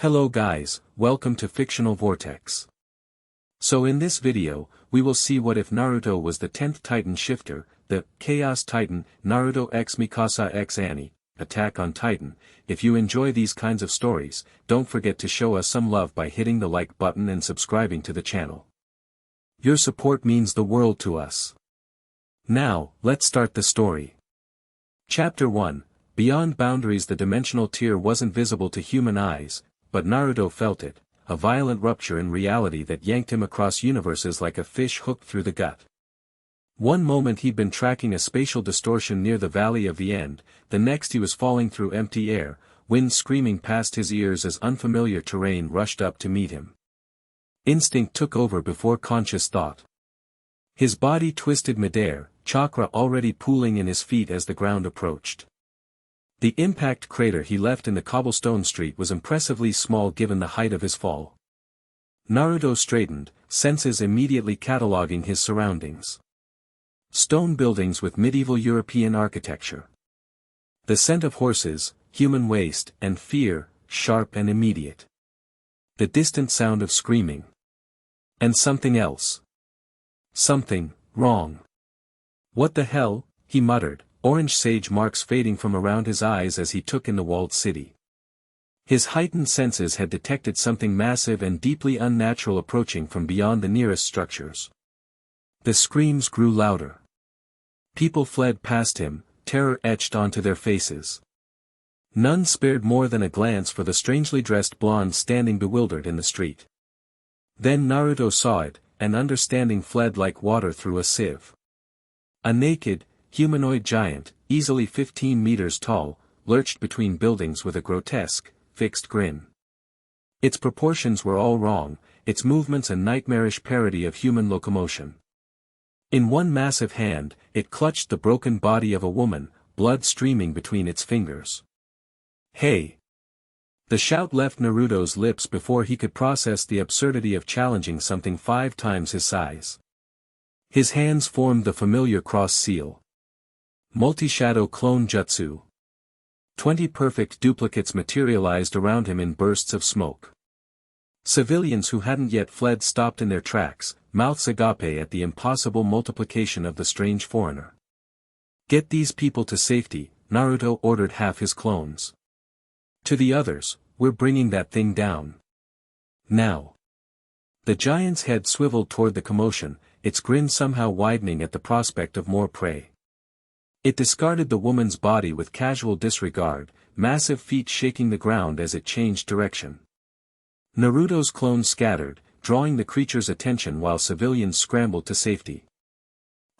Hello guys, welcome to Fictional Vortex. So in this video, we will see what if Naruto was the 10th Titan shifter, the Chaos Titan, Naruto x Mikasa x Annie, Attack on Titan. If you enjoy these kinds of stories, don't forget to show us some love by hitting the like button and subscribing to the channel. Your support means the world to us. Now, let's start the story. Chapter 1, Beyond Boundaries. The dimensional tier wasn't visible to human eyes, but Naruto felt it, a violent rupture in reality that yanked him across universes like a fish hooked through the gut. One moment he'd been tracking a spatial distortion near the Valley of the End, the next he was falling through empty air, wind screaming past his ears as unfamiliar terrain rushed up to meet him. Instinct took over before conscious thought. His body twisted midair, chakra already pooling in his feet as the ground approached. The impact crater he left in the cobblestone street was impressively small given the height of his fall. Naruto straightened, senses immediately cataloging his surroundings. Stone buildings with medieval European architecture. The scent of horses, human waste, and fear, sharp and immediate. The distant sound of screaming. And something else. Something wrong. What the hell, he muttered, orange sage marks fading from around his eyes as he took in the walled city. His heightened senses had detected something massive and deeply unnatural approaching from beyond the nearest structures. The screams grew louder. People fled past him, terror etched onto their faces. None spared more than a glance for the strangely dressed blonde standing bewildered in the street. Then Naruto saw it, and understanding fled like water through a sieve. A naked, humanoid giant, easily 15 meters tall, lurched between buildings with a grotesque, fixed grin. Its proportions were all wrong, its movements a nightmarish parody of human locomotion. In one massive hand, it clutched the broken body of a woman, blood streaming between its fingers. "Hey!" The shout left Naruto's lips before he could process the absurdity of challenging something 5 times his size. His hands formed the familiar cross seal. Multi-shadow clone jutsu. 20 perfect duplicates materialized around him in bursts of smoke. Civilians who hadn't yet fled stopped in their tracks, mouths agape at the impossible multiplication of the strange foreigner. "Get these people to safety," Naruto ordered half his clones. To the others, "We're bringing that thing down. Now." The giant's head swiveled toward the commotion, its grin somehow widening at the prospect of more prey. It discarded the woman's body with casual disregard, massive feet shaking the ground as it changed direction. Naruto's clones scattered, drawing the creature's attention while civilians scrambled to safety.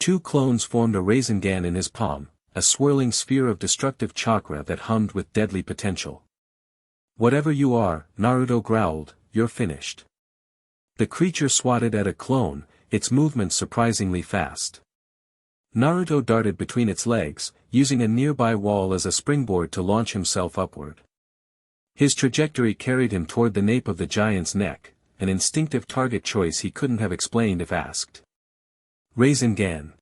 2 clones formed a Rasengan in his palm, a swirling sphere of destructive chakra that hummed with deadly potential. "Whatever you are," Naruto growled, "you're finished." The creature swatted at a clone, its movements surprisingly fast. Naruto darted between its legs, using a nearby wall as a springboard to launch himself upward. His trajectory carried him toward the nape of the giant's neck, an instinctive target choice he couldn't have explained if asked. Rasengan.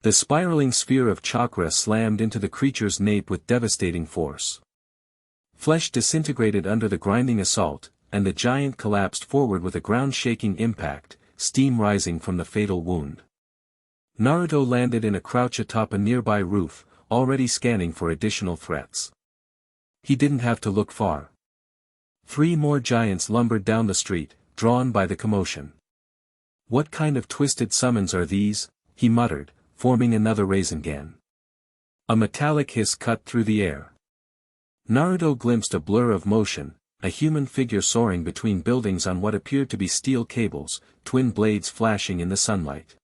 The spiraling sphere of chakra slammed into the creature's nape with devastating force. Flesh disintegrated under the grinding assault, and the giant collapsed forward with a ground-shaking impact, steam rising from the fatal wound. Naruto landed in a crouch atop a nearby roof, already scanning for additional threats. He didn't have to look far. 3 more giants lumbered down the street, drawn by the commotion. "What kind of twisted summons are these?" he muttered, forming another Rasengan. A metallic hiss cut through the air. Naruto glimpsed a blur of motion, a human figure soaring between buildings on what appeared to be steel cables, twin blades flashing in the sunlight.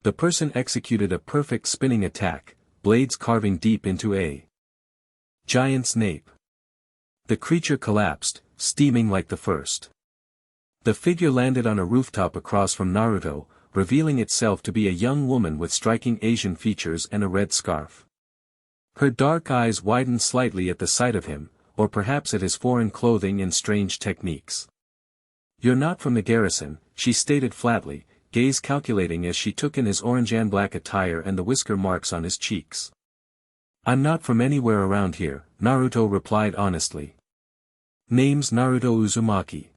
The person executed a perfect spinning attack, blades carving deep into a giant's nape. The creature collapsed, steaming like the first. The figure landed on a rooftop across from Naruto, revealing itself to be a young woman with striking Asian features and a red scarf. Her dark eyes widened slightly at the sight of him, or perhaps at his foreign clothing and strange techniques. "You're not from the garrison," she stated flatly, gaze calculating as she took in his orange and black attire and the whisker marks on his cheeks. "I'm not from anywhere around here," Naruto replied honestly. Name's Naruto Uzumaki.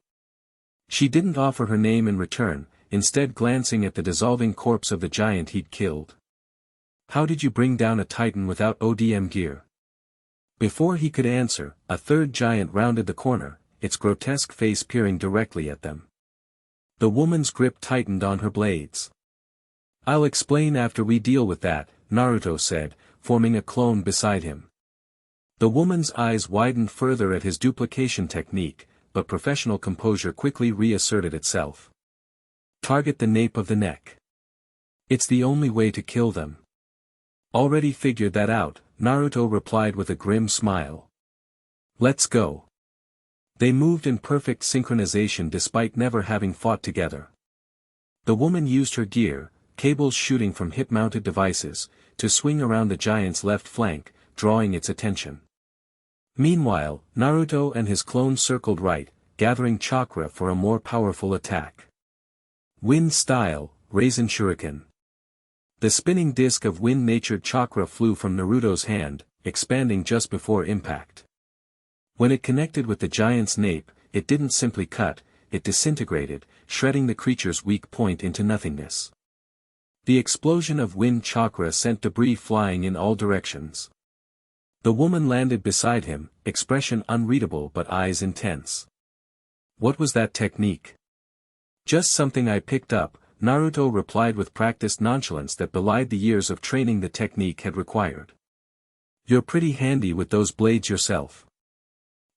She didn't offer her name in return, instead glancing at the dissolving corpse of the giant he'd killed. How did you bring down a titan without ODM gear? Before he could answer, a third giant rounded the corner, its grotesque face peering directly at them. The woman's grip tightened on her blades. I'll explain after we deal with that, Naruto said, forming a clone beside him. The woman's eyes widened further at his duplication technique, but professional composure quickly reasserted itself. Target the nape of the neck. It's the only way to kill them. Already figured that out, Naruto replied with a grim smile. Let's go. They moved in perfect synchronization despite never having fought together. The woman used her gear, cables shooting from hip-mounted devices, to swing around the giant's left flank, drawing its attention. Meanwhile, Naruto and his clone circled right, gathering chakra for a more powerful attack. Wind style, Raisin Shuriken. The spinning disc of wind-natured chakra flew from Naruto's hand, expanding just before impact. When it connected with the giant's nape, it didn't simply cut, it disintegrated, shredding the creature's weak point into nothingness. The explosion of wind chakra sent debris flying in all directions. The woman landed beside him, expression unreadable but eyes intense. What was that technique? Just something I picked up, Naruto replied with practiced nonchalance that belied the years of training the technique had required. You're pretty handy with those blades yourself.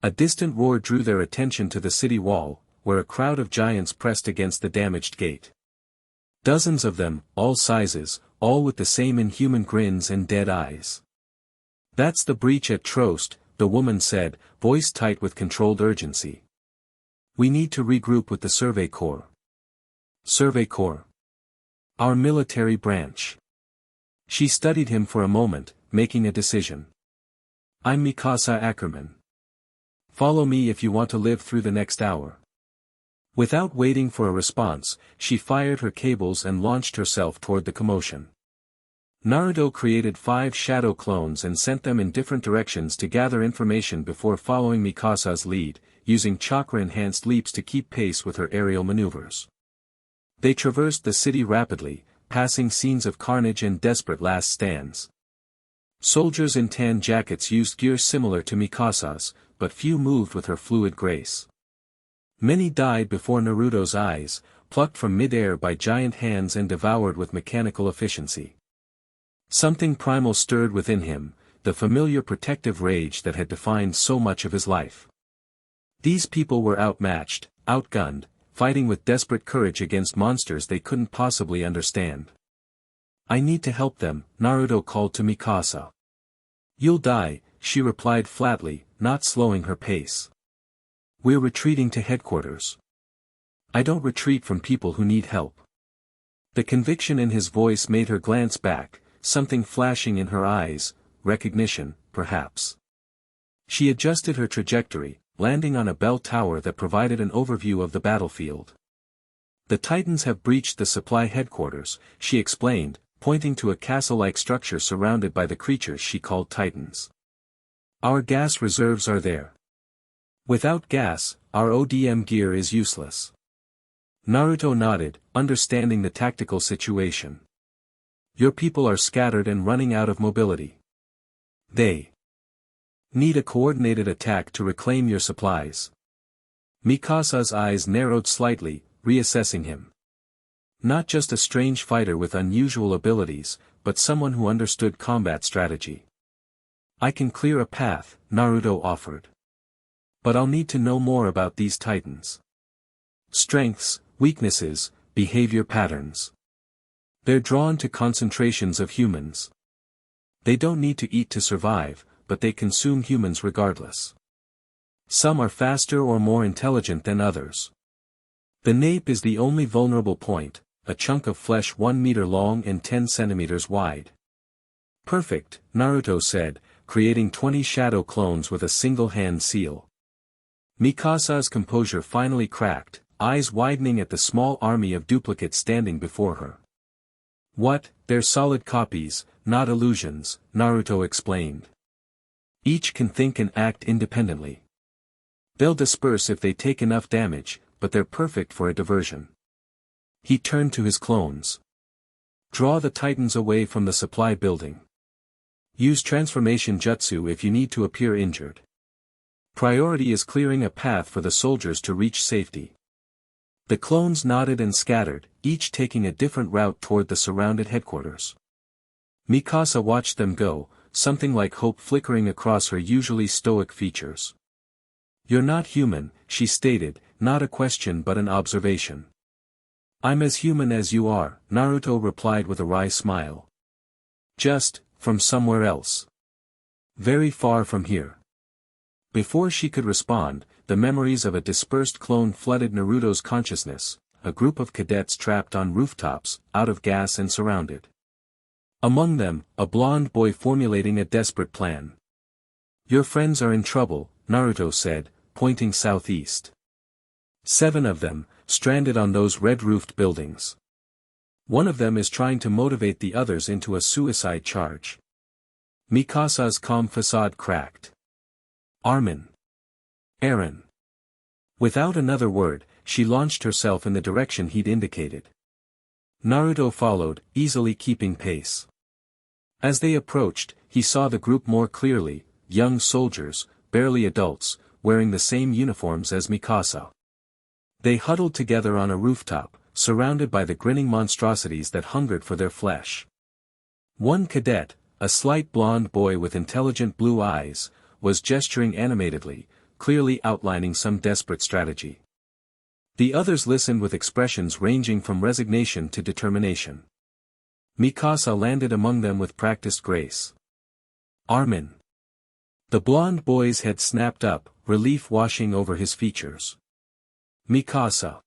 A distant roar drew their attention to the city wall, where a crowd of giants pressed against the damaged gate. Dozens of them, all sizes, all with the same inhuman grins and dead eyes. That's the breach at Trost, the woman said, voice tight with controlled urgency. We need to regroup with the Survey Corps. Survey Corps. Our military branch. She studied him for a moment, making a decision. I'm Mikasa Ackerman. Follow me if you want to live through the next hour. Without waiting for a response, she fired her cables and launched herself toward the commotion. Naruto created 5 shadow clones and sent them in different directions to gather information before following Mikasa's lead, using chakra-enhanced leaps to keep pace with her aerial maneuvers. They traversed the city rapidly, passing scenes of carnage and desperate last stands. Soldiers in tan jackets used gear similar to Mikasa's, but few moved with her fluid grace. Many died before Naruto's eyes, plucked from mid-air by giant hands and devoured with mechanical efficiency. Something primal stirred within him, the familiar protective rage that had defined so much of his life. These people were outmatched, outgunned, fighting with desperate courage against monsters they couldn't possibly understand. I need to help them, Naruto called to Mikasa. You'll die, she replied flatly, not slowing her pace. We're retreating to headquarters. I don't retreat from people who need help. The conviction in his voice made her glance back, something flashing in her eyes, recognition, perhaps. She adjusted her trajectory, landing on a bell tower that provided an overview of the battlefield. The Titans have breached the supply headquarters, she explained, pointing to a castle-like structure surrounded by the creatures she called Titans. Our gas reserves are there. Without gas, our ODM gear is useless. Naruto nodded, understanding the tactical situation. Your people are scattered and running out of mobility. They need a coordinated attack to reclaim your supplies. Mikasa's eyes narrowed slightly, reassessing him. Not just a strange fighter with unusual abilities, but someone who understood combat strategy. I can clear a path, Naruto offered. But I'll need to know more about these Titans. Strengths, weaknesses, behavior patterns. They're drawn to concentrations of humans. They don't need to eat to survive, but they consume humans regardless. Some are faster or more intelligent than others. The nape is the only vulnerable point, a chunk of flesh 1 meter long and 10 centimeters wide. Perfect, Naruto said, creating 20 shadow clones with a single hand seal. Mikasa's composure finally cracked, eyes widening at the small army of duplicates standing before her. What, they're solid copies, not illusions, Naruto explained. Each can think and act independently. They'll disperse if they take enough damage, but they're perfect for a diversion. He turned to his clones. Draw the titans away from the supply building. Use transformation jutsu if you need to appear injured. Priority is clearing a path for the soldiers to reach safety. The clones nodded and scattered, each taking a different route toward the surrounded headquarters. Mikasa watched them go, something like hope flickering across her usually stoic features. "You're not human," she stated, not a question but an observation. "I'm as human as you are," Naruto replied with a wry smile. "Just, from somewhere else. Very far from here." Before she could respond, the memories of a dispersed clone flooded Naruto's consciousness, a group of cadets trapped on rooftops, out of gas and surrounded. Among them, a blonde boy formulating a desperate plan. "Your friends are in trouble," Naruto said, pointing southeast. 7 of them, stranded on those red-roofed buildings. One of them is trying to motivate the others into a suicide charge. Mikasa's calm facade cracked. "Armin. Eren." Without another word, she launched herself in the direction he'd indicated. Naruto followed, easily keeping pace. As they approached, he saw the group more clearly, young soldiers, barely adults, wearing the same uniforms as Mikasa. They huddled together on a rooftop, surrounded by the grinning monstrosities that hungered for their flesh. One cadet, a slight blonde boy with intelligent blue eyes, was gesturing animatedly, clearly outlining some desperate strategy. The others listened with expressions ranging from resignation to determination. Mikasa landed among them with practiced grace. "Armin." The blonde boy's head snapped up, relief washing over his features. "Mikasa.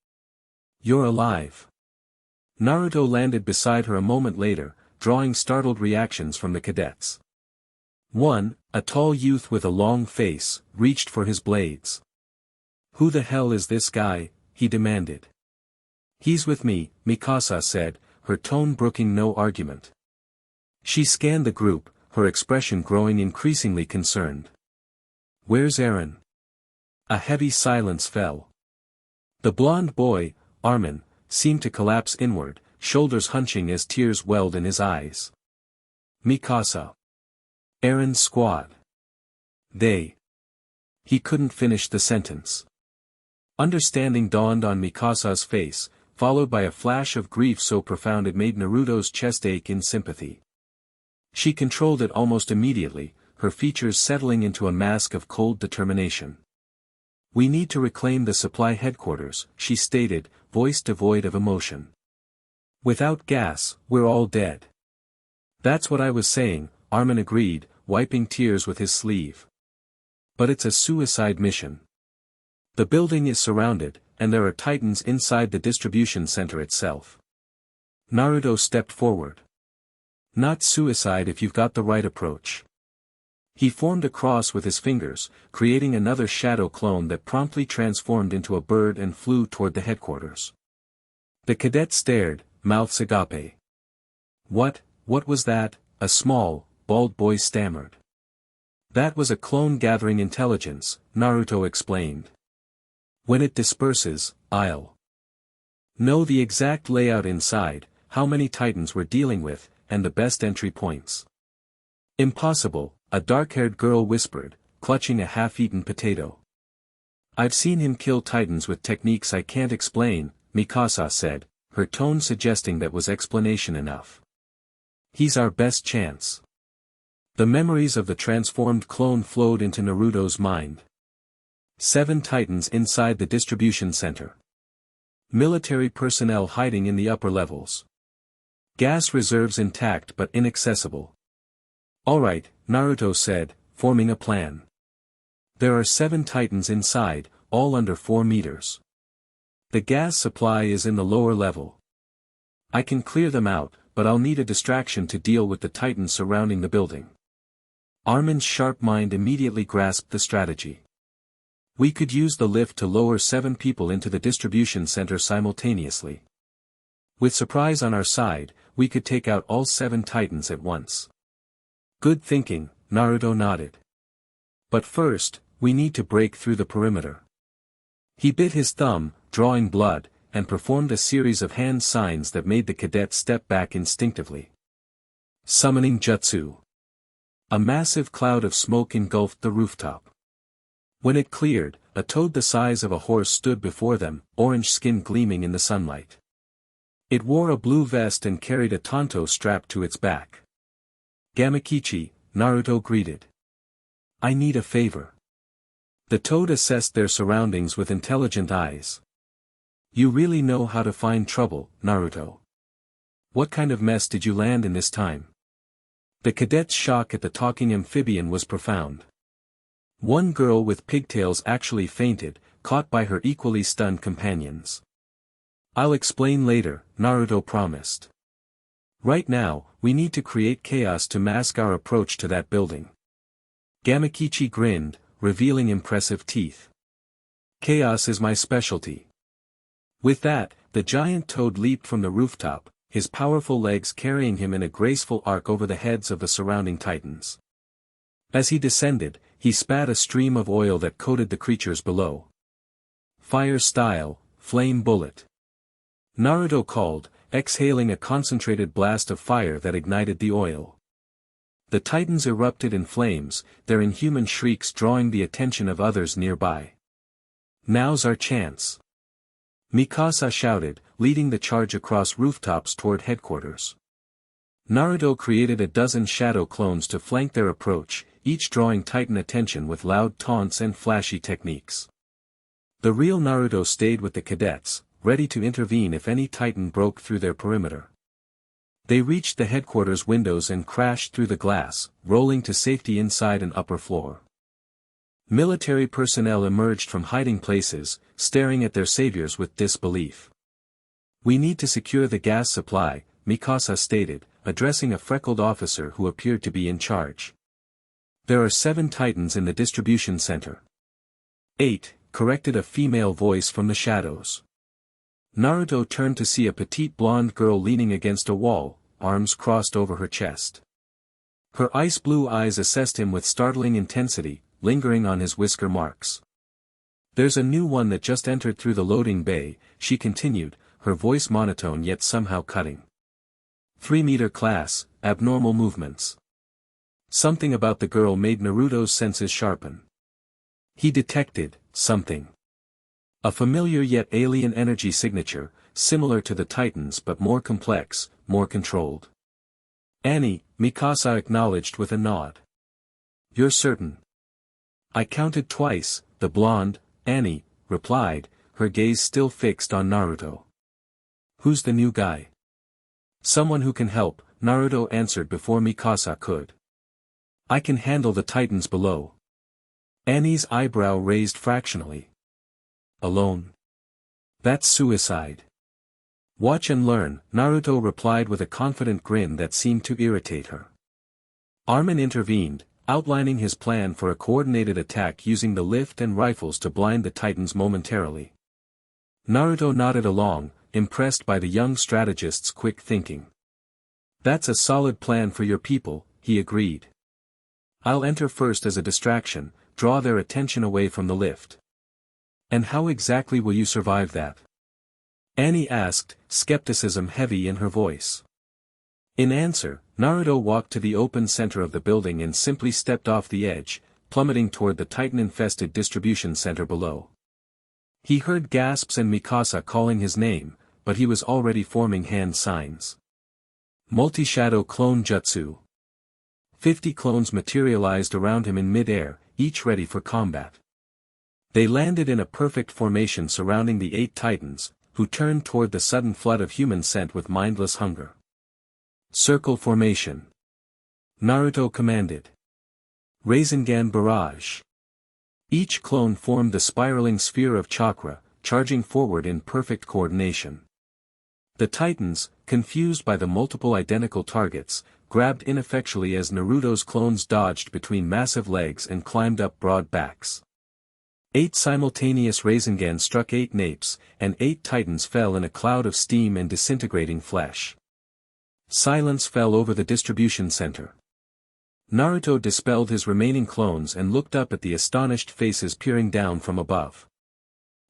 You're alive." Naruto landed beside her a moment later, drawing startled reactions from the cadets. One, a tall youth with a long face, reached for his blades. "Who the hell is this guy?" he demanded. "He's with me," Mikasa said, her tone brooking no argument. She scanned the group, her expression growing increasingly concerned. "Where's Eren?" A heavy silence fell. The blonde boy, Armin, seemed to collapse inward, shoulders hunching as tears welled in his eyes. "Mikasa. Eren's squad. They." He couldn't finish the sentence. Understanding dawned on Mikasa's face, followed by a flash of grief so profound it made Naruto's chest ache in sympathy. She controlled it almost immediately, her features settling into a mask of cold determination. "We need to reclaim the supply headquarters," she stated, voice devoid of emotion. "Without gas, we're all dead." "That's what I was saying," Armin agreed, wiping tears with his sleeve. "But it's a suicide mission. The building is surrounded, and there are titans inside the distribution center itself." Naruto stepped forward. "Not suicide if you've got the right approach." He formed a cross with his fingers, creating another shadow clone that promptly transformed into a bird and flew toward the headquarters. The cadet stared, mouths agape. What was that?" a small, bald boy stammered. "That was a clone gathering intelligence," Naruto explained. "When it disperses, I'll know the exact layout inside, how many titans we're dealing with, and the best entry points." "Impossible," a dark-haired girl whispered, clutching a half-eaten potato. "I've seen him kill titans with techniques I can't explain," Mikasa said, her tone suggesting that was explanation enough. "He's our best chance." The memories of the transformed clone flowed into Naruto's mind. 7 titans inside the distribution center. Military personnel hiding in the upper levels. Gas reserves intact but inaccessible. "All right," Naruto said, forming a plan. "There are 7 titans inside, all under 4 meters. The gas supply is in the lower level. I can clear them out, but I'll need a distraction to deal with the titans surrounding the building." Armin's sharp mind immediately grasped the strategy. "We could use the lift to lower 7 people into the distribution center simultaneously. With surprise on our side, we could take out all 7 titans at once." "Good thinking," Naruto nodded. "But first, we need to break through the perimeter. He bit his thumb, drawing blood, and performed a series of hand signs that made the cadet step back instinctively. Summoning Jutsu. A massive cloud of smoke engulfed the rooftop. When it cleared, a toad the size of a horse stood before them, orange skin gleaming in the sunlight. It wore a blue vest and carried a tanto strapped to its back. Gamakichi, Naruto greeted. I need a favor. The toad assessed their surroundings with intelligent eyes. You really know how to find trouble, Naruto. What kind of mess did you land in this time? The cadet's shock at the talking amphibian was profound. One girl with pigtails actually fainted, caught by her equally stunned companions. I'll explain later, Naruto promised. Right now, we need to create chaos to mask our approach to that building. Gamakichi grinned, revealing impressive teeth. Chaos is my specialty. With that, the giant toad leaped from the rooftop, his powerful legs carrying him in a graceful arc over the heads of the surrounding titans. As he descended, he spat a stream of oil that coated the creatures below. Fire style, flame bullet. Naruto called, exhaling a concentrated blast of fire that ignited the oil. The titans erupted in flames, their inhuman shrieks drawing the attention of others nearby. Now's our chance. Mikasa shouted, leading the charge across rooftops toward headquarters. Naruto created a dozen shadow clones to flank their approach, each drawing titan attention with loud taunts and flashy techniques. The real Naruto stayed with the cadets, ready to intervene if any titan broke through their perimeter. They reached the headquarters windows and crashed through the glass, rolling to safety inside an upper floor. Military personnel emerged from hiding places, staring at their saviors with disbelief. We need to secure the gas supply, Mikasa stated, addressing a freckled officer who appeared to be in charge. There are 7 titans in the distribution center. 8, corrected a female voice from the shadows. Naruto turned to see a petite blonde girl leaning against a wall, arms crossed over her chest. Her ice blue eyes assessed him with startling intensity, lingering on his whisker marks. There's a new one that just entered through the loading bay, she continued, her voice monotone yet somehow cutting. 3-meter class, abnormal movements. Something about the girl made Naruto's senses sharpen. He detected something. A familiar yet alien energy signature, similar to the Titans but more complex, more controlled. Annie, Mikasa acknowledged with a nod. You're certain? I counted twice, the blonde, Annie, replied, her gaze still fixed on Naruto. Who's the new guy? Someone who can help, Naruto answered before Mikasa could. I can handle the titans below. Annie's eyebrow raised fractionally. Alone? That's suicide. Watch and learn, Naruto replied with a confident grin that seemed to irritate her. Armin intervened, outlining his plan for a coordinated attack using the lift and rifles to blind the titans momentarily. Naruto nodded along, impressed by the young strategist's quick thinking. That's a solid plan for your people, he agreed. I'll enter first as a distraction, draw their attention away from the lift. And how exactly will you survive that? Annie asked, skepticism heavy in her voice. In answer, Naruto walked to the open center of the building and simply stepped off the edge, plummeting toward the titan-infested distribution center below. He heard gasps and Mikasa calling his name, but he was already forming hand signs. Multi-shadow clone jutsu. 50 clones materialized around him in mid-air, each ready for combat. They landed in a perfect formation surrounding the 8 titans, who turned toward the sudden flood of human scent with mindless hunger. Circle formation. Naruto commanded. Rasengan barrage. Each clone formed the spiraling sphere of chakra, charging forward in perfect coordination. The titans, confused by the multiple identical targets, grabbed ineffectually as Naruto's clones dodged between massive legs and climbed up broad backs. 8 simultaneous Rasengan struck 8 napes, and 8 titans fell in a cloud of steam and disintegrating flesh. Silence fell over the distribution center. Naruto dispelled his remaining clones and looked up at the astonished faces peering down from above.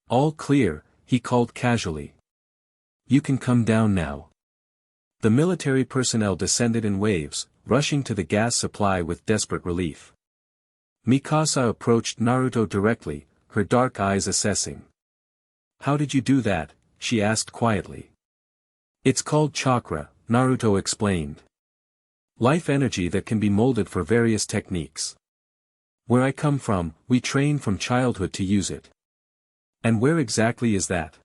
All clear, he called casually. You can come down now. The military personnel descended in waves, rushing to the gas supply with desperate relief. Mikasa approached Naruto directly, her dark eyes assessing. How did you do that? She asked quietly. It's called chakra, Naruto explained. Life energy that can be molded for various techniques. Where I come from, we train from childhood to use it. And where exactly is that?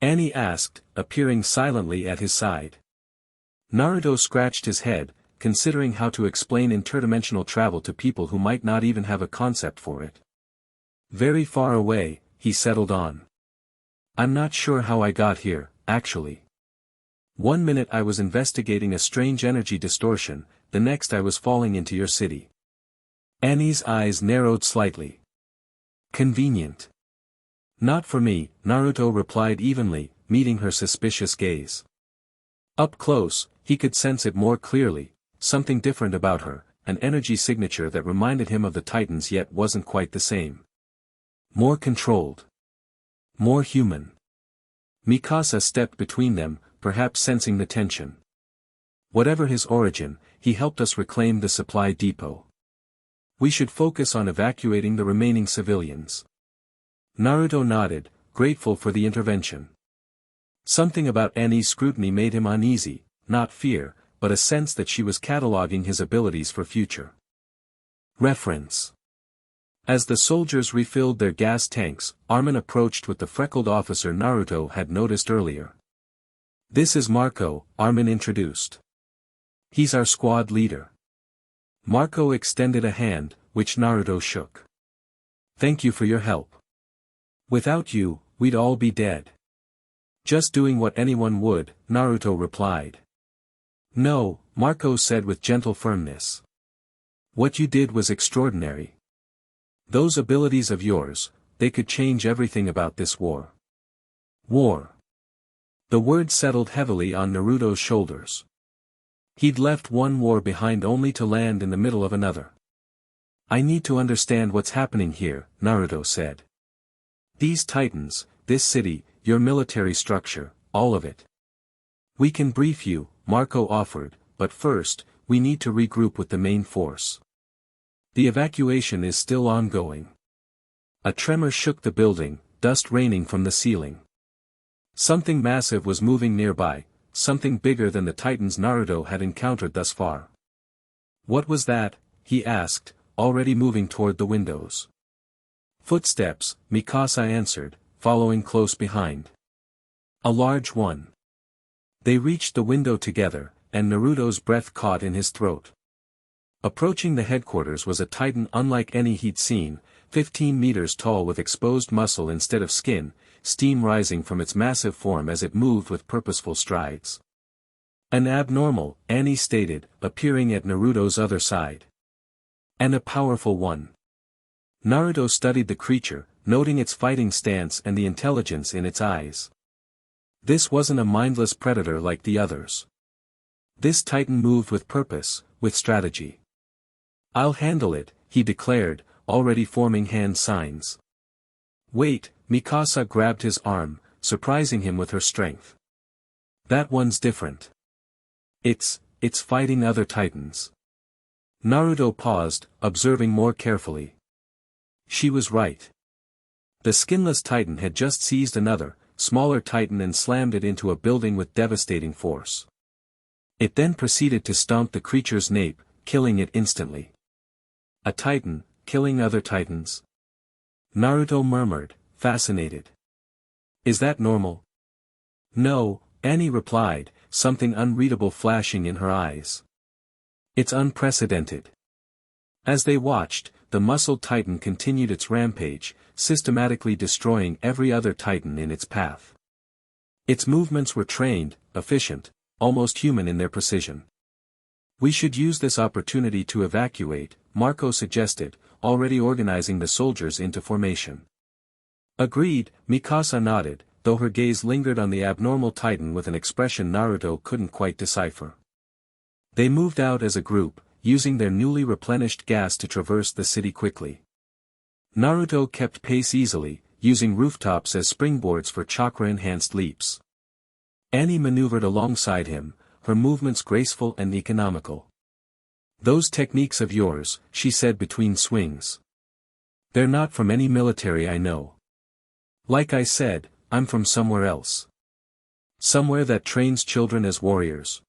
Annie asked, appearing silently at his side. Naruto scratched his head, considering how to explain interdimensional travel to people who might not even have a concept for it. Very far away, he settled on. I'm not sure how I got here, actually. 1 minute I was investigating a strange energy distortion, the next I was falling into your city. Annie's eyes narrowed slightly. Convenient. Not for me, Naruto replied evenly, meeting her suspicious gaze. Up close, he could sense it more clearly, something different about her, an energy signature that reminded him of the Titans yet wasn't quite the same. More controlled. More human. Mikasa stepped between them, perhaps sensing the tension. Whatever his origin, he helped us reclaim the supply depot. We should focus on evacuating the remaining civilians. Naruto nodded, grateful for the intervention. Something about Annie's scrutiny made him uneasy, not fear, but a sense that she was cataloging his abilities for future reference. As the soldiers refilled their gas tanks, Armin approached with the freckled officer Naruto had noticed earlier. This is Marco, Armin introduced. He's our squad leader. Marco extended a hand, which Naruto shook. Thank you for your help. Without you, we'd all be dead. Just doing what anyone would, Naruto replied. No, Marco said with gentle firmness. What you did was extraordinary. Those abilities of yours, they could change everything about this war. War. The word settled heavily on Naruto's shoulders. He'd left one war behind only to land in the middle of another. I need to understand what's happening here, Naruto said. These Titans, this city, your military structure, all of it. We can brief you, Marco offered, but first, we need to regroup with the main force. The evacuation is still ongoing. A tremor shook the building, dust raining from the ceiling. Something massive was moving nearby, something bigger than the Titans Naruto had encountered thus far. What was that? He asked, already moving toward the windows. Footsteps, Mikasa answered, following close behind. A large one. They reached the window together, and Naruto's breath caught in his throat. Approaching the headquarters was a Titan unlike any he'd seen, 15 meters tall with exposed muscle instead of skin, steam rising from its massive form as it moved with purposeful strides. An abnormal, Annie stated, appearing at Naruto's other side. And a powerful one. Naruto studied the creature, noting its fighting stance and the intelligence in its eyes. This wasn't a mindless predator like the others. This Titan moved with purpose, with strategy. I'll handle it, he declared, already forming hand signs. Wait, Mikasa grabbed his arm, surprising him with her strength. That one's different. It's fighting other Titans. Naruto paused, observing more carefully. She was right. The skinless Titan had just seized another, smaller Titan and slammed it into a building with devastating force. It then proceeded to stomp the creature's nape, killing it instantly. A Titan, killing other Titans? Naruto murmured, fascinated. Is that normal? No, Annie replied, something unreadable flashing in her eyes. It's unprecedented. As they watched, the muscled Titan continued its rampage, systematically destroying every other Titan in its path. Its movements were trained, efficient, almost human in their precision. We should use this opportunity to evacuate, Marco suggested, already organizing the soldiers into formation. Agreed, Mikasa nodded, though her gaze lingered on the abnormal Titan with an expression Naruto couldn't quite decipher. They moved out as a group, using their newly replenished gas to traverse the city quickly. Naruto kept pace easily, using rooftops as springboards for chakra-enhanced leaps. Annie maneuvered alongside him, her movements graceful and economical. "Those techniques of yours," she said between swings. "They're not from any military I know. Like I said, I'm from somewhere else. Somewhere that trains children as warriors."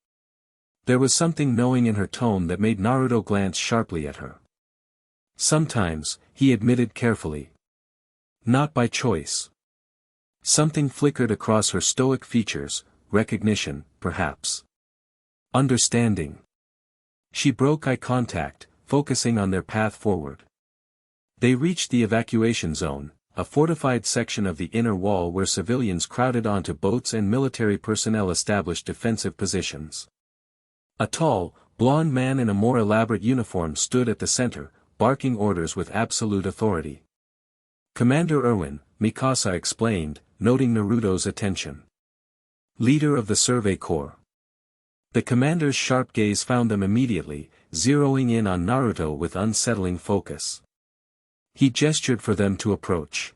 There was something knowing in her tone that made Naruto glance sharply at her. "Sometimes," he admitted carefully. "Not by choice." Something flickered across her stoic features, recognition, perhaps. Understanding. She broke eye contact, focusing on their path forward. They reached the evacuation zone, a fortified section of the inner wall where civilians crowded onto boats and military personnel established defensive positions. A tall, blond man in a more elaborate uniform stood at the center, barking orders with absolute authority. "Commander Erwin," Mikasa explained, noting Naruto's attention. "Leader of the Survey Corps." The commander's sharp gaze found them immediately, zeroing in on Naruto with unsettling focus. He gestured for them to approach.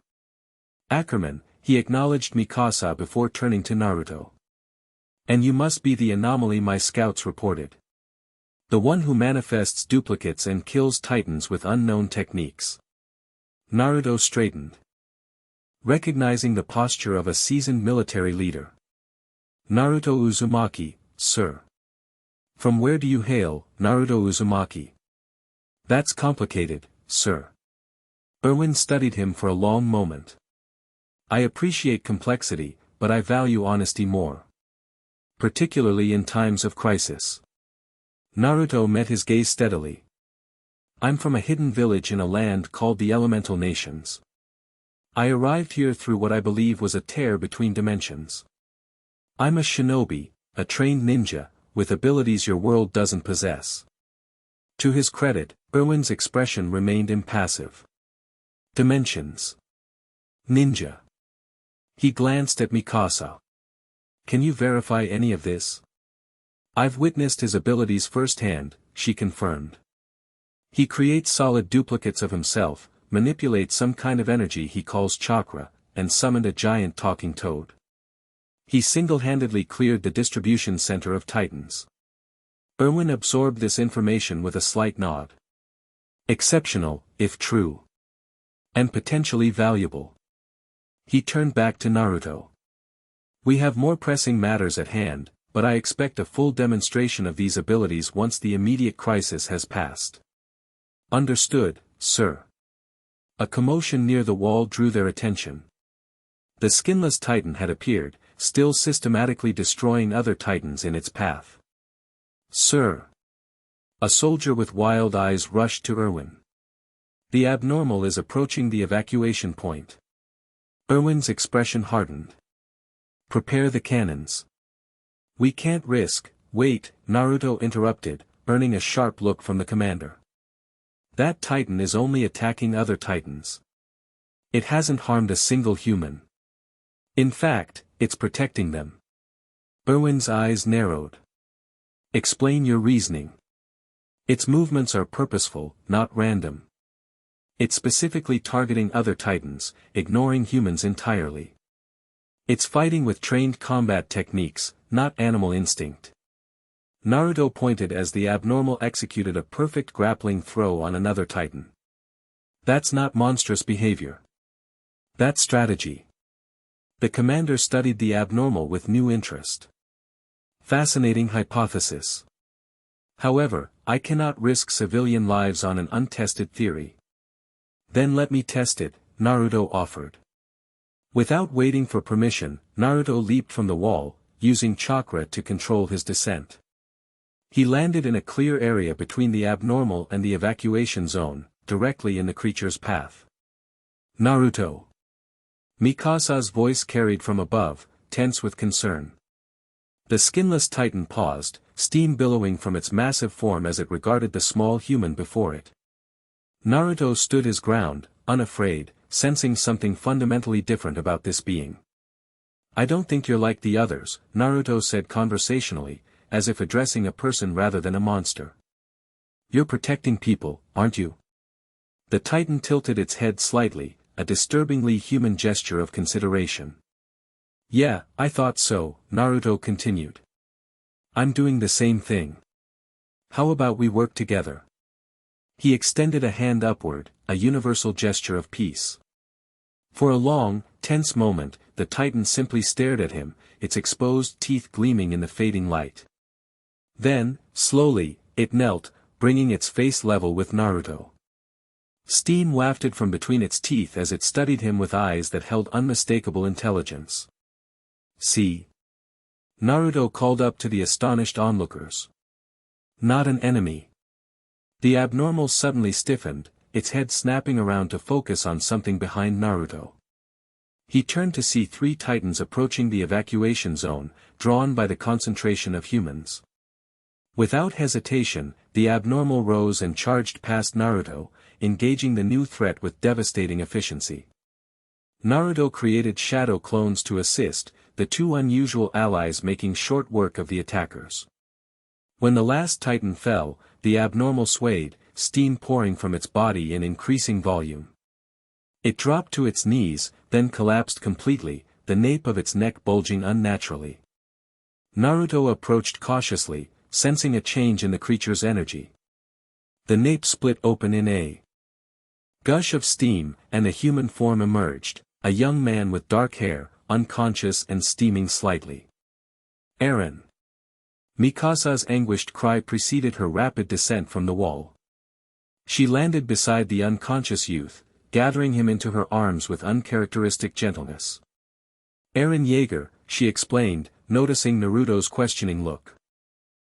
"Ackerman," he acknowledged Mikasa before turning to Naruto. "And you must be the anomaly my scouts reported. The one who manifests duplicates and kills titans with unknown techniques." Naruto straightened, recognizing the posture of a seasoned military leader. "Naruto Uzumaki, sir." "From where do you hail, Naruto Uzumaki?" "That's complicated, sir." Erwin studied him for a long moment. "I appreciate complexity, but I value honesty more. Particularly in times of crisis." Naruto met his gaze steadily. "I'm from a hidden village in a land called the Elemental Nations. I arrived here through what I believe was a tear between dimensions. I'm a shinobi, a trained ninja, with abilities your world doesn't possess." To his credit, Erwin's expression remained impassive. "Dimensions. Ninja." He glanced at Mikasa. "Can you verify any of this?" "I've witnessed his abilities firsthand," she confirmed. "He creates solid duplicates of himself, manipulates some kind of energy he calls chakra, and summoned a giant talking toad. He single-handedly cleared the distribution center of Titans." Erwin absorbed this information with a slight nod. "Exceptional, if true. And potentially valuable." He turned back to Naruto. "We have more pressing matters at hand, but I expect a full demonstration of these abilities once the immediate crisis has passed." "Understood, sir." A commotion near the wall drew their attention. The skinless Titan had appeared, still systematically destroying other Titans in its path. "Sir." A soldier with wild eyes rushed to Erwin. "The abnormal is approaching the evacuation point." Erwin's expression hardened. "Prepare the cannons." "We can't risk." "Wait," Naruto interrupted, earning a sharp look from the commander. "That Titan is only attacking other Titans. It hasn't harmed a single human. In fact, it's protecting them." Erwin's eyes narrowed. "Explain your reasoning." "Its movements are purposeful, not random. It's specifically targeting other Titans, ignoring humans entirely. It's fighting with trained combat techniques, not animal instinct." Naruto pointed as the abnormal executed a perfect grappling throw on another Titan. "That's not monstrous behavior. That's strategy." The commander studied the abnormal with new interest. "Fascinating hypothesis. However, I cannot risk civilian lives on an untested theory." "Then let me test it," Naruto offered. Without waiting for permission, Naruto leaped from the wall, using chakra to control his descent. He landed in a clear area between the abnormal and the evacuation zone, directly in the creature's path. "Naruto." Mikasa's voice carried from above, tense with concern. The skinless Titan paused, steam billowing from its massive form as it regarded the small human before it. Naruto stood his ground, unafraid, sensing something fundamentally different about this being. "I don't think you're like the others," Naruto said conversationally, as if addressing a person rather than a monster. You're protecting people, aren't you? The Titan tilted its head slightly, a disturbingly human gesture of consideration. Yeah, I thought so, Naruto continued. I'm doing the same thing. How about we work together? He extended a hand upward, a universal gesture of peace. For a long, tense moment, the Titan simply stared at him, its exposed teeth gleaming in the fading light. Then, slowly, it knelt, bringing its face level with Naruto. Steam wafted from between its teeth as it studied him with eyes that held unmistakable intelligence. See? Naruto called up to the astonished onlookers. Not an enemy. The abnormal suddenly stiffened, its head snapping around to focus on something behind Naruto. He turned to see 3 Titans approaching the evacuation zone, drawn by the concentration of humans. Without hesitation, the abnormal rose and charged past Naruto, engaging the new threat with devastating efficiency. Naruto created shadow clones to assist, the 2 unusual allies making short work of the attackers. When the last Titan fell, the abnormal swayed, steam pouring from its body in increasing volume. It dropped to its knees, then collapsed completely, the nape of its neck bulging unnaturally. Naruto approached cautiously, sensing a change in the creature's energy. The nape split open in a gush of steam, and a human form emerged, a young man with dark hair, unconscious and steaming slightly. Eren. Mikasa's anguished cry preceded her rapid descent from the wall. She landed beside the unconscious youth, gathering him into her arms with uncharacteristic gentleness. Eren Yeager, she explained, noticing Naruto's questioning look.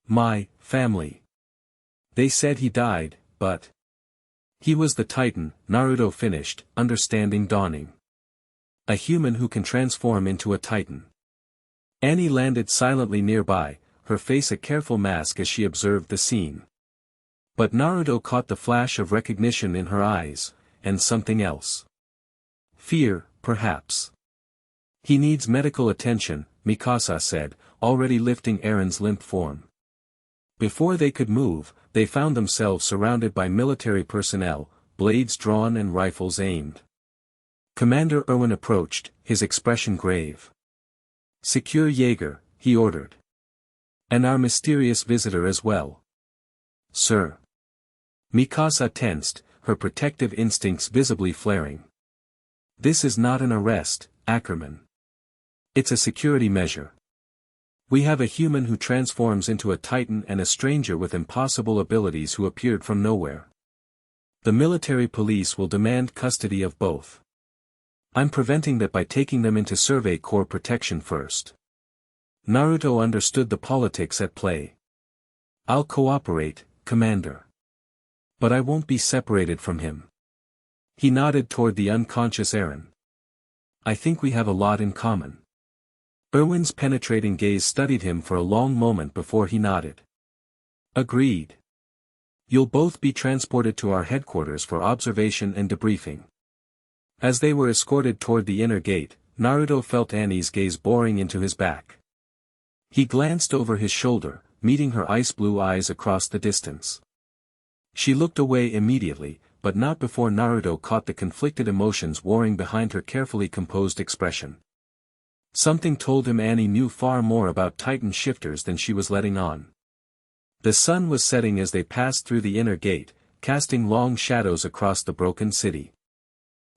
My family. They said he died, but he was the Titan, Naruto finished, understanding dawning. A human who can transform into a Titan. Annie landed silently nearby, her face a careful mask as she observed the scene. But Naruto caught the flash of recognition in her eyes, and something else. Fear, perhaps. He needs medical attention, Mikasa said, already lifting Eren's limp form. Before they could move, they found themselves surrounded by military personnel, blades drawn and rifles aimed. Commander Erwin approached, his expression grave. Secure Yeager, he ordered. And our mysterious visitor as well. Sir. Mikasa tensed, her protective instincts visibly flaring. This is not an arrest, Ackerman. It's a security measure. We have a human who transforms into a Titan and a stranger with impossible abilities who appeared from nowhere. The military police will demand custody of both. I'm preventing that by taking them into Survey Corps protection first. Naruto understood the politics at play. I'll cooperate, Commander. But I won't be separated from him. He nodded toward the unconscious Eren. I think we have a lot in common. Erwin's penetrating gaze studied him for a long moment before he nodded. Agreed. You'll both be transported to our headquarters for observation and debriefing. As they were escorted toward the inner gate, Naruto felt Annie's gaze boring into his back. He glanced over his shoulder, meeting her ice-blue eyes across the distance. She looked away immediately, but not before Naruto caught the conflicted emotions warring behind her carefully composed expression. Something told him Annie knew far more about Titan shifters than she was letting on. The sun was setting as they passed through the inner gate, casting long shadows across the broken city.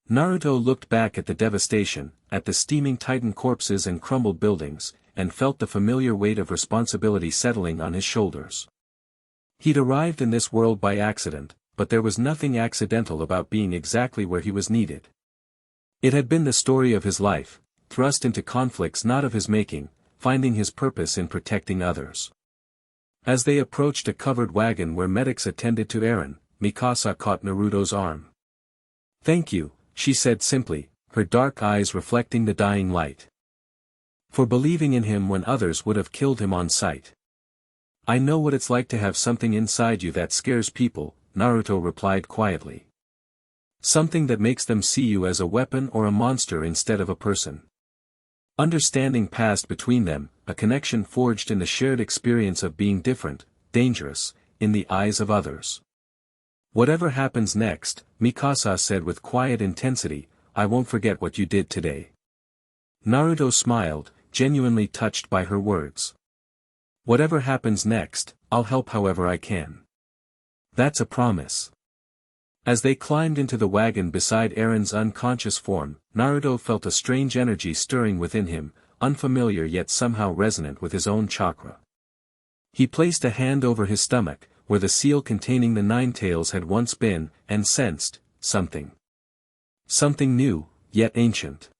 Naruto looked back at the devastation, at the steaming Titan corpses and crumbled buildings, and felt the familiar weight of responsibility settling on his shoulders. He'd arrived in this world by accident, but there was nothing accidental about being exactly where he was needed. It had been the story of his life, thrust into conflicts not of his making, finding his purpose in protecting others. As they approached a covered wagon where medics attended to Eren, Mikasa caught Naruto's arm. Thank you, she said simply, her dark eyes reflecting the dying light. For believing in him when others would have killed him on sight. I know what it's like to have something inside you that scares people, Naruto replied quietly. Something that makes them see you as a weapon or a monster instead of a person. Understanding passed between them, a connection forged in the shared experience of being different, dangerous, in the eyes of others. Whatever happens next, Mikasa said with quiet intensity, I won't forget what you did today. Naruto smiled, genuinely touched by her words. Whatever happens next, I'll help however I can. That's a promise. As they climbed into the wagon beside Eren's unconscious form, Naruto felt a strange energy stirring within him, unfamiliar yet somehow resonant with his own chakra. He placed a hand over his stomach, where the seal containing the nine tails had once been, and sensed something. Something new, yet ancient.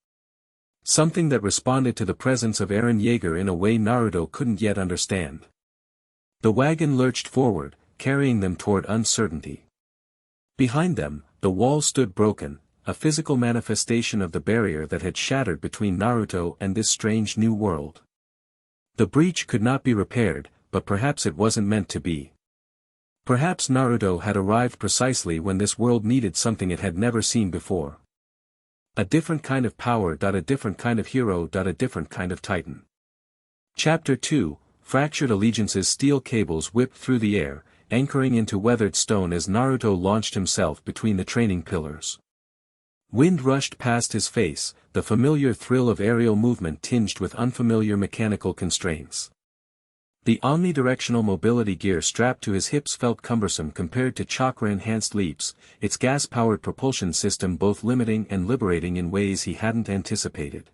Something that responded to the presence of Eren Yeager in a way Naruto couldn't yet understand. The wagon lurched forward, carrying them toward uncertainty. Behind them, the wall stood broken, a physical manifestation of the barrier that had shattered between Naruto and this strange new world. The breach could not be repaired, but perhaps it wasn't meant to be. Perhaps Naruto had arrived precisely when this world needed something it had never seen before. A different kind of power. A different kind of hero. A different kind of titan. Chapter 2, Fractured Allegiances. Steel cables whipped through the air, anchoring into weathered stone as Naruto launched himself between the training pillars. Wind rushed past his face, the familiar thrill of aerial movement tinged with unfamiliar mechanical constraints. The omnidirectional mobility gear strapped to his hips felt cumbersome compared to chakra-enhanced leaps, its gas-powered propulsion system both limiting and liberating in ways he hadn't anticipated.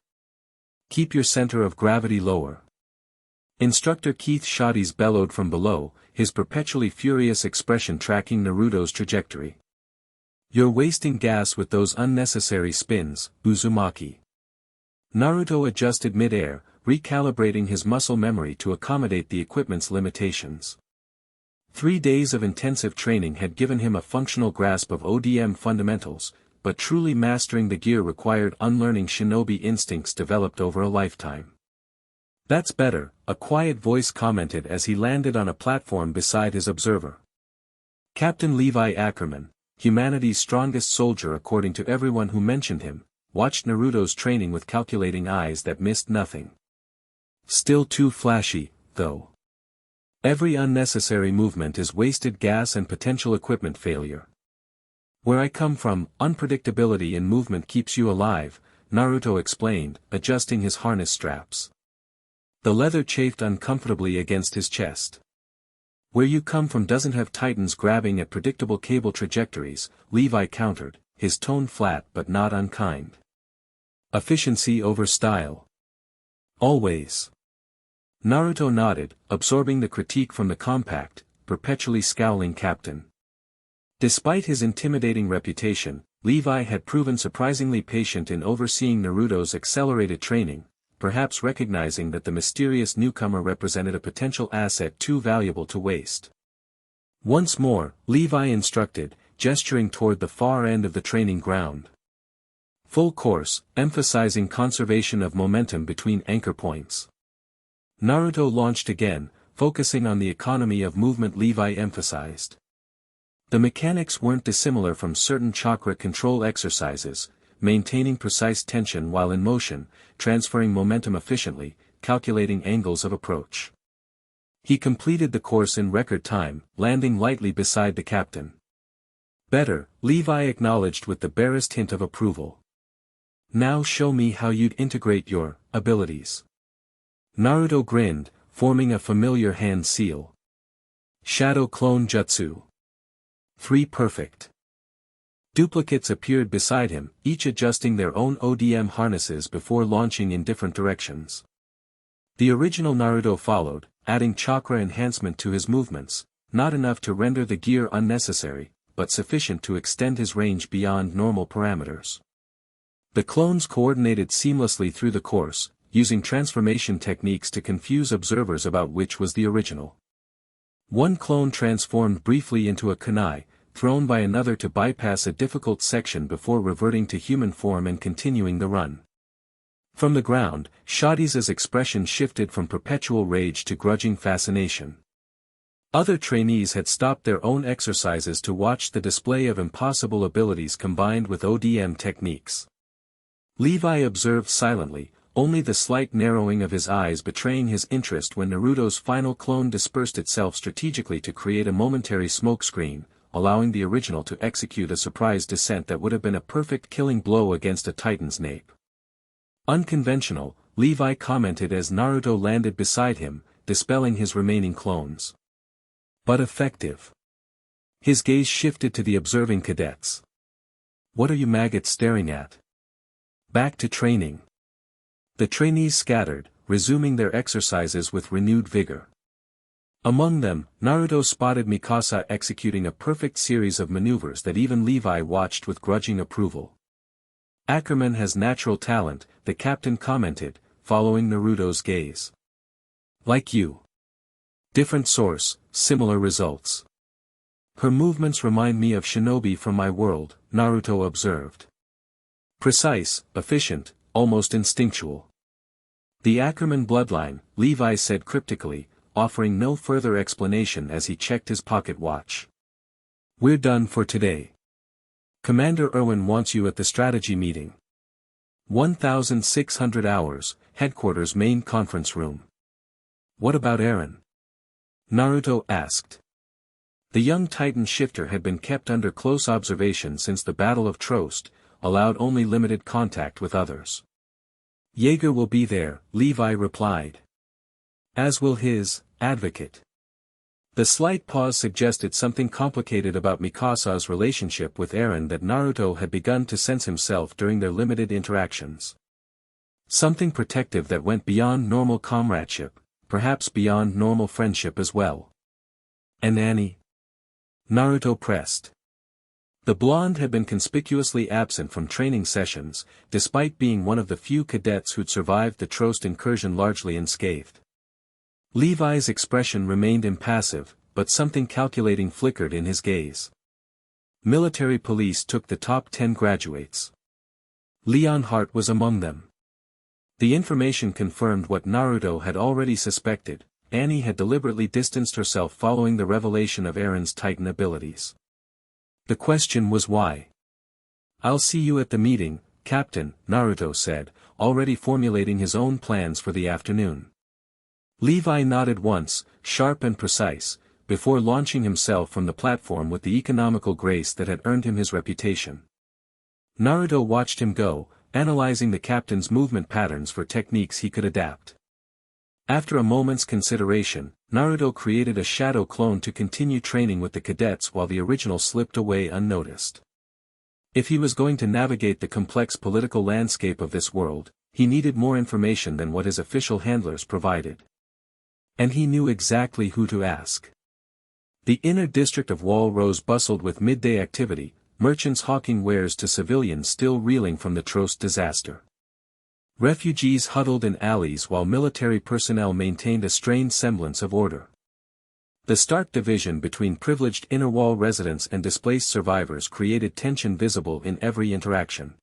Keep your center of gravity lower. Instructor Keith Shades bellowed from below, his perpetually furious expression tracking Naruto's trajectory. You're wasting gas with those unnecessary spins, Uzumaki. Naruto adjusted mid-air, recalibrating his muscle memory to accommodate the equipment's limitations. 3 days of intensive training had given him a functional grasp of ODM fundamentals, but truly mastering the gear required unlearning shinobi instincts developed over a lifetime. That's better, a quiet voice commented as he landed on a platform beside his observer. Captain Levi Ackerman, humanity's strongest soldier according to everyone who mentioned him, watched Naruto's training with calculating eyes that missed nothing. Still too flashy, though. Every unnecessary movement is wasted gas and potential equipment failure. Where I come from, unpredictability in movement keeps you alive, Naruto explained, adjusting his harness straps. The leather chafed uncomfortably against his chest. Where you come from doesn't have titans grabbing at predictable cable trajectories, Levi countered, his tone flat but not unkind. Efficiency over style. Always. Naruto nodded, absorbing the critique from the compact, perpetually scowling captain. Despite his intimidating reputation, Levi had proven surprisingly patient in overseeing Naruto's accelerated training, perhaps recognizing that the mysterious newcomer represented a potential asset too valuable to waste. Once more, Levi instructed, gesturing toward the far end of the training ground. Full course, emphasizing conservation of momentum between anchor points. Naruto launched again, focusing on the economy of movement. Levi emphasized. The mechanics weren't dissimilar from certain chakra control exercises, maintaining precise tension while in motion, transferring momentum efficiently, calculating angles of approach. He completed the course in record time, landing lightly beside the captain. Better, Levi acknowledged with the barest hint of approval. Now show me how you'd integrate your abilities. Naruto grinned, forming a familiar hand seal. Shadow Clone Jutsu. 3 perfect. Duplicates appeared beside him, each adjusting their own ODM harnesses before launching in different directions. The original Naruto followed, adding chakra enhancement to his movements, not enough to render the gear unnecessary, but sufficient to extend his range beyond normal parameters. The clones coordinated seamlessly through the course, using transformation techniques to confuse observers about which was the original. One clone transformed briefly into a kunai, thrown by another to bypass a difficult section before reverting to human form and continuing the run. From the ground, Shades's expression shifted from perpetual rage to grudging fascination. Other trainees had stopped their own exercises to watch the display of impossible abilities combined with ODM techniques. Levi observed silently, only the slight narrowing of his eyes betraying his interest when Naruto's final clone dispersed itself strategically to create a momentary smokescreen, allowing the original to execute a surprise descent that would have been a perfect killing blow against a Titan's nape. Unconventional, Levi commented as Naruto landed beside him, dispelling his remaining clones. But effective. His gaze shifted to the observing cadets. What are you maggots staring at? Back to training. The trainees scattered, resuming their exercises with renewed vigor. Among them, Naruto spotted Mikasa executing a perfect series of maneuvers that even Levi watched with grudging approval. Ackerman has natural talent, the captain commented, following Naruto's gaze. Like you. Different source, similar results. Her movements remind me of shinobi from my world, Naruto observed. Precise, efficient, almost instinctual. The Ackerman bloodline, Levi said cryptically, offering no further explanation as he checked his pocket watch. We're done for today. Commander Irwin wants you at the strategy meeting. 1600 hours, headquarters main conference room. What about Eren? Naruto asked. The young Titan shifter had been kept under close observation since the Battle of Trost, allowed only limited contact with others. Jaeger will be there, Levi replied. As will his advocate. The slight pause suggested something complicated about Mikasa's relationship with Eren that Naruto had begun to sense himself during their limited interactions. Something protective that went beyond normal comradeship, perhaps beyond normal friendship as well. And Annie? Naruto pressed. The blonde had been conspicuously absent from training sessions, despite being one of the few cadets who'd survived the Trost incursion largely unscathed. Levi's expression remained impassive, but something calculating flickered in his gaze. Military police took the top 10 graduates. Leonhardt was among them. The information confirmed what Naruto had already suspected. Annie had deliberately distanced herself following the revelation of Eren's Titan abilities. The question was why. I'll see you at the meeting, Captain, Naruto said, already formulating his own plans for the afternoon. Levi nodded once, sharp and precise, before launching himself from the platform with the economical grace that had earned him his reputation. Naruto watched him go, analyzing the captain's movement patterns for techniques he could adapt. After a moment's consideration, Naruto created a shadow clone to continue training with the cadets while the original slipped away unnoticed. If he was going to navigate the complex political landscape of this world, he needed more information than what his official handlers provided. And he knew exactly who to ask. The inner district of Wall Rose bustled with midday activity, merchants hawking wares to civilians still reeling from the Trost disaster. Refugees huddled in alleys while military personnel maintained a strained semblance of order. The stark division between privileged inner wall residents and displaced survivors created tension visible in every interaction.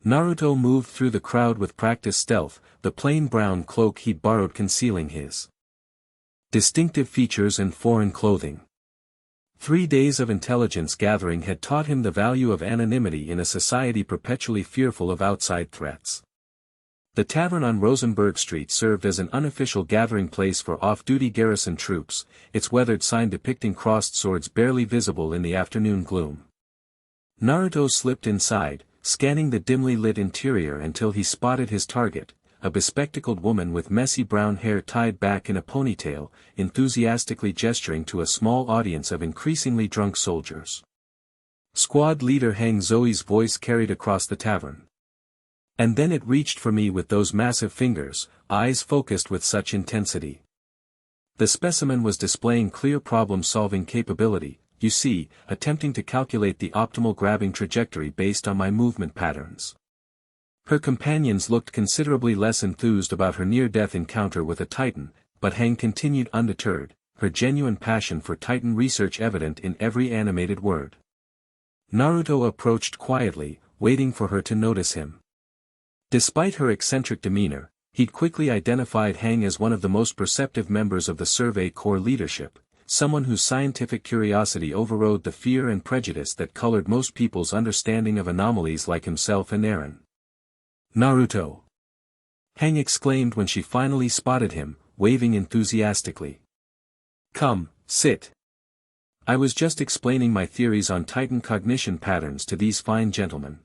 Naruto moved through the crowd with practiced stealth, the plain brown cloak he'd borrowed concealing his distinctive features and foreign clothing. 3 days of intelligence gathering had taught him the value of anonymity in a society perpetually fearful of outside threats. The tavern on Rosenberg Street served as an unofficial gathering place for off-duty garrison troops, its weathered sign depicting crossed swords barely visible in the afternoon gloom. Naruto slipped inside, scanning the dimly lit interior until he spotted his target, a bespectacled woman with messy brown hair tied back in a ponytail, enthusiastically gesturing to a small audience of increasingly drunk soldiers. Squad leader Hang Zoe's voice carried across the tavern. And then it reached for me with those massive fingers, eyes focused with such intensity. The specimen was displaying clear problem-solving capability, you see, attempting to calculate the optimal grabbing trajectory based on my movement patterns. Her companions looked considerably less enthused about her near-death encounter with a Titan, but Hang continued undeterred, her genuine passion for Titan research evident in every animated word. Naruto approached quietly, waiting for her to notice him. Despite her eccentric demeanor, he'd quickly identified Hang as one of the most perceptive members of the Survey Corps leadership, someone whose scientific curiosity overrode the fear and prejudice that colored most people's understanding of anomalies like himself and Eren. Naruto! Hang exclaimed when she finally spotted him, waving enthusiastically. Come, sit. I was just explaining my theories on Titan cognition patterns to these fine gentlemen.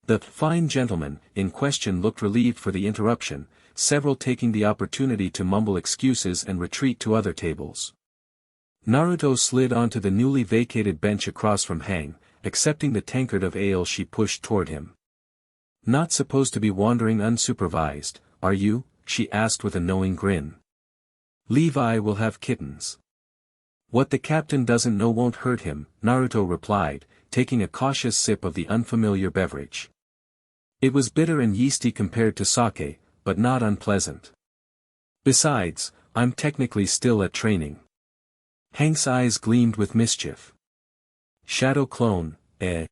The fine gentleman in question looked relieved for the interruption, several taking the opportunity to mumble excuses and retreat to other tables. Naruto slid onto the newly vacated bench across from Hang, accepting the tankard of ale she pushed toward him. Not supposed to be wandering unsupervised, are you? She asked with a knowing grin. Levi will have kittens. What the captain doesn't know won't hurt him, Naruto replied, taking a cautious sip of the unfamiliar beverage. It was bitter and yeasty compared to sake, but not unpleasant. Besides, I'm technically still at training. Hank's eyes gleamed with mischief. Shadow clone, eh?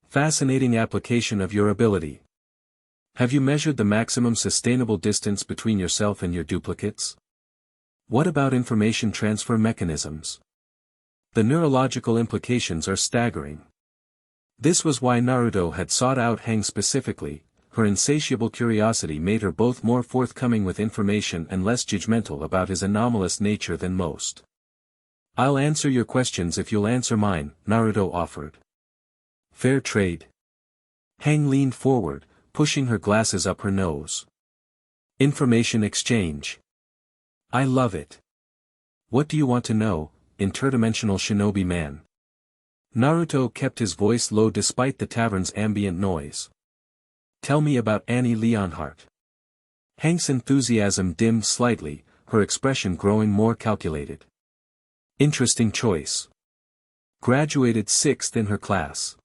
Fascinating application of your ability. Have you measured the maximum sustainable distance between yourself and your duplicates? What about information transfer mechanisms? The neurological implications are staggering. This was why Naruto had sought out Hang specifically. Her insatiable curiosity made her both more forthcoming with information and less judgmental about his anomalous nature than most. I'll answer your questions if you'll answer mine, Naruto offered. Fair trade. Hang leaned forward, pushing her glasses up her nose. Information exchange. I love it. What do you want to know, interdimensional shinobi man? Naruto kept his voice low despite the tavern's ambient noise. Tell me about Annie Leonhardt. Hank's enthusiasm dimmed slightly, her expression growing more calculated. Interesting choice. Graduated 6th in her class.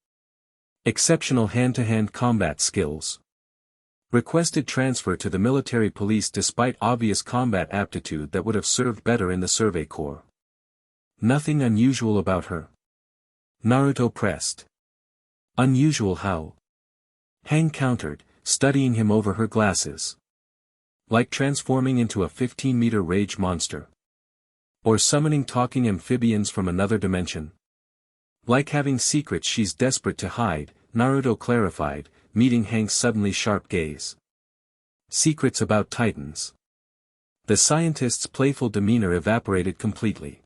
Exceptional hand-to-hand combat skills. Requested transfer to the military police despite obvious combat aptitude that would have served better in the Survey Corps. Nothing unusual about her. Naruto pressed. Unusual how? Hang countered, studying him over her glasses. Like transforming into a 15-meter rage monster. Or summoning talking amphibians from another dimension. Like having secrets she's desperate to hide, Naruto clarified, meeting Hank's suddenly sharp gaze. Secrets about Titans. The scientist's playful demeanor evaporated completely.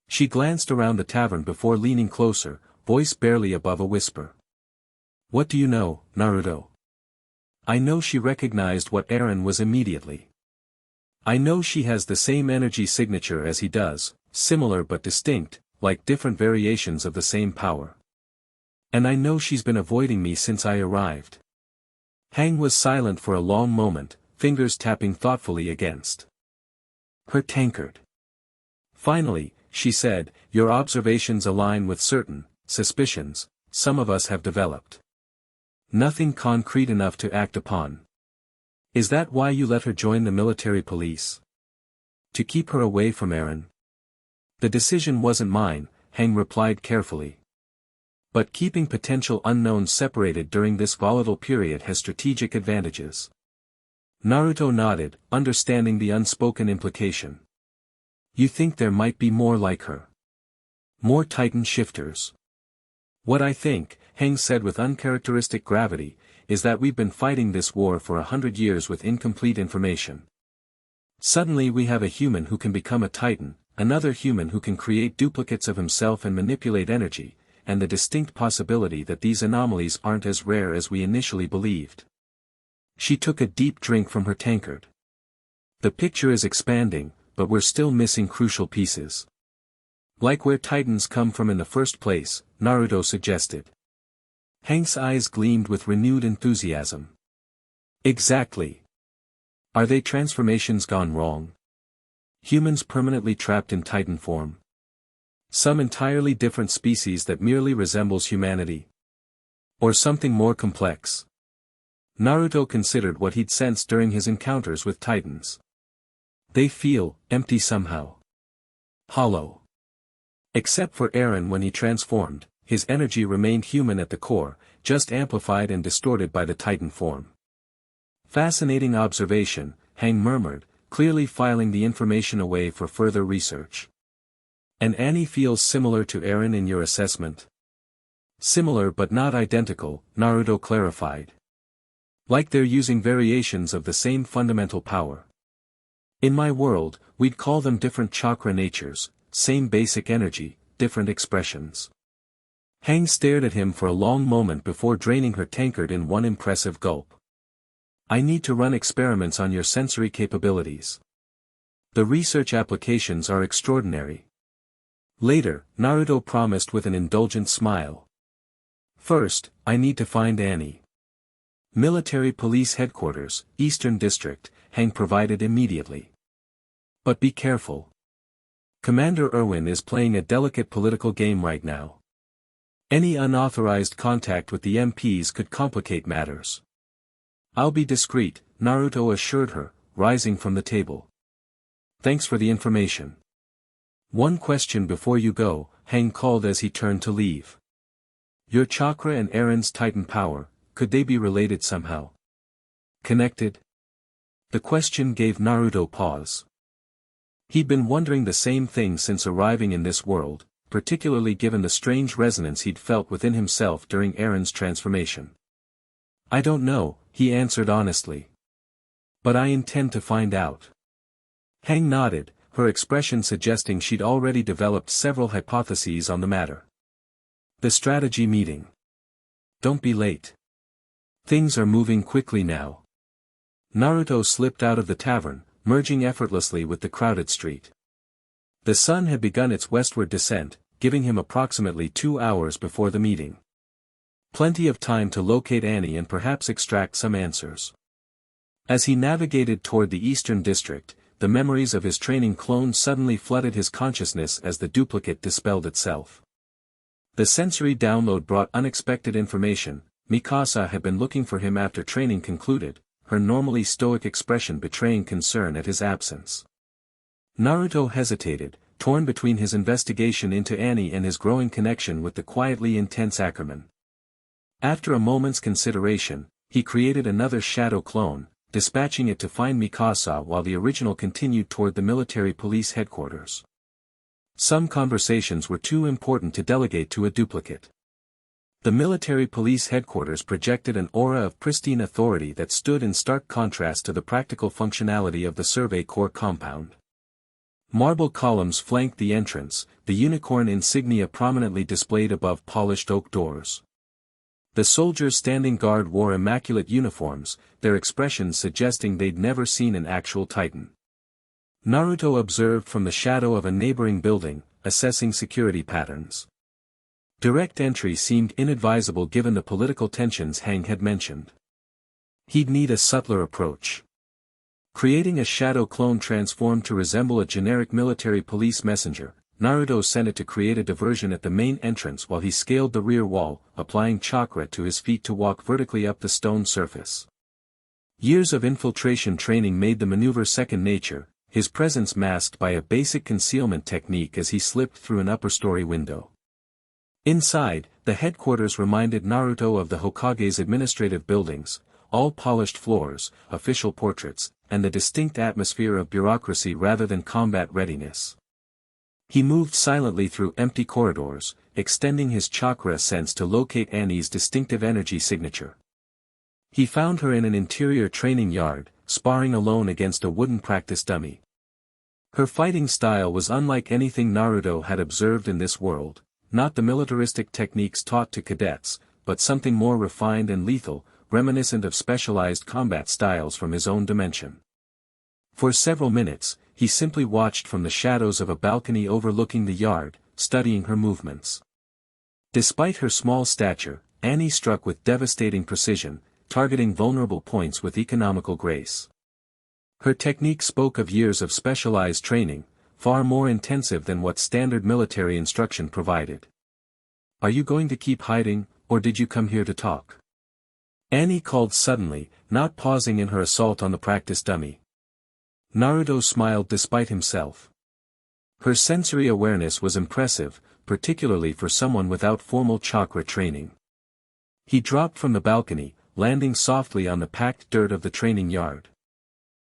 She glanced around the tavern before leaning closer, voice barely above a whisper. What do you know, Naruto? I know she recognized what Eren was immediately. I know she has the same energy signature as he does, similar but distinct, like different variations of the same power. And I know she's been avoiding me since I arrived. Hang was silent for a long moment, fingers tapping thoughtfully against her tankard. Finally, she said, your observations align with certain suspicions some of us have developed. Nothing concrete enough to act upon. Is that why you let her join the military police? To keep her away from Eren? The decision wasn't mine, Hang replied carefully. But keeping potential unknowns separated during this volatile period has strategic advantages. Naruto nodded, understanding the unspoken implication. You think there might be more like her? More Titan shifters? What I think, Hang said with uncharacteristic gravity, is that we've been fighting this war for 100 years with incomplete information. Suddenly we have a human who can become a Titan, another human who can create duplicates of himself and manipulate energy, and the distinct possibility that these anomalies aren't as rare as we initially believed. She took a deep drink from her tankard. The picture is expanding, but we're still missing crucial pieces. Like where Titans come from in the first place, Naruto suggested. Hank's eyes gleamed with renewed enthusiasm. Exactly. Are they transformations gone wrong? Humans permanently trapped in Titan form? Some entirely different species that merely resembles humanity? Or something more complex? Naruto considered what he'd sensed during his encounters with Titans. They feel empty somehow. Hollow. Except for Eren when he transformed, his energy remained human at the core, just amplified and distorted by the Titan form. Fascinating observation, Hang murmured, clearly filing the information away for further research. And Annie feels similar to Eren in your assessment? Similar but not identical, Naruto clarified. Like they're using variations of the same fundamental power. In my world, we'd call them different chakra natures, same basic energy, different expressions. Hang stared at him for a long moment before draining her tankard in one impressive gulp. I need to run experiments on your sensory capabilities. The research applications are extraordinary. Later, Naruto promised with an indulgent smile. First, I need to find Annie. Military Police Headquarters, Eastern District, Hang provided immediately. But be careful. Commander Irwin is playing a delicate political game right now. Any unauthorized contact with the MPs could complicate matters. I'll be discreet, Naruto assured her, rising from the table. Thanks for the information. One question before you go, Hang called as he turned to leave. Your chakra and Aaron's Titan power, could they be related somehow? Connected? The question gave Naruto pause. He'd been wondering the same thing since arriving in this world, particularly given the strange resonance he'd felt within himself during Aaron's transformation. I don't know, he answered honestly. But I intend to find out. Hang nodded, her expression suggesting she'd already developed several hypotheses on the matter. The strategy meeting. Don't be late. Things are moving quickly now. Naruto slipped out of the tavern, merging effortlessly with the crowded street. The sun had begun its westward descent, giving him approximately 2 hours before the meeting. Plenty of time to locate Annie and perhaps extract some answers. As he navigated toward the Eastern District, the memories of his training clone suddenly flooded his consciousness as the duplicate dispelled itself. The sensory download brought unexpected information. Mikasa had been looking for him after training concluded, her normally stoic expression betraying concern at his absence. Naruto hesitated, torn between his investigation into Annie and his growing connection with the quietly intense Ackerman. After a moment's consideration, he created another shadow clone, dispatching it to find Mikasa while the original continued toward the military police headquarters. Some conversations were too important to delegate to a duplicate. The military police headquarters projected an aura of pristine authority that stood in stark contrast to the practical functionality of the Survey Corps compound. Marble columns flanked the entrance, the unicorn insignia prominently displayed above polished oak doors. The soldiers standing guard wore immaculate uniforms, their expressions suggesting they'd never seen an actual Titan. Naruto observed from the shadow of a neighboring building, assessing security patterns. Direct entry seemed inadvisable given the political tensions Hang had mentioned. He'd need a subtler approach. Creating a shadow clone transformed to resemble a generic military police messenger, Naruto sent it to create a diversion at the main entrance while he scaled the rear wall, applying chakra to his feet to walk vertically up the stone surface. Years of infiltration training made the maneuver second nature, his presence masked by a basic concealment technique as he slipped through an upper-story window. Inside, the headquarters reminded Naruto of the Hokage's administrative buildings, all polished floors, official portraits, and the distinct atmosphere of bureaucracy rather than combat readiness. He moved silently through empty corridors, extending his chakra sense to locate Annie's distinctive energy signature. He found her in an interior training yard, sparring alone against a wooden practice dummy. Her fighting style was unlike anything Naruto had observed in this world, not the militaristic techniques taught to cadets, but something more refined and lethal, reminiscent of specialized combat styles from his own dimension. For several minutes, he simply watched from the shadows of a balcony overlooking the yard, studying her movements. Despite her small stature, Annie struck with devastating precision, targeting vulnerable points with economical grace. Her technique spoke of years of specialized training, far more intensive than what standard military instruction provided. Are you going to keep hiding, or did you come here to talk? Annie called suddenly, not pausing in her assault on the practice dummy. Naruto smiled despite himself. Her sensory awareness was impressive, particularly for someone without formal chakra training. He dropped from the balcony, landing softly on the packed dirt of the training yard.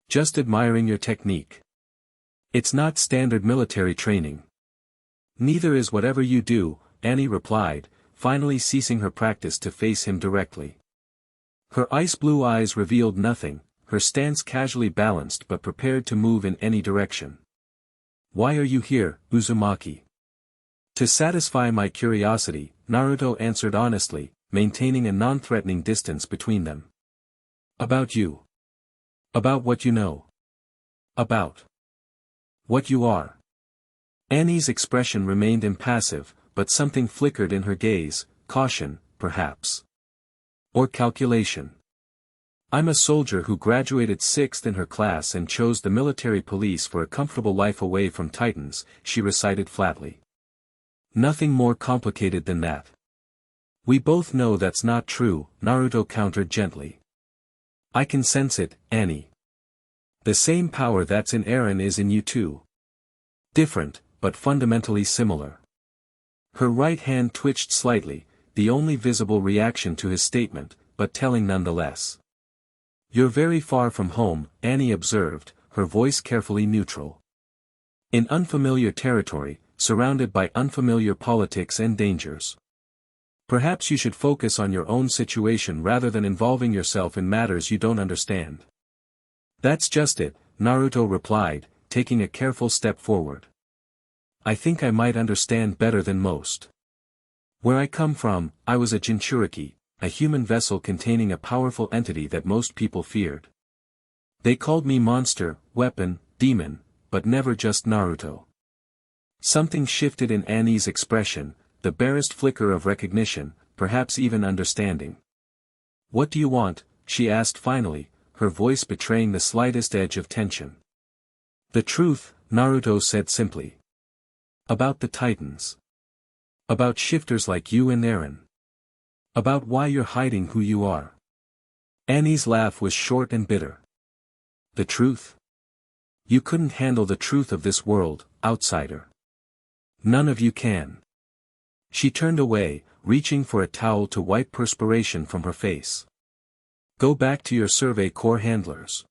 Just admiring your technique. It's not standard military training. Neither is whatever you do, Annie replied, finally ceasing her practice to face him directly. Her ice-blue eyes revealed nothing, her stance casually balanced but prepared to move in any direction. Why are you here, Uzumaki? To satisfy my curiosity, Naruto answered honestly, maintaining a non-threatening distance between them. About you. About what you know. About what you are. Annie's expression remained impassive, but something flickered in her gaze, caution, perhaps. Or calculation. I'm a soldier who graduated 6th in her class and chose the military police for a comfortable life away from Titans, she recited flatly. Nothing more complicated than that. We both know that's not true, Naruto countered gently. I can sense it, Annie. The same power that's in Eren is in you too. Different, but fundamentally similar. Her right hand twitched slightly, the only visible reaction to his statement, but telling nonetheless. You're very far from home, Annie observed, her voice carefully neutral. In unfamiliar territory, surrounded by unfamiliar politics and dangers. Perhaps you should focus on your own situation rather than involving yourself in matters you don't understand. That's just it, Naruto replied, taking a careful step forward. I think I might understand better than most. Where I come from, I was a Jinchuriki, a human vessel containing a powerful entity that most people feared. They called me monster, weapon, demon, but never just Naruto. Something shifted in Annie's expression, the barest flicker of recognition, perhaps even understanding. What do you want? She asked finally, her voice betraying the slightest edge of tension. The truth, Naruto said simply. About the Titans. About shifters like you and Eren. About why you're hiding who you are. Annie's laugh was short and bitter. The truth? You couldn't handle the truth of this world, outsider. None of you can. She turned away, reaching for a towel to wipe perspiration from her face. Go back to your Survey Corps handlers.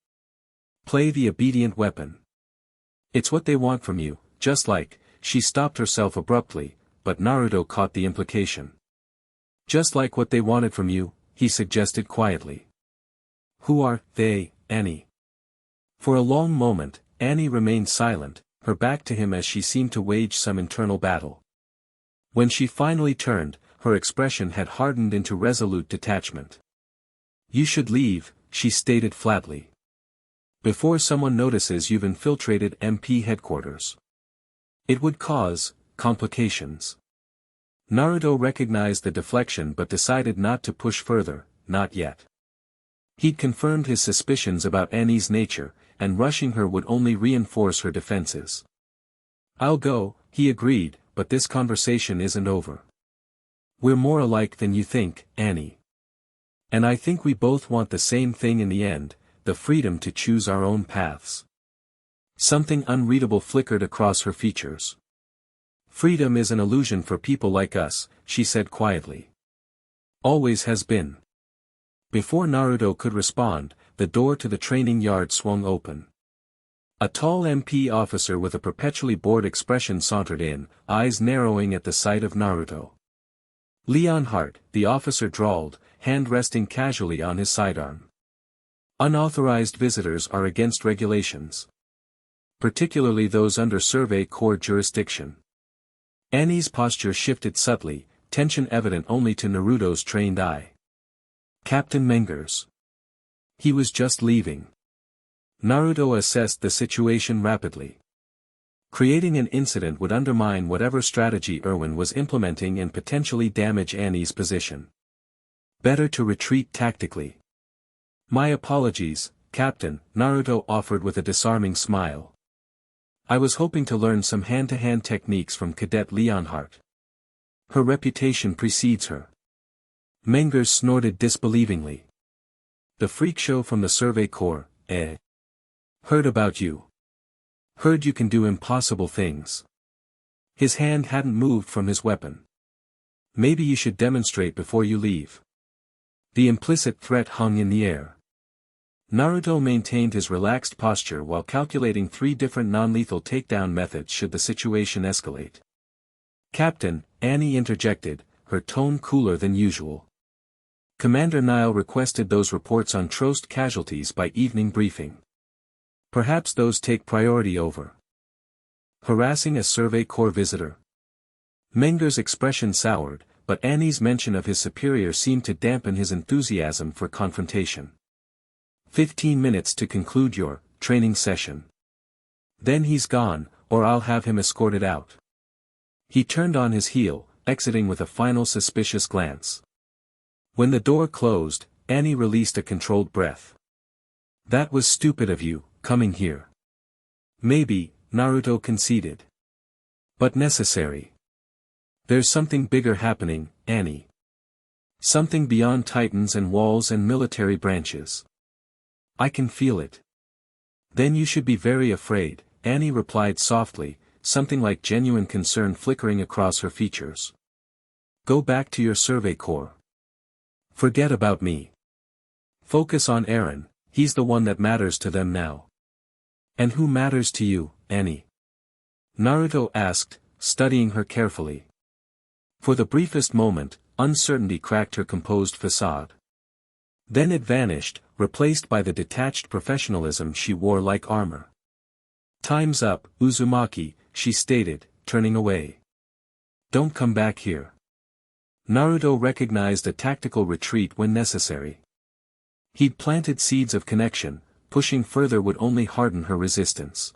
Play the obedient weapon. It's what they want from you, just like, she stopped herself abruptly, but Naruto caught the implication. Just like what they wanted from you, he suggested quietly. Who are they, Annie? For a long moment, Annie remained silent, her back to him as she seemed to wage some internal battle. When she finally turned, her expression had hardened into resolute detachment. You should leave, she stated flatly. Before someone notices you've infiltrated MP headquarters. It would cause complications. Naruto recognized the deflection but decided not to push further, not yet. He'd confirmed his suspicions about Annie's nature, and rushing her would only reinforce her defenses. I'll go, he agreed, but this conversation isn't over. We're more alike than you think, Annie. And I think we both want the same thing in the end, the freedom to choose our own paths. Something unreadable flickered across her features. Freedom is an illusion for people like us, she said quietly. Always has been. Before Naruto could respond, the door to the training yard swung open. A tall MP officer with a perpetually bored expression sauntered in, eyes narrowing at the sight of Naruto. Leonhardt, the officer drawled, hand resting casually on his sidearm. Unauthorized visitors are against regulations. Particularly those under Survey Corps jurisdiction. Annie's posture shifted subtly, tension evident only to Naruto's trained eye. Captain Mengers. He was just leaving. Naruto assessed the situation rapidly. Creating an incident would undermine whatever strategy Erwin was implementing and potentially damage Annie's position. Better to retreat tactically. My apologies, Captain, Naruto offered with a disarming smile. I was hoping to learn some hand-to-hand techniques from Cadet Leonhardt. Her reputation precedes her. Mengers snorted disbelievingly. The freak show from the Survey Corps, eh? Heard about you. Heard you can do impossible things. His hand hadn't moved from his weapon. Maybe you should demonstrate before you leave. The implicit threat hung in the air. Naruto maintained his relaxed posture while calculating 3 different non-lethal takedown methods should the situation escalate. Captain, Annie interjected, her tone cooler than usual. Commander Nile requested those reports on Trost casualties by evening briefing. Perhaps those take priority over Harassing a Survey Corps visitor? Menger's expression soured, but Annie's mention of his superior seemed to dampen his enthusiasm for confrontation. 15 minutes to conclude your training session. Then he's gone, or I'll have him escorted out. He turned on his heel, exiting with a final suspicious glance. When the door closed, Annie released a controlled breath. That was stupid of you, coming here. Maybe, Naruto conceded. But necessary. There's something bigger happening, Annie. Something beyond titans and walls and military branches. I can feel it. Then you should be very afraid, Annie replied softly, something like genuine concern flickering across her features. Go back to your Survey Corps. Forget about me. Focus on Eren, he's the one that matters to them now. And who matters to you, Annie? Naruto asked, studying her carefully. For the briefest moment, uncertainty cracked her composed facade. Then it vanished, replaced by the detached professionalism she wore like armor. Time's up, Uzumaki, she stated, turning away. Don't come back here. Naruto recognized a tactical retreat when necessary. He'd planted seeds of connection, pushing further would only harden her resistance.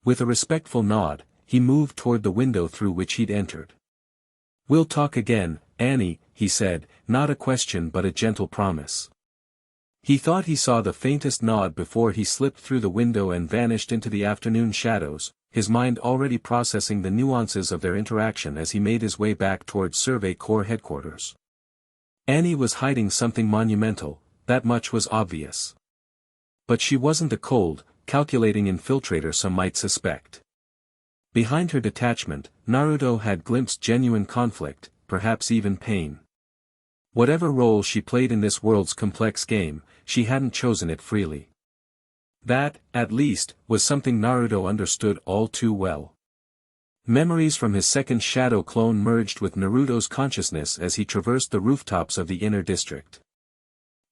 With a respectful nod, he moved toward the window through which he'd entered. We'll talk again, Annie, he said, not a question but a gentle promise. He thought he saw the faintest nod before he slipped through the window and vanished into the afternoon shadows, his mind already processing the nuances of their interaction as he made his way back towards Survey Corps headquarters. Annie was hiding something monumental, that much was obvious. But she wasn't the cold, calculating infiltrator some might suspect. Behind her detachment, Naruto had glimpsed genuine conflict, perhaps even pain. Whatever role she played in this world's complex game, she hadn't chosen it freely. That, at least, was something Naruto understood all too well. Memories from his second shadow clone merged with Naruto's consciousness as he traversed the rooftops of the inner district.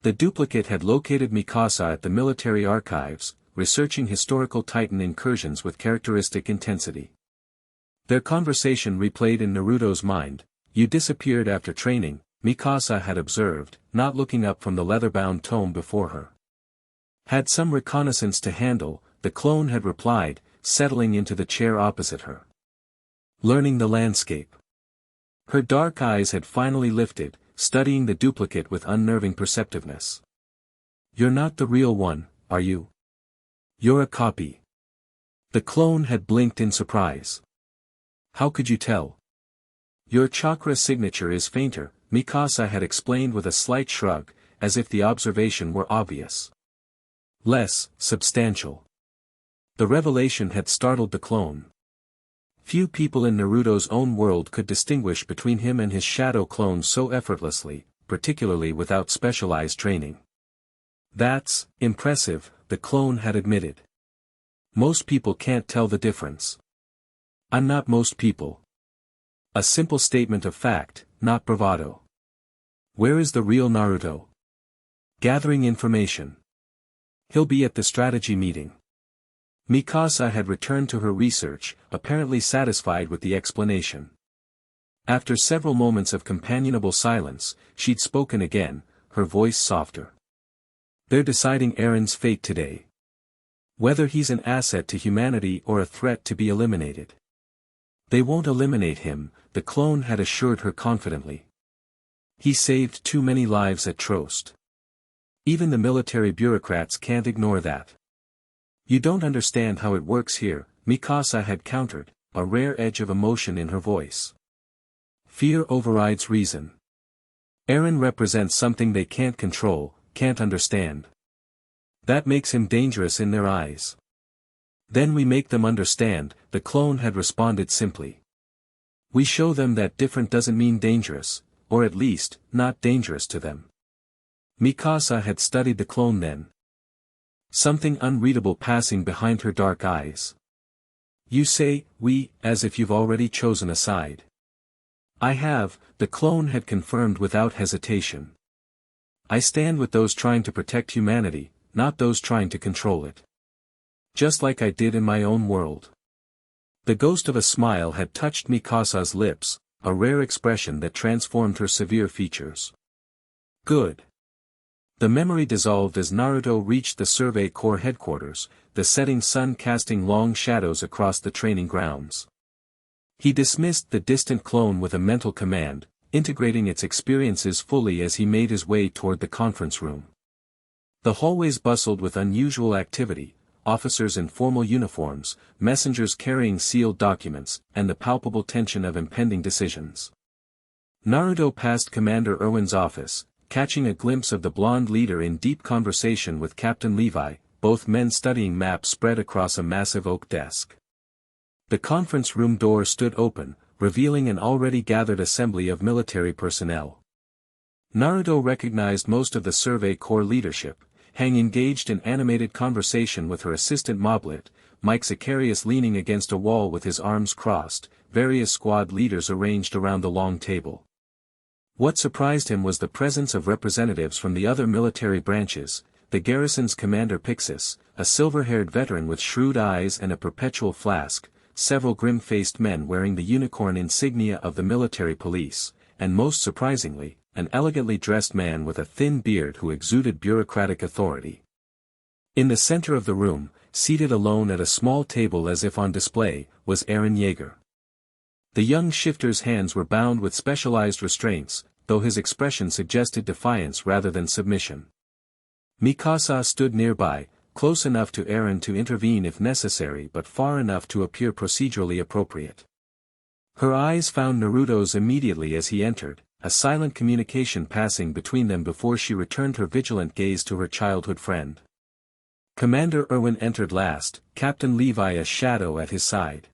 The duplicate had located Mikasa at the military archives, researching historical Titan incursions with characteristic intensity. Their conversation replayed in Naruto's mind. You disappeared after training, Mikasa had observed, not looking up from the leather-bound tome before her. Had some reconnaissance to handle, the clone had replied, settling into the chair opposite her. Learning the landscape. Her dark eyes had finally lifted, studying the duplicate with unnerving perceptiveness. You're not the real one, are you? You're a copy. The clone had blinked in surprise. How could you tell? Your chakra signature is fainter, Mikasa had explained with a slight shrug, as if the observation were obvious. Less substantial. The revelation had startled the clone. Few people in Naruto's own world could distinguish between him and his shadow clone so effortlessly, particularly without specialized training. That's impressive, the clone had admitted. Most people can't tell the difference. I'm not most people. A simple statement of fact, not bravado. Where is the real Naruto? Gathering information. He'll be at the strategy meeting. Mikasa had returned to her research, apparently satisfied with the explanation. After several moments of companionable silence, she'd spoken again, her voice softer. They're deciding Eren's fate today. Whether he's an asset to humanity or a threat to be eliminated. They won't eliminate him, the clone had assured her confidently. He saved too many lives at Trost. Even the military bureaucrats can't ignore that. You don't understand how it works here, Mikasa had countered, a rare edge of emotion in her voice. Fear overrides reason. Eren represents something they can't control, can't understand. That makes him dangerous in their eyes. Then we make them understand, the clone had responded simply. We show them that different doesn't mean dangerous, or at least, not dangerous to them. Mikasa had studied the clone then. Something unreadable passing behind her dark eyes. You say, we, as if you've already chosen a side. I have, the clone had confirmed without hesitation. I stand with those trying to protect humanity, not those trying to control it. Just like I did in my own world. The ghost of a smile had touched Mikasa's lips, a rare expression that transformed her severe features. Good. The memory dissolved as Naruto reached the Survey Corps headquarters, the setting sun casting long shadows across the training grounds. He dismissed the distant clone with a mental command, integrating its experiences fully as he made his way toward the conference room. The hallways bustled with unusual activity, officers in formal uniforms, messengers carrying sealed documents, and the palpable tension of impending decisions. Naruto passed Commander Erwin's office, catching a glimpse of the blonde leader in deep conversation with Captain Levi, both men studying maps spread across a massive oak desk. The conference room door stood open, revealing an already gathered assembly of military personnel. Naruto recognized most of the Survey Corps leadership, Hang engaged in animated conversation with her assistant Moblet, Mike Zacharias leaning against a wall with his arms crossed, various squad leaders arranged around the long table. What surprised him was the presence of representatives from the other military branches, the garrison's commander Pixis, a silver-haired veteran with shrewd eyes and a perpetual flask, several grim-faced men wearing the unicorn insignia of the military police, and most surprisingly, an elegantly dressed man with a thin beard who exuded bureaucratic authority. In the center of the room, seated alone at a small table as if on display, was Eren Yeager. The young shifter's hands were bound with specialized restraints, though his expression suggested defiance rather than submission. Mikasa stood nearby, close enough to Eren to intervene if necessary but far enough to appear procedurally appropriate. Her eyes found Naruto's immediately as he entered, a silent communication passing between them before she returned her vigilant gaze to her childhood friend. Commander Erwin entered last, Captain Levi a shadow at his side.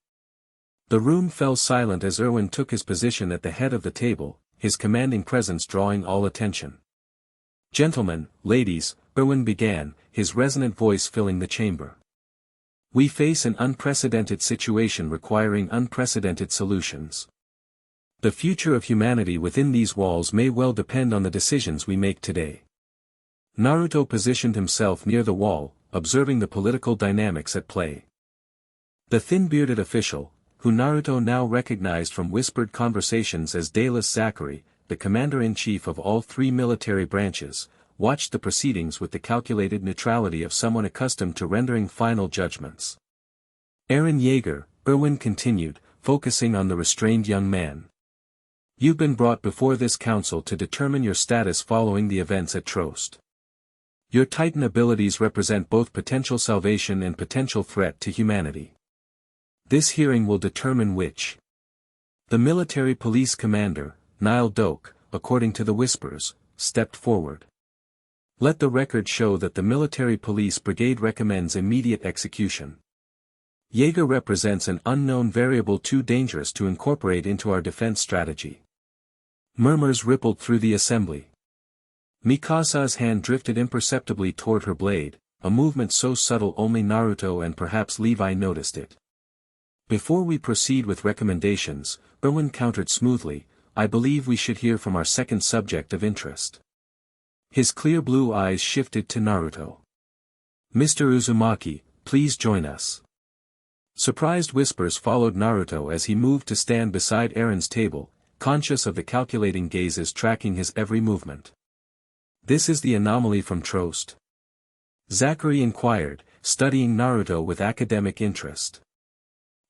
The room fell silent as Erwin took his position at the head of the table, his commanding presence drawing all attention. "Gentlemen, ladies," Erwin began, his resonant voice filling the chamber. "We face an unprecedented situation requiring unprecedented solutions. The future of humanity within these walls may well depend on the decisions we make today." Naruto positioned himself near the wall, observing the political dynamics at play. The thin-bearded official, who Naruto now recognized from whispered conversations as Dallas Zachary, the commander-in-chief of all three military branches, watched the proceedings with the calculated neutrality of someone accustomed to rendering final judgments. "Eren Yeager," Erwin continued, focusing on the restrained young man. "You've been brought before this council to determine your status following the events at Trost. Your Titan abilities represent both potential salvation and potential threat to humanity. This hearing will determine which." The military police commander, Nile Doke, according to the whispers, stepped forward. "Let the record show that the military police brigade recommends immediate execution. Yeager represents an unknown variable too dangerous to incorporate into our defense strategy." Murmurs rippled through the assembly. Mikasa's hand drifted imperceptibly toward her blade, a movement so subtle only Naruto and perhaps Levi noticed it. "Before we proceed with recommendations," Erwin countered smoothly, "I believe we should hear from our second subject of interest." His clear blue eyes shifted to Naruto. "Mr. Uzumaki, please join us." Surprised whispers followed Naruto as he moved to stand beside Eren's table, conscious of the calculating gazes tracking his every movement. "This is the anomaly from Trost?" Zachary inquired, studying Naruto with academic interest.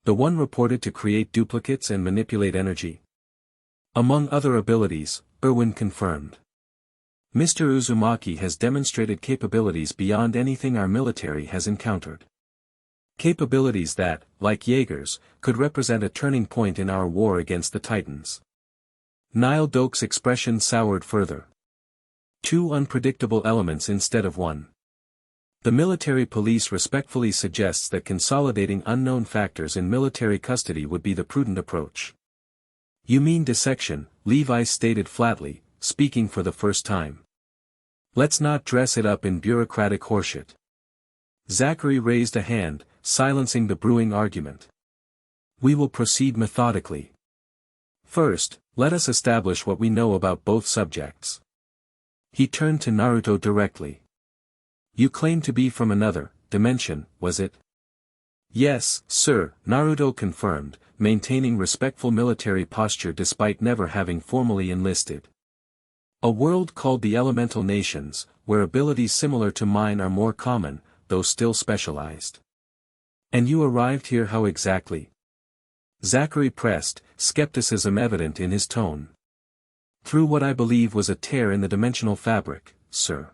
"The one reported to create duplicates and manipulate energy?" "Among other abilities," Erwin confirmed. "Mr. Uzumaki has demonstrated capabilities beyond anything our military has encountered. Capabilities that, like Yeager's, could represent a turning point in our war against the Titans." Nile Doke's expression soured further. "Two unpredictable elements instead of one. The military police respectfully suggests that consolidating unknown factors in military custody would be the prudent approach." "You mean dissection," Levi stated flatly, speaking for the first time. "Let's not dress it up in bureaucratic horseshit." Zachary raised a hand, silencing the brewing argument. "We will proceed methodically. First, let us establish what we know about both subjects." He turned to Naruto directly. "You claim to be from another dimension, was it?" Yes, sir, Naruto confirmed, maintaining respectful military posture despite never having formally enlisted. A world called the Elemental Nations, where abilities similar to mine are more common, though still specialized. And you arrived here how exactly? Zachary pressed, skepticism evident in his tone. Through what I believe was a tear in the dimensional fabric, sir.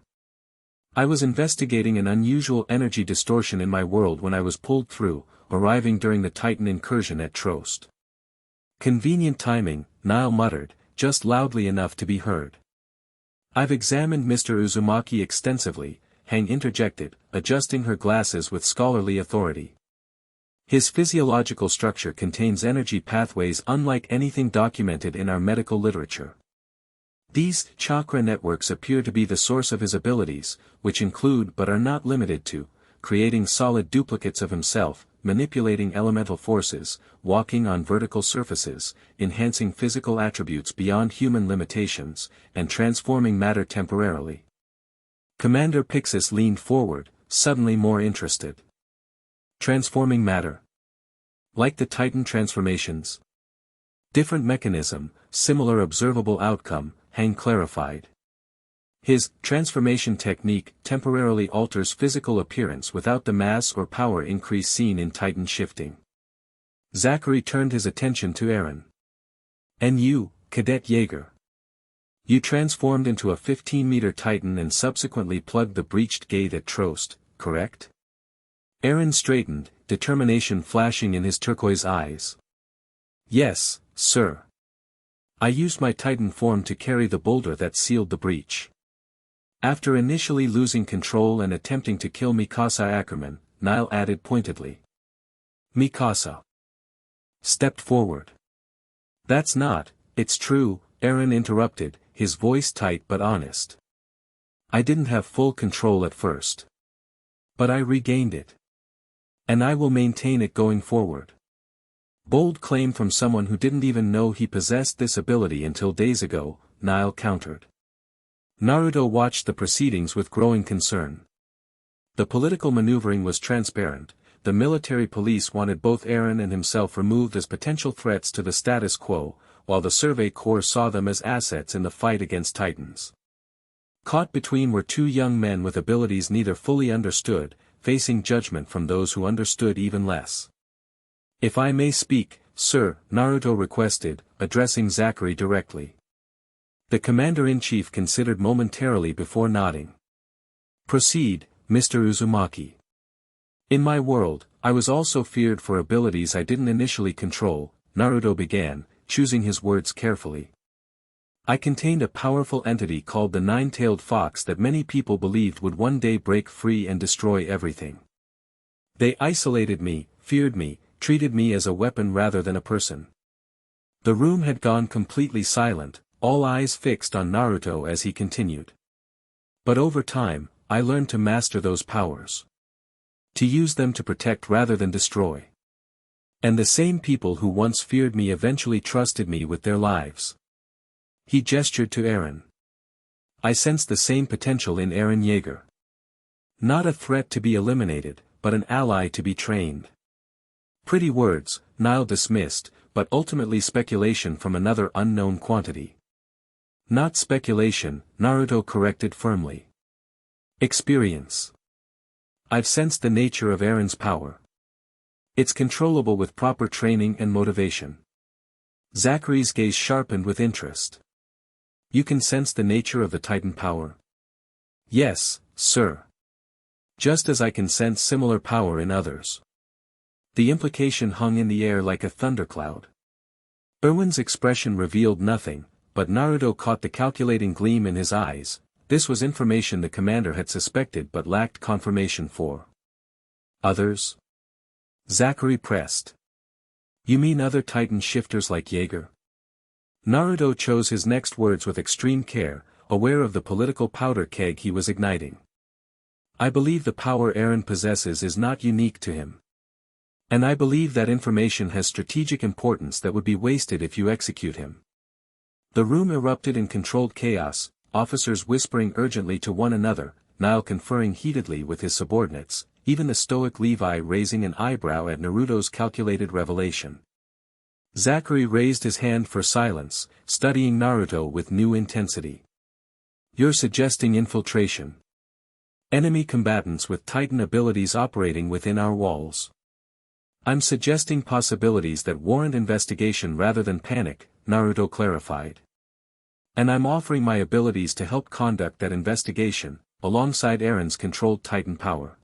I was investigating an unusual energy distortion in my world when I was pulled through, arriving during the Titan incursion at Trost. Convenient timing, Nile muttered, just loudly enough to be heard. I've examined Mr. Uzumaki extensively, Hang interjected, adjusting her glasses with scholarly authority. His physiological structure contains energy pathways unlike anything documented in our medical literature. These chakra networks appear to be the source of his abilities, which include but are not limited to, creating solid duplicates of himself, manipulating elemental forces, walking on vertical surfaces, enhancing physical attributes beyond human limitations, and transforming matter temporarily. Commander Pixis leaned forward, suddenly more interested. Transforming matter. Like the Titan transformations. Different mechanism, similar observable outcome, Hang clarified. His transformation technique temporarily alters physical appearance without the mass or power increase seen in Titan shifting. Zachary turned his attention to Eren. And you, Cadet Jaeger. You transformed into a 15-meter Titan and subsequently plugged the breached gate at Trost, correct? Eren straightened, determination flashing in his turquoise eyes. Yes, sir. I used my Titan form to carry the boulder that sealed the breach. After initially losing control and attempting to kill Mikasa Ackerman, Nile added pointedly. Mikasa stepped forward. That's not, it's true, Eren interrupted, his voice tight but honest. I didn't have full control at first. But I regained it. And I will maintain it going forward. Bold claim from someone who didn't even know he possessed this ability until days ago, Nile countered. Naruto watched the proceedings with growing concern. The political maneuvering was transparent, the military police wanted both Eren and himself removed as potential threats to the status quo, while the Survey Corps saw them as assets in the fight against Titans. Caught between were two young men with abilities neither fully understood, facing judgment from those who understood even less. If I may speak, sir, Naruto requested, addressing Zachary directly. The commander-in-chief considered momentarily before nodding. Proceed, Mr. Uzumaki. In my world, I was also feared for abilities I didn't initially control, Naruto began, choosing his words carefully. I contained a powerful entity called the Nine-Tailed Fox that many people believed would one day break free and destroy everything. They isolated me, feared me, treated me as a weapon rather than a person. The room had gone completely silent, all eyes fixed on Naruto as he continued. But over time, I learned to master those powers. To use them to protect rather than destroy. And the same people who once feared me eventually trusted me with their lives. He gestured to Eren. I sensed the same potential in Eren Yeager. Not a threat to be eliminated, but an ally to be trained. Pretty words, Nile dismissed, but ultimately speculation from another unknown quantity. Not speculation, Naruto corrected firmly. Experience. I've sensed the nature of Eren's power. It's controllable with proper training and motivation. Zachary's gaze sharpened with interest. You can sense the nature of the Titan power? Yes, sir. Just as I can sense similar power in others. The implication hung in the air like a thundercloud. Erwin's expression revealed nothing, but Naruto caught the calculating gleam in his eyes. This was information the commander had suspected but lacked confirmation for. Others? Zachary pressed. You mean other Titan shifters like Jaeger? Naruto chose his next words with extreme care, aware of the political powder keg he was igniting. I believe the power Eren possesses is not unique to him. And I believe that information has strategic importance that would be wasted if you execute him. The room erupted in controlled chaos, officers whispering urgently to one another, Nile conferring heatedly with his subordinates, even the stoic Levi raising an eyebrow at Naruto's calculated revelation. Zachary raised his hand for silence, studying Naruto with new intensity. You're suggesting infiltration. Enemy combatants with Titan abilities operating within our walls. I'm suggesting possibilities that warrant investigation rather than panic, Naruto clarified. And I'm offering my abilities to help conduct that investigation, alongside Aaron's controlled Titan power.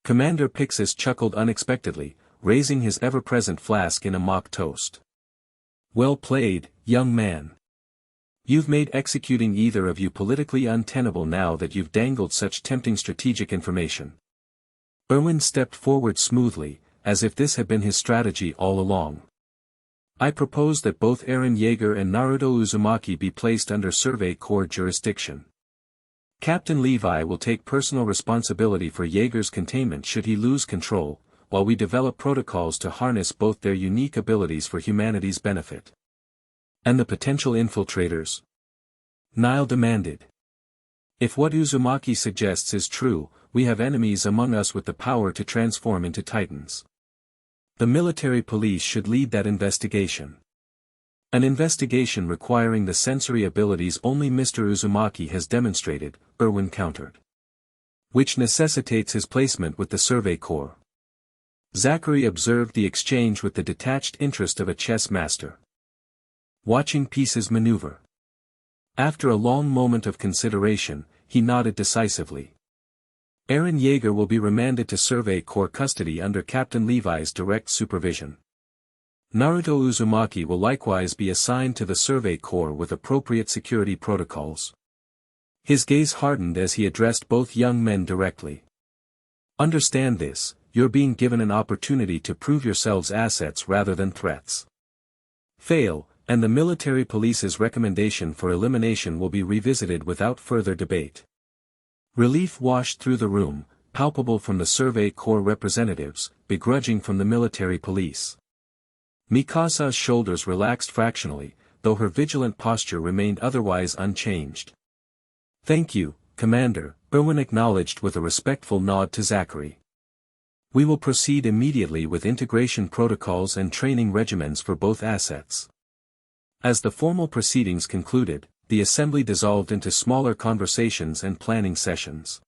Commander Pixis chuckled unexpectedly, raising his ever-present flask in a mock toast. Well played, young man. You've made executing either of you politically untenable now that you've dangled such tempting strategic information. Erwin stepped forward smoothly, as if this had been his strategy all along. I propose that both Eren Yeager and Naruto Uzumaki be placed under Survey Corps jurisdiction. Captain Levi will take personal responsibility for Yeager's containment should he lose control, while we develop protocols to harness both their unique abilities for humanity's benefit. And the potential infiltrators? Nile demanded. If what Uzumaki suggests is true, we have enemies among us with the power to transform into Titans. The military police should lead that investigation. An investigation requiring the sensory abilities only Mr. Uzumaki has demonstrated, Erwin countered. Which necessitates his placement with the Survey Corps. Zachary observed the exchange with the detached interest of a chess master. Watching pieces maneuver. After a long moment of consideration, he nodded decisively. Eren Yeager will be remanded to Survey Corps custody under Captain Levi's direct supervision. Naruto Uzumaki will likewise be assigned to the Survey Corps with appropriate security protocols. His gaze hardened as he addressed both young men directly. Understand this, you're being given an opportunity to prove yourselves assets rather than threats. Fail, and the military police's recommendation for elimination will be revisited without further debate. Relief washed through the room, palpable from the Survey Corps representatives, begrudging from the military police. Mikasa's shoulders relaxed fractionally, though her vigilant posture remained otherwise unchanged. Thank you, Commander, Erwin acknowledged with a respectful nod to Zachary. We will proceed immediately with integration protocols and training regimens for both assets. As the formal proceedings concluded, the assembly dissolved into smaller conversations and planning sessions.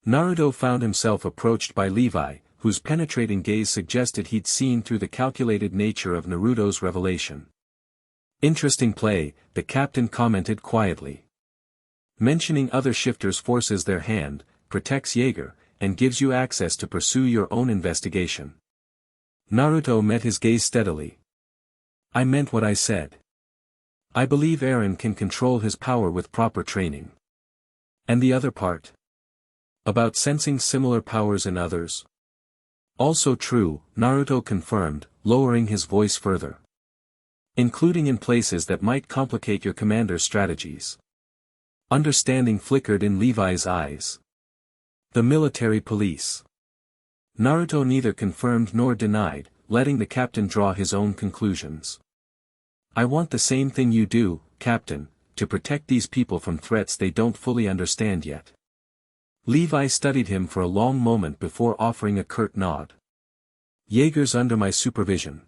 Naruto found himself approached by Levi, whose penetrating gaze suggested he'd seen through the calculated nature of Naruto's revelation. Interesting play, the captain commented quietly. Mentioning other shifters forces their hand, protects Yeager, and gives you access to pursue your own investigation. Naruto met his gaze steadily. I meant what I said. I believe Eren can control his power with proper training. And the other part? About sensing similar powers in others? Also true, Naruto confirmed, lowering his voice further. Including in places that might complicate your commander's strategies. Understanding flickered in Levi's eyes. The military police. Naruto neither confirmed nor denied, letting the captain draw his own conclusions. I want the same thing you do, Captain, to protect these people from threats they don't fully understand yet. Levi studied him for a long moment before offering a curt nod. Yeager's under my supervision.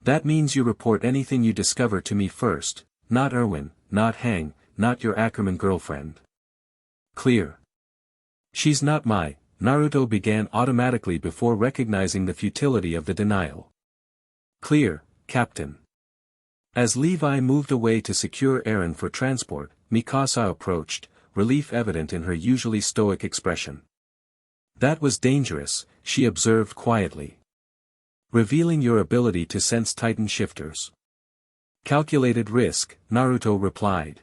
That means you report anything you discover to me first, not Erwin, not Hang, not your Ackerman girlfriend. Clear. She's not my, Naruto began automatically before recognizing the futility of the denial. Clear, Captain. As Levi moved away to secure Eren for transport, Mikasa approached, relief evident in her usually stoic expression. That was dangerous, she observed quietly. Revealing your ability to sense Titan shifters. Calculated risk, Naruto replied.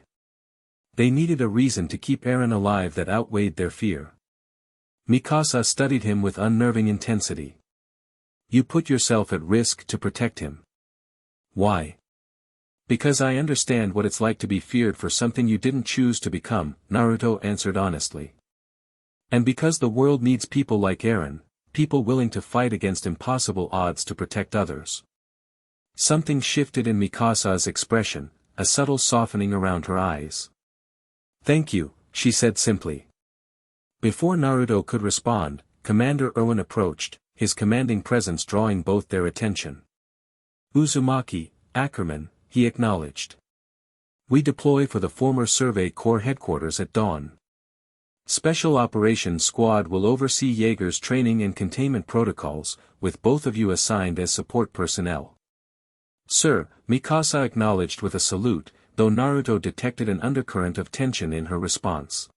They needed a reason to keep Eren alive that outweighed their fear. Mikasa studied him with unnerving intensity. You put yourself at risk to protect him. Why? Because I understand what it's like to be feared for something you didn't choose to become, Naruto answered honestly. And because the world needs people like Eren, people willing to fight against impossible odds to protect others. Something shifted in Mikasa's expression, a subtle softening around her eyes. Thank you, she said simply. Before Naruto could respond, Commander Owen approached, his commanding presence drawing both their attention. Uzumaki, Ackerman, he acknowledged. We deploy for the former Survey Corps headquarters at dawn. Special Operations Squad will oversee Jaeger's training and containment protocols, with both of you assigned as support personnel. Sir, Mikasa acknowledged with a salute, though Naruto detected an undercurrent of tension in her response.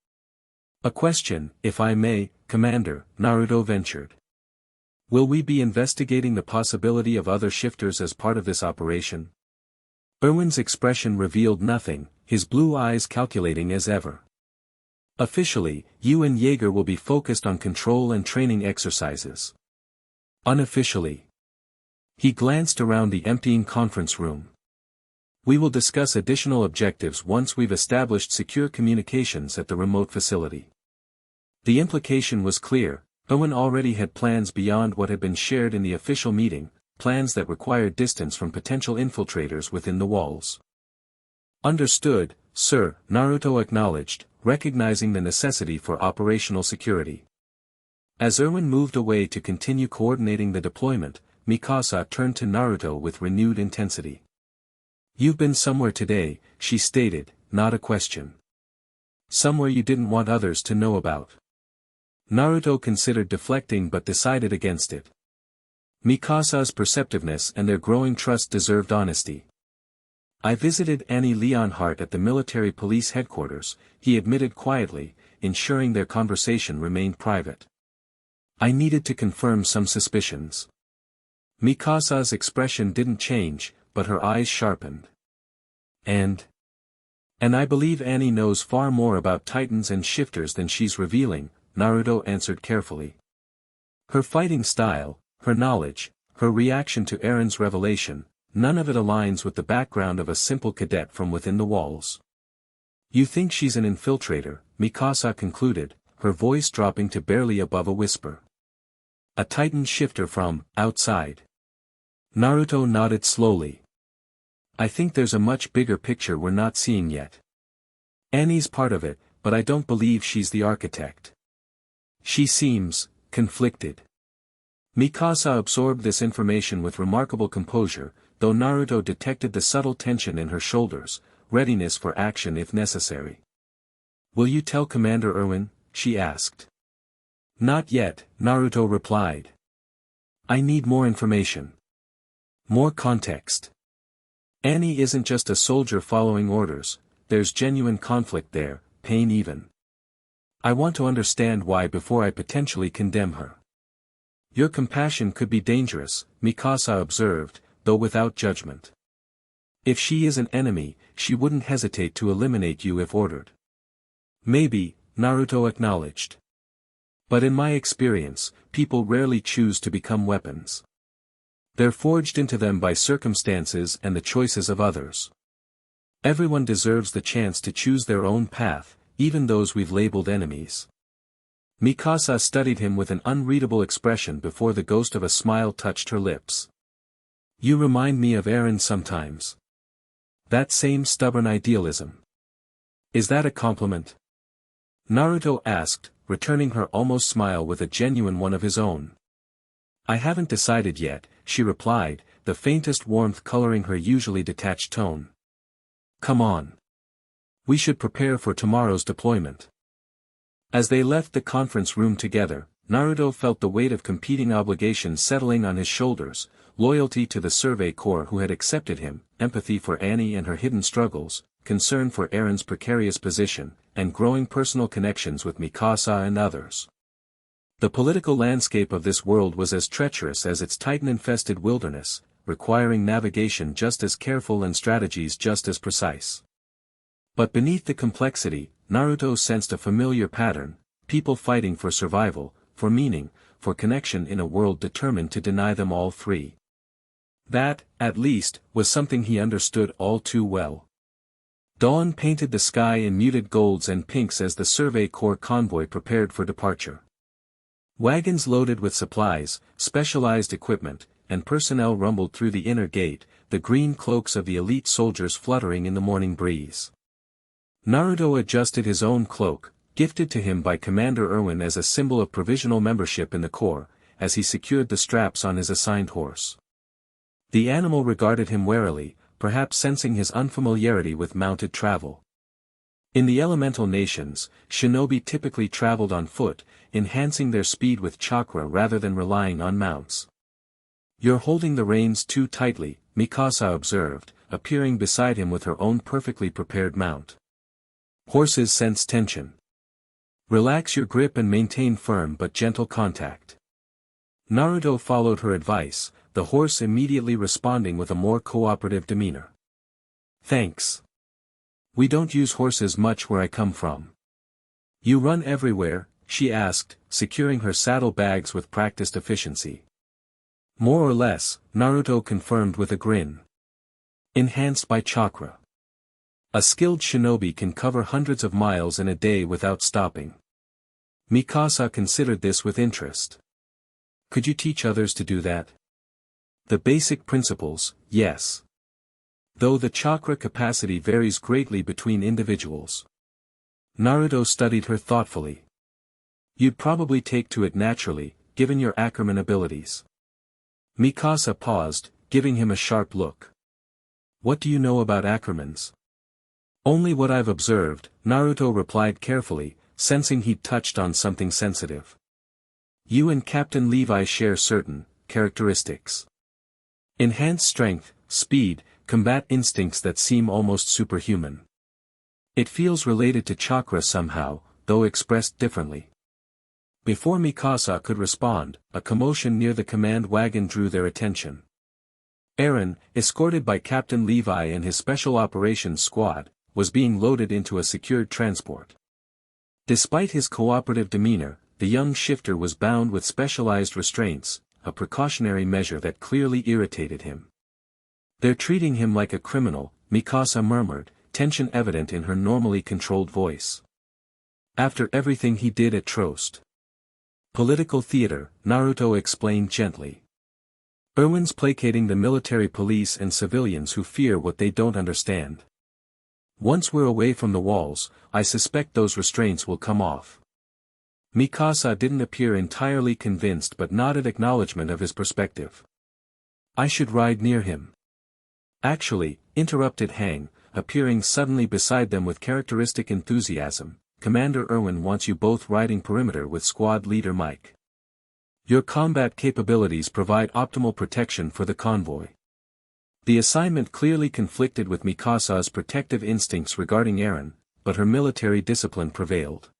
A question, if I may, Commander, Naruto ventured. Will we be investigating the possibility of other shifters as part of this operation? Erwin's expression revealed nothing, his blue eyes calculating as ever. Officially, you and Jaeger will be focused on control and training exercises. Unofficially. He glanced around the emptying conference room. We will discuss additional objectives once we've established secure communications at the remote facility. The implication was clear, Owen already had plans beyond what had been shared in the official meeting, plans that required distance from potential infiltrators within the walls. Understood, sir, Naruto acknowledged, recognizing the necessity for operational security. As Erwin moved away to continue coordinating the deployment, Mikasa turned to Naruto with renewed intensity. You've been somewhere today, she stated, not a question. Somewhere you didn't want others to know about. Naruto considered deflecting but decided against it. Mikasa's perceptiveness and their growing trust deserved honesty. I visited Annie Leonhardt at the military police headquarters, he admitted quietly, ensuring their conversation remained private. I needed to confirm some suspicions. Mikasa's expression didn't change, but her eyes sharpened. And I believe Annie knows far more about Titans and shifters than she's revealing, Naruto answered carefully. Her fighting style, her knowledge, her reaction to Eren's revelation, none of it aligns with the background of a simple cadet from within the walls. You think she's an infiltrator, Mikasa concluded, her voice dropping to barely above a whisper. A Titan shifter from outside. Naruto nodded slowly. I think there's a much bigger picture we're not seeing yet. Annie's part of it, but I don't believe she's the architect. She seems conflicted. Mikasa absorbed this information with remarkable composure, though Naruto detected the subtle tension in her shoulders, readiness for action if necessary. Will you tell Commander Erwin? She asked. Not yet, Naruto replied. I need more information. More context. Annie isn't just a soldier following orders, there's genuine conflict there, pain even. I want to understand why before I potentially condemn her. Your compassion could be dangerous, Mikasa observed, though without judgment. If she is an enemy, she wouldn't hesitate to eliminate you if ordered. Maybe, Naruto acknowledged. But in my experience, people rarely choose to become weapons. They're forged into them by circumstances and the choices of others. Everyone deserves the chance to choose their own path, even those we've labeled enemies. Mikasa studied him with an unreadable expression before the ghost of a smile touched her lips. You remind me of Eren sometimes. That same stubborn idealism. Is that a compliment? Naruto asked, returning her almost smile with a genuine one of his own. I haven't decided yet, she replied, the faintest warmth coloring her usually detached tone. Come on. We should prepare for tomorrow's deployment. As they left the conference room together, Naruto felt the weight of competing obligations settling on his shoulders, loyalty to the Survey Corps who had accepted him, empathy for Annie and her hidden struggles, concern for Eren's precarious position, and growing personal connections with Mikasa and others. The political landscape of this world was as treacherous as its Titan-infested wilderness, requiring navigation just as careful and strategies just as precise. But beneath the complexity, Naruto sensed a familiar pattern, people fighting for survival, for meaning, for connection in a world determined to deny them all three. That, at least, was something he understood all too well. Dawn painted the sky in muted golds and pinks as the Survey Corps convoy prepared for departure. Wagons loaded with supplies, specialized equipment, and personnel rumbled through the inner gate, the green cloaks of the elite soldiers fluttering in the morning breeze. Naruto adjusted his own cloak, gifted to him by Commander Irwin as a symbol of provisional membership in the Corps, as he secured the straps on his assigned horse. The animal regarded him warily, perhaps sensing his unfamiliarity with mounted travel. In the elemental nations, shinobi typically traveled on foot, enhancing their speed with chakra rather than relying on mounts. "You're holding the reins too tightly," Mikasa observed, appearing beside him with her own perfectly prepared mount. Horses sense tension. "Relax your grip and maintain firm but gentle contact." Naruto followed her advice, the horse immediately responding with a more cooperative demeanor. "Thanks. We don't use horses much where I come from." "You run everywhere?" she asked, securing her saddle bags with practiced efficiency. "More or less," Naruto confirmed with a grin. "Enhanced by chakra. A skilled shinobi can cover hundreds of miles in a day without stopping." Mikasa considered this with interest. "Could you teach others to do that?" "The basic principles, yes. Though the chakra capacity varies greatly between individuals." Naruto studied her thoughtfully. "You'd probably take to it naturally, given your Ackerman abilities." Mikasa paused, giving him a sharp look. "What do you know about Ackermans?" "Only what I've observed," Naruto replied carefully, sensing he'd touched on something sensitive. "You and Captain Levi share certain characteristics. Enhanced strength, speed, combat instincts that seem almost superhuman. It feels related to chakra somehow, though expressed differently." Before Mikasa could respond, a commotion near the command wagon drew their attention. Eren, escorted by Captain Levi and his Special Operations Squad, was being loaded into a secured transport. Despite his cooperative demeanor, the young shifter was bound with specialized restraints, a precautionary measure that clearly irritated him. "They're treating him like a criminal," Mikasa murmured, tension evident in her normally controlled voice. "After everything he did at Trost." "Political theater," Naruto explained gently. "Irwin's placating the military police and civilians who fear what they don't understand. Once we're away from the walls, I suspect those restraints will come off." Mikasa didn't appear entirely convinced but nodded acknowledgement of his perspective. "I should ride near him." "Actually," interrupted Hang, appearing suddenly beside them with characteristic enthusiasm, "Commander Irwin wants you both riding perimeter with squad leader Mike. Your combat capabilities provide optimal protection for the convoy." The assignment clearly conflicted with Mikasa's protective instincts regarding Eren, but her military discipline prevailed.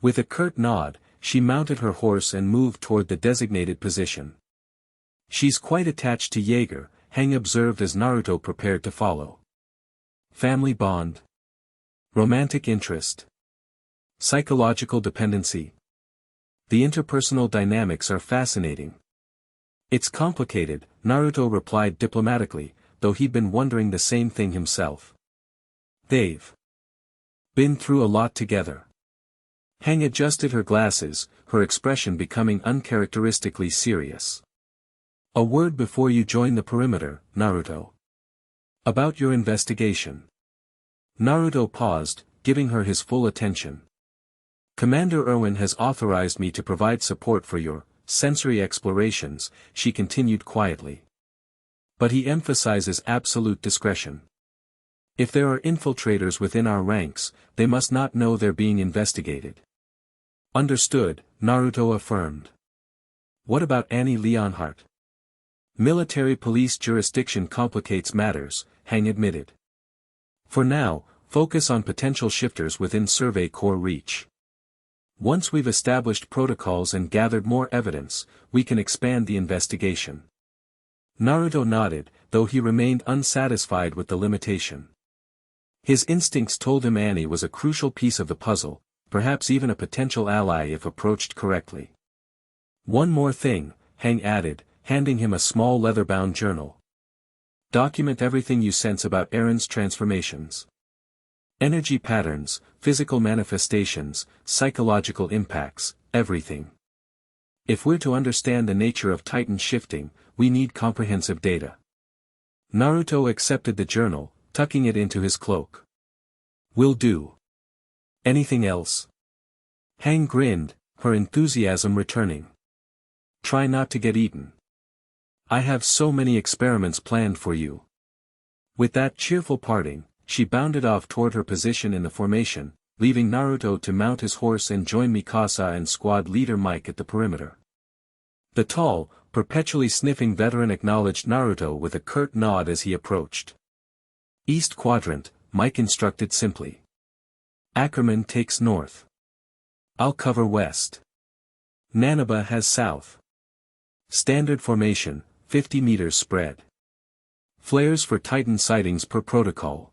With a curt nod, she mounted her horse and moved toward the designated position. "She's quite attached to Jaeger," Hang observed as Naruto prepared to follow. "Family bond? Romantic interest? Psychological dependency? The interpersonal dynamics are fascinating." "It's complicated," Naruto replied diplomatically, though he'd been wondering the same thing himself. "They've been through a lot together." Hang adjusted her glasses, her expression becoming uncharacteristically serious. "A word before you join the perimeter, Naruto. About your investigation." Naruto paused, giving her his full attention. "Commander Irwin has authorized me to provide support for your sensory explorations," she continued quietly. "But he emphasizes absolute discretion. If there are infiltrators within our ranks, they must not know they're being investigated." "Understood," Naruto affirmed. "What about Annie Leonhardt?" "Military police jurisdiction complicates matters," Hang admitted. "For now, focus on potential shifters within Survey Corps reach. Once we've established protocols and gathered more evidence, we can expand the investigation." Naruto nodded, though he remained unsatisfied with the limitation. His instincts told him Annie was a crucial piece of the puzzle, perhaps even a potential ally if approached correctly. "One more thing," Hang added, handing him a small leather-bound journal. "Document everything you sense about Eren's transformations. Energy patterns, physical manifestations, psychological impacts, everything. If we're to understand the nature of Titan shifting, we need comprehensive data." Naruto accepted the journal, tucking it into his cloak. "Will do. Anything else?" Hang grinned, her enthusiasm returning. Try not to get eaten. I have so many experiments planned for you. With that cheerful parting, she bounded off toward her position in the formation, leaving Naruto to mount his horse and join Mikasa and squad leader Mike at the perimeter. The tall, perpetually sniffing veteran acknowledged Naruto with a curt nod as he approached. East Quadrant, Mike instructed simply. Ackerman takes north. I'll cover west. Nanaba has south. Standard formation, 50 meters spread. Flares for Titan sightings per protocol.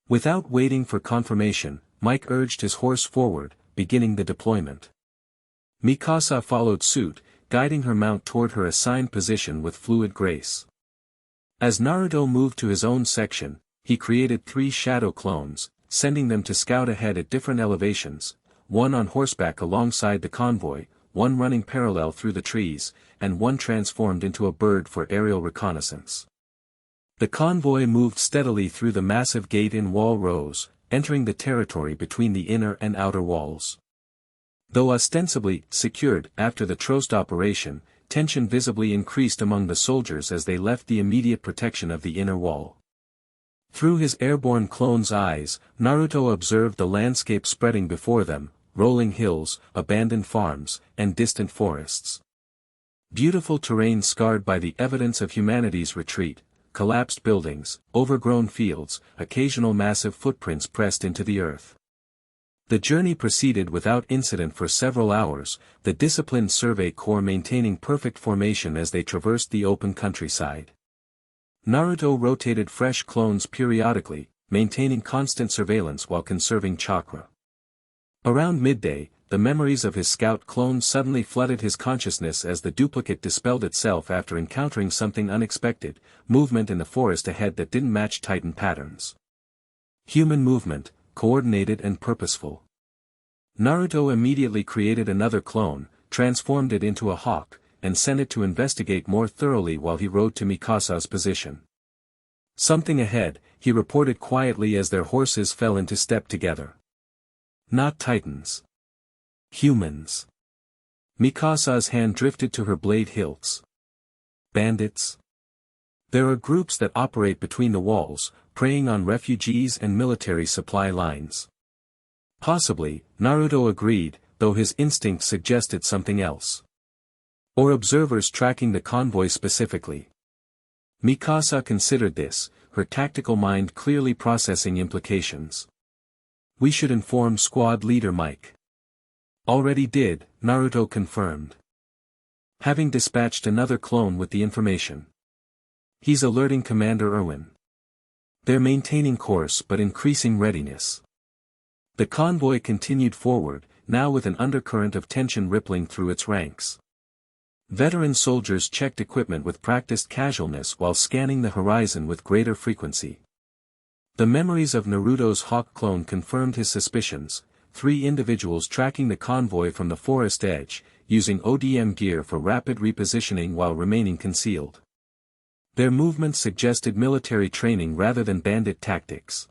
Without waiting for confirmation, Mike urged his horse forward, beginning the deployment. Mikasa followed suit, guiding her mount toward her assigned position with fluid grace. As Naruto moved to his own section, he created 3 shadow clones, sending them to scout ahead at different elevations, one on horseback alongside the convoy, one running parallel through the trees, and one transformed into a bird for aerial reconnaissance. The convoy moved steadily through the massive gate-in wall rows, entering the territory between the inner and outer walls. Though ostensibly secured after the Trost operation, tension visibly increased among the soldiers as they left the immediate protection of the inner wall. Through his airborne clone's eyes, Naruto observed the landscape spreading before them, rolling hills, abandoned farms, and distant forests. Beautiful terrain scarred by the evidence of humanity's retreat, collapsed buildings, overgrown fields, occasional massive footprints pressed into the earth. The journey proceeded without incident for several hours, the disciplined Survey Corps maintaining perfect formation as they traversed the open countryside. Naruto rotated fresh clones periodically, maintaining constant surveillance while conserving chakra. Around midday, the memories of his scout clone suddenly flooded his consciousness as the duplicate dispelled itself after encountering something unexpected, movement in the forest ahead that didn't match Titan patterns. Human movement, coordinated and purposeful. Naruto immediately created another clone, transformed it into a hawk, and sent it to investigate more thoroughly while he rode to Mikasa's position. Something ahead, he reported quietly as their horses fell into step together. Not Titans. Humans. Mikasa's hand drifted to her blade hilts. Bandits? There are groups that operate between the walls, preying on refugees and military supply lines. Possibly, Naruto agreed, though his instinct suggested something else. Or observers tracking the convoy specifically. Mikasa considered this, her tactical mind clearly processing implications. We should inform squad leader Mike. Already did, Naruto confirmed. Having dispatched another clone with the information. He's alerting Commander Erwin. They're maintaining course but increasing readiness. The convoy continued forward, now with an undercurrent of tension rippling through its ranks. Veteran soldiers checked equipment with practiced casualness while scanning the horizon with greater frequency. The memories of Naruto's hawk clone confirmed his suspicions. 3 individuals tracking the convoy from the forest edge, using ODM gear for rapid repositioning while remaining concealed. Their movements suggested military training rather than bandit tactics.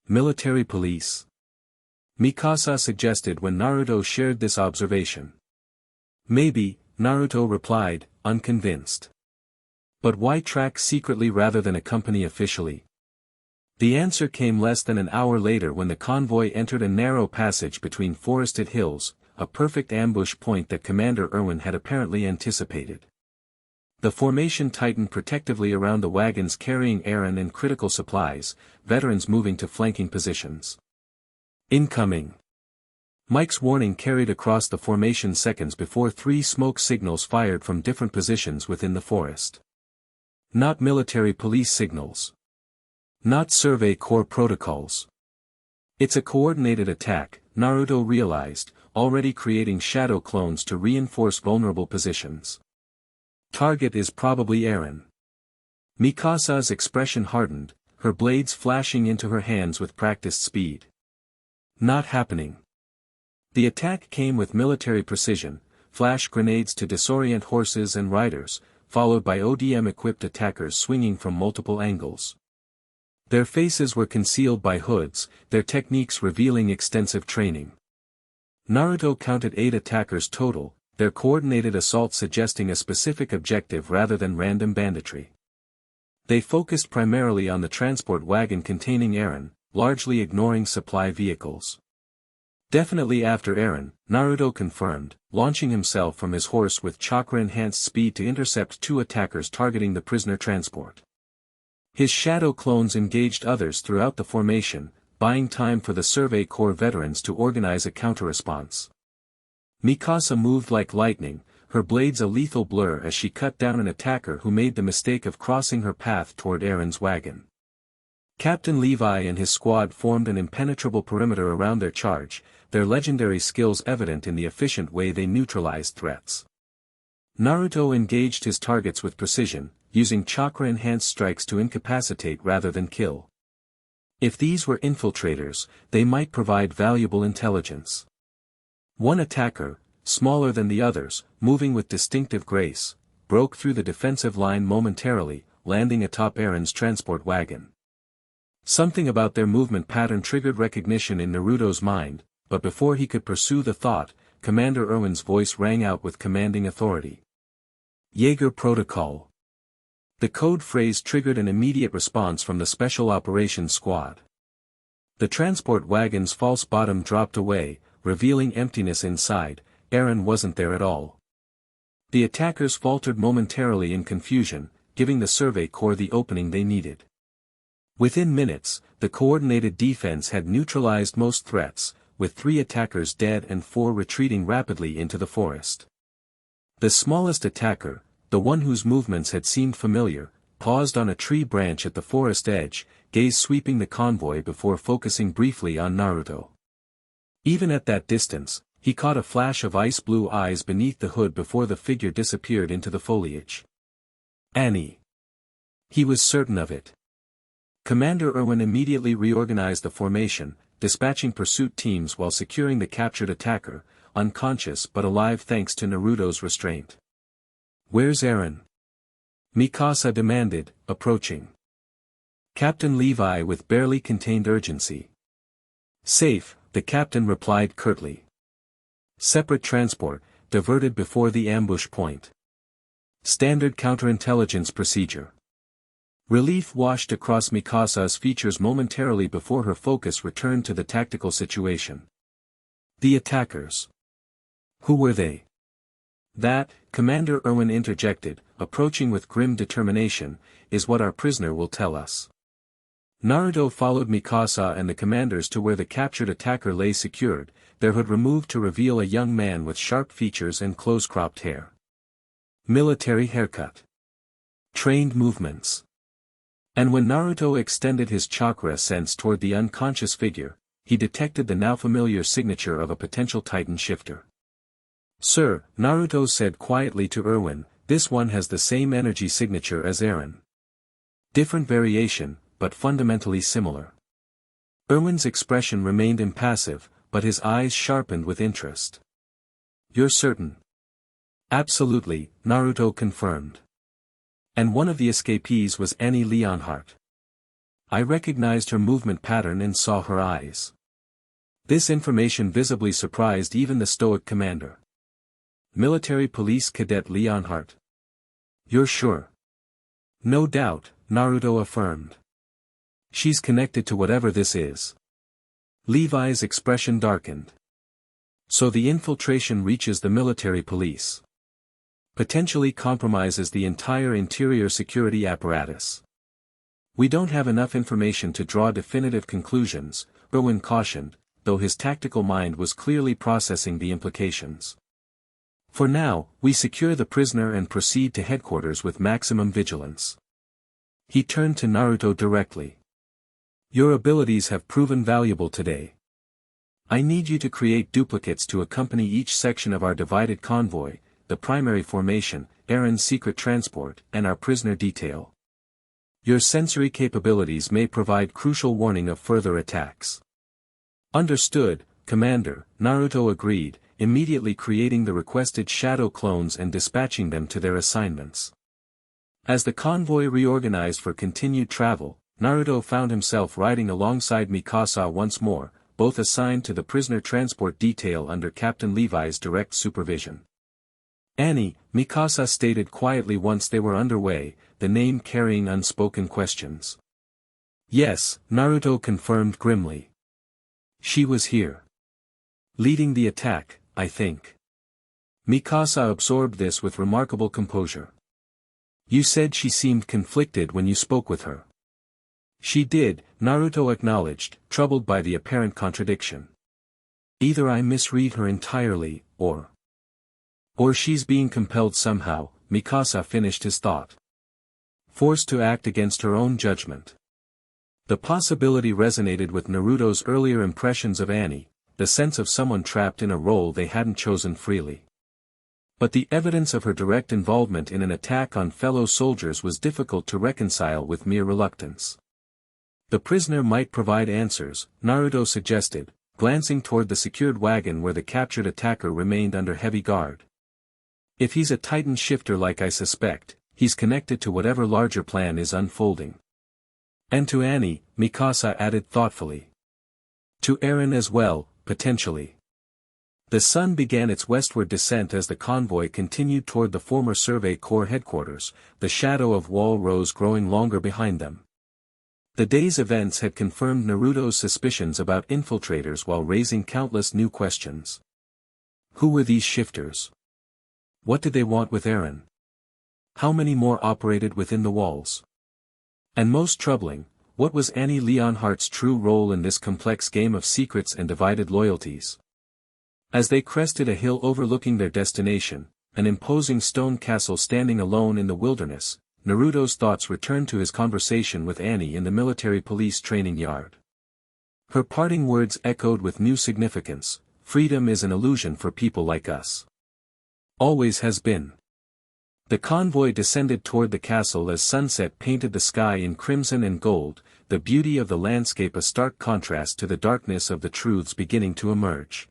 Military police. Mikasa suggested when Naruto shared this observation. Maybe, Naruto replied, unconvinced. But why track secretly rather than accompany officially? The answer came less than an hour later when the convoy entered a narrow passage between forested hills, a perfect ambush point that Commander Erwin had apparently anticipated. The formation tightened protectively around the wagons carrying Eren and critical supplies, veterans moving to flanking positions. Incoming. Mike's warning carried across the formation seconds before 3 smoke signals fired from different positions within the forest. Not military police signals. Not Survey Corps protocols. It's a coordinated attack, Naruto realized, already creating shadow clones to reinforce vulnerable positions. Target is probably Eren. Mikasa's expression hardened, her blades flashing into her hands with practiced speed. Not happening. The attack came with military precision, flash grenades to disorient horses and riders, followed by ODM-equipped attackers swinging from multiple angles. Their faces were concealed by hoods, their techniques revealing extensive training. Naruto counted 8 attackers total, their coordinated assault suggesting a specific objective rather than random banditry. They focused primarily on the transport wagon containing Eren, largely ignoring supply vehicles. Definitely after Eren, Naruto confirmed, launching himself from his horse with chakra-enhanced speed to intercept 2 attackers targeting the prisoner transport. His shadow clones engaged others throughout the formation, buying time for the Survey Corps veterans to organize a counter-response. Mikasa moved like lightning, her blades a lethal blur as she cut down an attacker who made the mistake of crossing her path toward Eren's wagon. Captain Levi and his squad formed an impenetrable perimeter around their charge, their legendary skills evident in the efficient way they neutralized threats. Naruto engaged his targets with precision, using chakra-enhanced strikes to incapacitate rather than kill. If these were infiltrators, they might provide valuable intelligence. One attacker, smaller than the others, moving with distinctive grace, broke through the defensive line momentarily, landing atop Eren's transport wagon. Something about their movement pattern triggered recognition in Naruto's mind, but before he could pursue the thought, Commander Erwin's voice rang out with commanding authority. Jaeger Protocol. The code phrase triggered an immediate response from the Special Operations Squad. The transport wagon's false bottom dropped away, revealing emptiness inside. Eren wasn't there at all. The attackers faltered momentarily in confusion, giving the Survey Corps the opening they needed. Within minutes, the coordinated defense had neutralized most threats, with 3 attackers dead and 4 retreating rapidly into the forest. The smallest attacker, the one whose movements had seemed familiar, paused on a tree branch at the forest edge, gaze sweeping the convoy before focusing briefly on Naruto. Even at that distance, he caught a flash of ice-blue eyes beneath the hood before the figure disappeared into the foliage. Annie. He was certain of it. Commander Erwin immediately reorganized the formation, dispatching pursuit teams while securing the captured attacker, unconscious but alive thanks to Naruto's restraint. "Where's Eren?" Mikasa demanded, approaching. Captain Levi with barely contained urgency. "Safe," the captain replied curtly. "Separate transport, diverted before the ambush point. Standard counterintelligence procedure." Relief washed across Mikasa's features momentarily before her focus returned to the tactical situation. The attackers. Who were they? That, Commander Erwin interjected, approaching with grim determination, is what our prisoner will tell us. Naruto followed Mikasa and the commanders to where the captured attacker lay secured, their hood removed to reveal a young man with sharp features and close-cropped hair. Military haircut. Trained movements. And when Naruto extended his chakra sense toward the unconscious figure, he detected the now familiar signature of a potential Titan shifter. "Sir," Naruto said quietly to Erwin, "this one has the same energy signature as Eren. Different variation, but fundamentally similar." Erwin's expression remained impassive, but his eyes sharpened with interest. "You're certain?" "Absolutely," Naruto confirmed. "And one of the escapees was Annie Leonhardt. I recognized her movement pattern and saw her eyes." This information visibly surprised even the stoic commander. "Military police cadet Leonhardt. You're sure?" "No doubt," Naruto affirmed. "She's connected to whatever this is." Levi's expression darkened. "So the infiltration reaches the military police. Potentially compromises the entire interior security apparatus. We don't have enough information to draw definitive conclusions," Erwin cautioned, though his tactical mind was clearly processing the implications. "For now, we secure the prisoner and proceed to headquarters with maximum vigilance." He turned to Naruto directly. "Your abilities have proven valuable today. I need you to create duplicates to accompany each section of our divided convoy, the primary formation, Eren's secret transport, and our prisoner detail. Your sensory capabilities may provide crucial warning of further attacks." "Understood, Commander," Naruto agreed, immediately creating the requested shadow clones and dispatching them to their assignments. As the convoy reorganized for continued travel, Naruto found himself riding alongside Mikasa once more, both assigned to the prisoner transport detail under Captain Levi's direct supervision. Annie, Mikasa stated quietly once they were underway, the name carrying unspoken questions. Yes, Naruto confirmed grimly. She was here. Leading the attack, I think. Mikasa absorbed this with remarkable composure. You said she seemed conflicted when you spoke with her. She did, Naruto acknowledged, troubled by the apparent contradiction. Either I misread her entirely, or she's being compelled somehow, Mikasa finished his thought. Forced to act against her own judgment. The possibility resonated with Naruto's earlier impressions of Annie, the sense of someone trapped in a role they hadn't chosen freely. But the evidence of her direct involvement in an attack on fellow soldiers was difficult to reconcile with mere reluctance. The prisoner might provide answers, Naruto suggested, glancing toward the secured wagon where the captured attacker remained under heavy guard. If he's a Titan shifter like I suspect, he's connected to whatever larger plan is unfolding. And to Annie, Mikasa added thoughtfully. To Eren as well, potentially. The sun began its westward descent as the convoy continued toward the former Survey Corps headquarters, the shadow of Wall Rose growing longer behind them. The day's events had confirmed Naruto's suspicions about infiltrators while raising countless new questions. Who were these shifters? What did they want with Eren? How many more operated within the walls? And most troubling, what was Annie Leonhardt's true role in this complex game of secrets and divided loyalties? As they crested a hill overlooking their destination, an imposing stone castle standing alone in the wilderness, Naruto's thoughts returned to his conversation with Annie in the military police training yard. Her parting words echoed with new significance, freedom is an illusion for people like us. Always has been. The convoy descended toward the castle as sunset painted the sky in crimson and gold, the beauty of the landscape a stark contrast to the darkness of the truths beginning to emerge.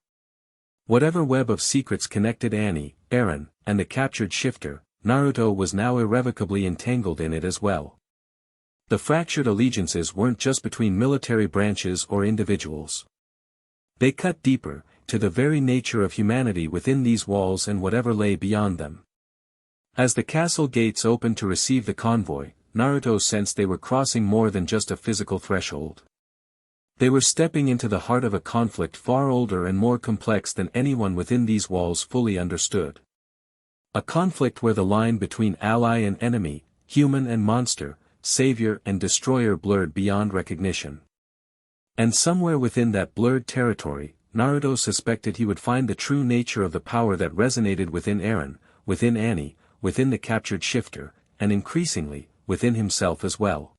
Whatever web of secrets connected Annie, Eren, and the captured shifter, Naruto was now irrevocably entangled in it as well. The fractured allegiances weren't just between military branches or individuals. They cut deeper, to the very nature of humanity within these walls and whatever lay beyond them. As the castle gates opened to receive the convoy, Naruto sensed they were crossing more than just a physical threshold. They were stepping into the heart of a conflict far older and more complex than anyone within these walls fully understood. A conflict where the line between ally and enemy, human and monster, savior and destroyer blurred beyond recognition. And somewhere within that blurred territory, Naruto suspected he would find the true nature of the power that resonated within Eren, within Annie, within the captured shifter, and increasingly, within himself as well.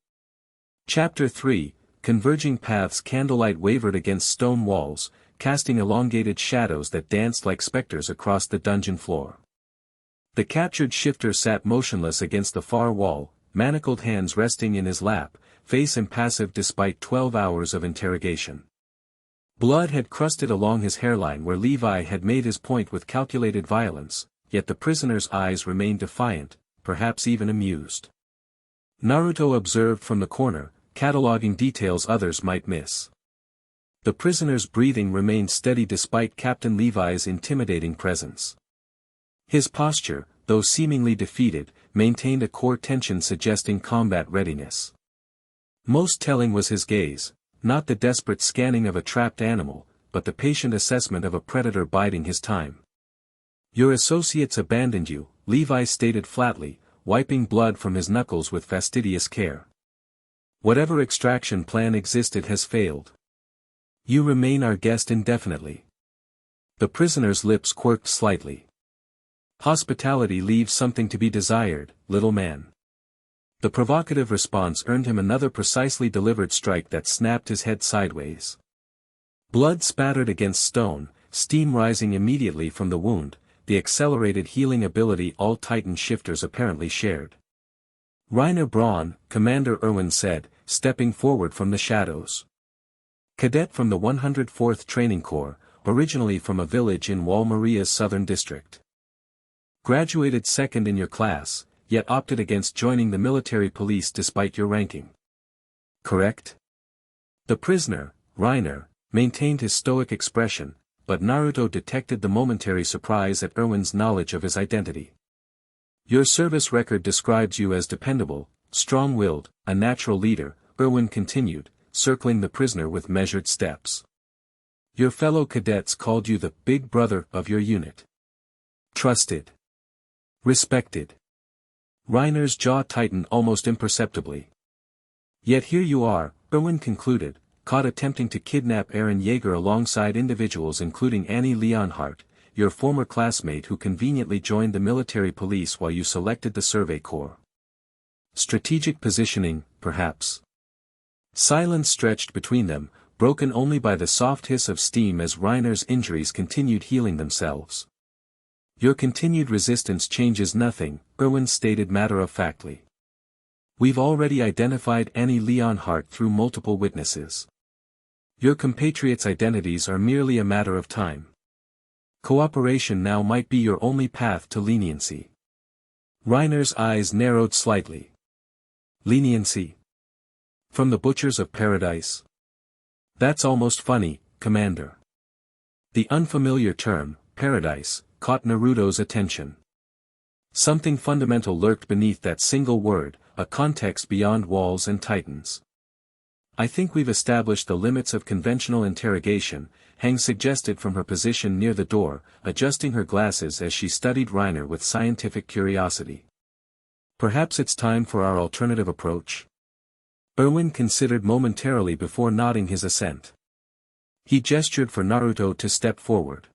Chapter 3, Converging paths. Candlelight wavered against stone walls, casting elongated shadows that danced like specters across the dungeon floor. The captured shifter sat motionless against the far wall, manacled hands resting in his lap, face impassive despite 12 hours of interrogation. Blood had crusted along his hairline where Levi had made his point with calculated violence, yet the prisoner's eyes remained defiant, perhaps even amused. Naruto observed from the corner, cataloging details others might miss. The prisoner's breathing remained steady despite Captain Levi's intimidating presence. His posture, though seemingly defeated, maintained a core tension suggesting combat readiness. Most telling was his gaze, not the desperate scanning of a trapped animal, but the patient assessment of a predator biding his time. Your associates abandoned you, Levi stated flatly, wiping blood from his knuckles with fastidious care. Whatever extraction plan existed has failed. You remain our guest indefinitely. The prisoner's lips quirked slightly. Hospitality leaves something to be desired, little man. The provocative response earned him another precisely delivered strike that snapped his head sideways. Blood spattered against stone, steam rising immediately from the wound, the accelerated healing ability all Titan shifters apparently shared. Reiner Braun, Commander Erwin said, stepping forward from the shadows. Cadet from the 104th Training Corps, originally from a village in Wall Maria's southern district. Graduated second in your class, yet opted against joining the military police despite your ranking. Correct? The prisoner, Reiner, maintained his stoic expression, but Naruto detected the momentary surprise at Erwin's knowledge of his identity. Your service record describes you as dependable, strong-willed, a natural leader, Erwin continued, circling the prisoner with measured steps. Your fellow cadets called you the big brother of your unit. Trusted. Respected. Reiner's jaw tightened almost imperceptibly. Yet here you are, Erwin concluded, caught attempting to kidnap Eren Yeager alongside individuals including Annie Leonhardt, your former classmate who conveniently joined the military police while you selected the Survey Corps. Strategic positioning, perhaps. Silence stretched between them, broken only by the soft hiss of steam as Reiner's injuries continued healing themselves. Your continued resistance changes nothing, Erwin stated matter-of-factly. We've already identified Annie Leonhardt through multiple witnesses. Your compatriots' identities are merely a matter of time. Cooperation now might be your only path to leniency. Reiner's eyes narrowed slightly. Leniency? From the Butchers of Paradise? That's almost funny, Commander. The unfamiliar term, paradise, caught Naruto's attention. Something fundamental lurked beneath that single word, a context beyond walls and titans. I think we've established the limits of conventional interrogation, Hang suggested from her position near the door, adjusting her glasses as she studied Reiner with scientific curiosity. Perhaps it's time for our alternative approach? Erwin considered momentarily before nodding his assent. He gestured for Naruto to step forward.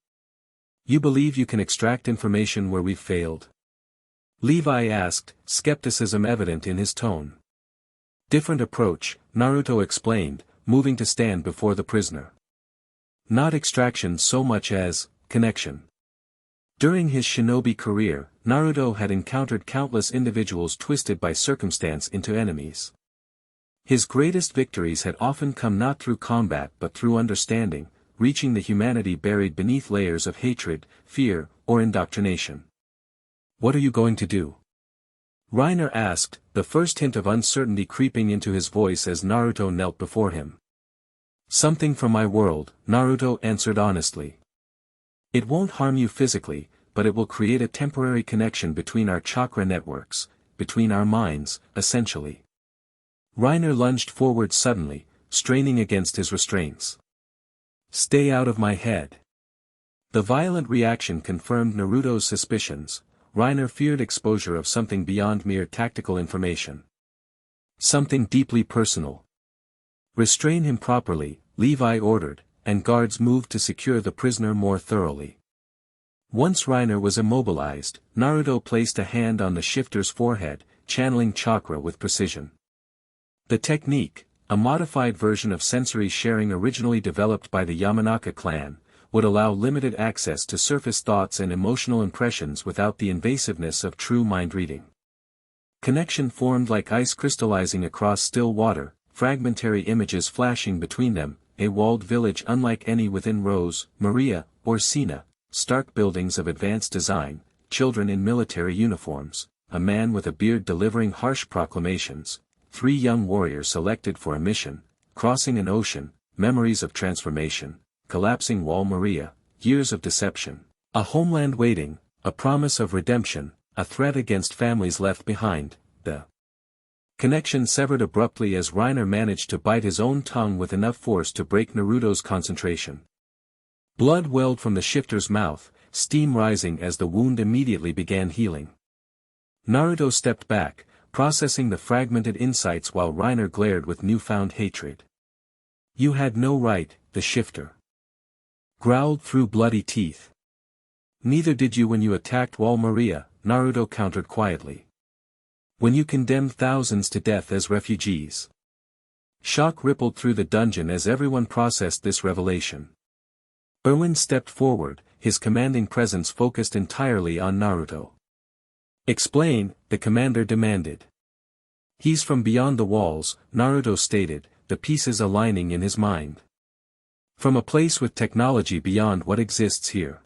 You believe you can extract information where we've failed? Levi asked, skepticism evident in his tone. Different approach, Naruto explained, moving to stand before the prisoner. Not extraction so much as connection. During his shinobi career, Naruto had encountered countless individuals twisted by circumstance into enemies. His greatest victories had often come not through combat but through understanding, reaching the humanity buried beneath layers of hatred, fear, or indoctrination. What are you going to do? Reiner asked, the first hint of uncertainty creeping into his voice as Naruto knelt before him. Something from my world, Naruto answered honestly. It won't harm you physically, but it will create a temporary connection between our chakra networks, between our minds, essentially. Reiner lunged forward suddenly, straining against his restraints. Stay out of my head. The violent reaction confirmed Naruto's suspicions. Reiner feared exposure of something beyond mere tactical information. Something deeply personal. Restrain him properly, Levi ordered, and guards moved to secure the prisoner more thoroughly. Once Reiner was immobilized, Naruto placed a hand on the shifter's forehead, channeling chakra with precision. The technique, a modified version of sensory sharing originally developed by the Yamanaka clan, would allow limited access to surface thoughts and emotional impressions without the invasiveness of true mind reading. Connection formed like ice crystallizing across still water, fragmentary images flashing between them, a walled village unlike any within Rose, Maria, or Sina, stark buildings of advanced design, children in military uniforms, a man with a beard delivering harsh proclamations, 3 young warriors selected for a mission, crossing an ocean, memories of transformation, collapsing wall Maria, years of deception, a homeland waiting, a promise of redemption, a threat against families left behind, the connection severed abruptly as Reiner managed to bite his own tongue with enough force to break Naruto's concentration. Blood welled from the shifter's mouth, steam rising as the wound immediately began healing. Naruto stepped back, processing the fragmented insights while Reiner glared with newfound hatred. You had no right, the shifter growled through bloody teeth. Neither did you when you attacked Wall Maria, Naruto countered quietly. When you condemned thousands to death as refugees. Shock rippled through the dungeon as everyone processed this revelation. Erwin stepped forward, his commanding presence focused entirely on Naruto. Explain, the commander demanded. He's from beyond the walls, Naruto stated, the pieces aligning in his mind. From a place with technology beyond what exists here.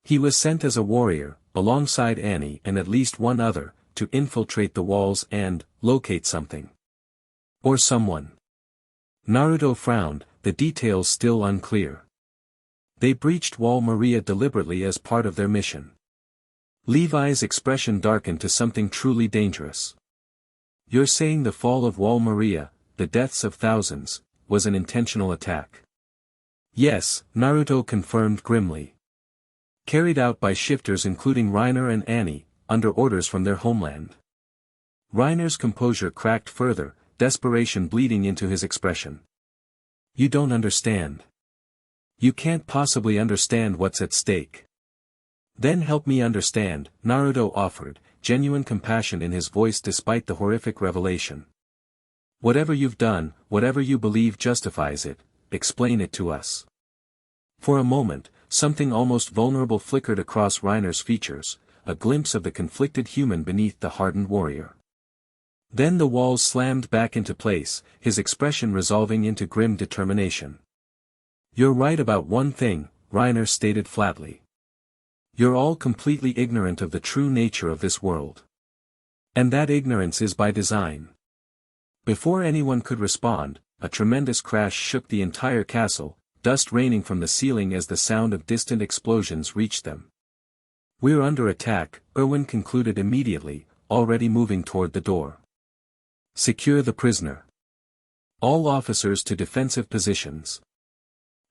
He was sent as a warrior, alongside Annie and at least one other, to infiltrate the walls and locate something. Or someone. Naruto frowned, the details still unclear. They breached Wall Maria deliberately as part of their mission. Levi's expression darkened to something truly dangerous. You're saying the fall of Wall Maria, the deaths of thousands, was an intentional attack? Yes, Naruto confirmed grimly. Carried out by shifters including Reiner and Annie, under orders from their homeland. Reiner's composure cracked further, desperation bleeding into his expression. You don't understand. You can't possibly understand what's at stake. Then help me understand, Naruto offered, genuine compassion in his voice despite the horrific revelation. Whatever you've done, whatever you believe justifies it, explain it to us. For a moment, something almost vulnerable flickered across Reiner's features, a glimpse of the conflicted human beneath the hardened warrior. Then the walls slammed back into place, his expression resolving into grim determination. You're right about one thing, Reiner stated flatly. You're all completely ignorant of the true nature of this world. And that ignorance is by design. Before anyone could respond, a tremendous crash shook the entire castle, dust raining from the ceiling as the sound of distant explosions reached them. We're under attack, Erwin concluded immediately, already moving toward the door. Secure the prisoner. All officers to defensive positions.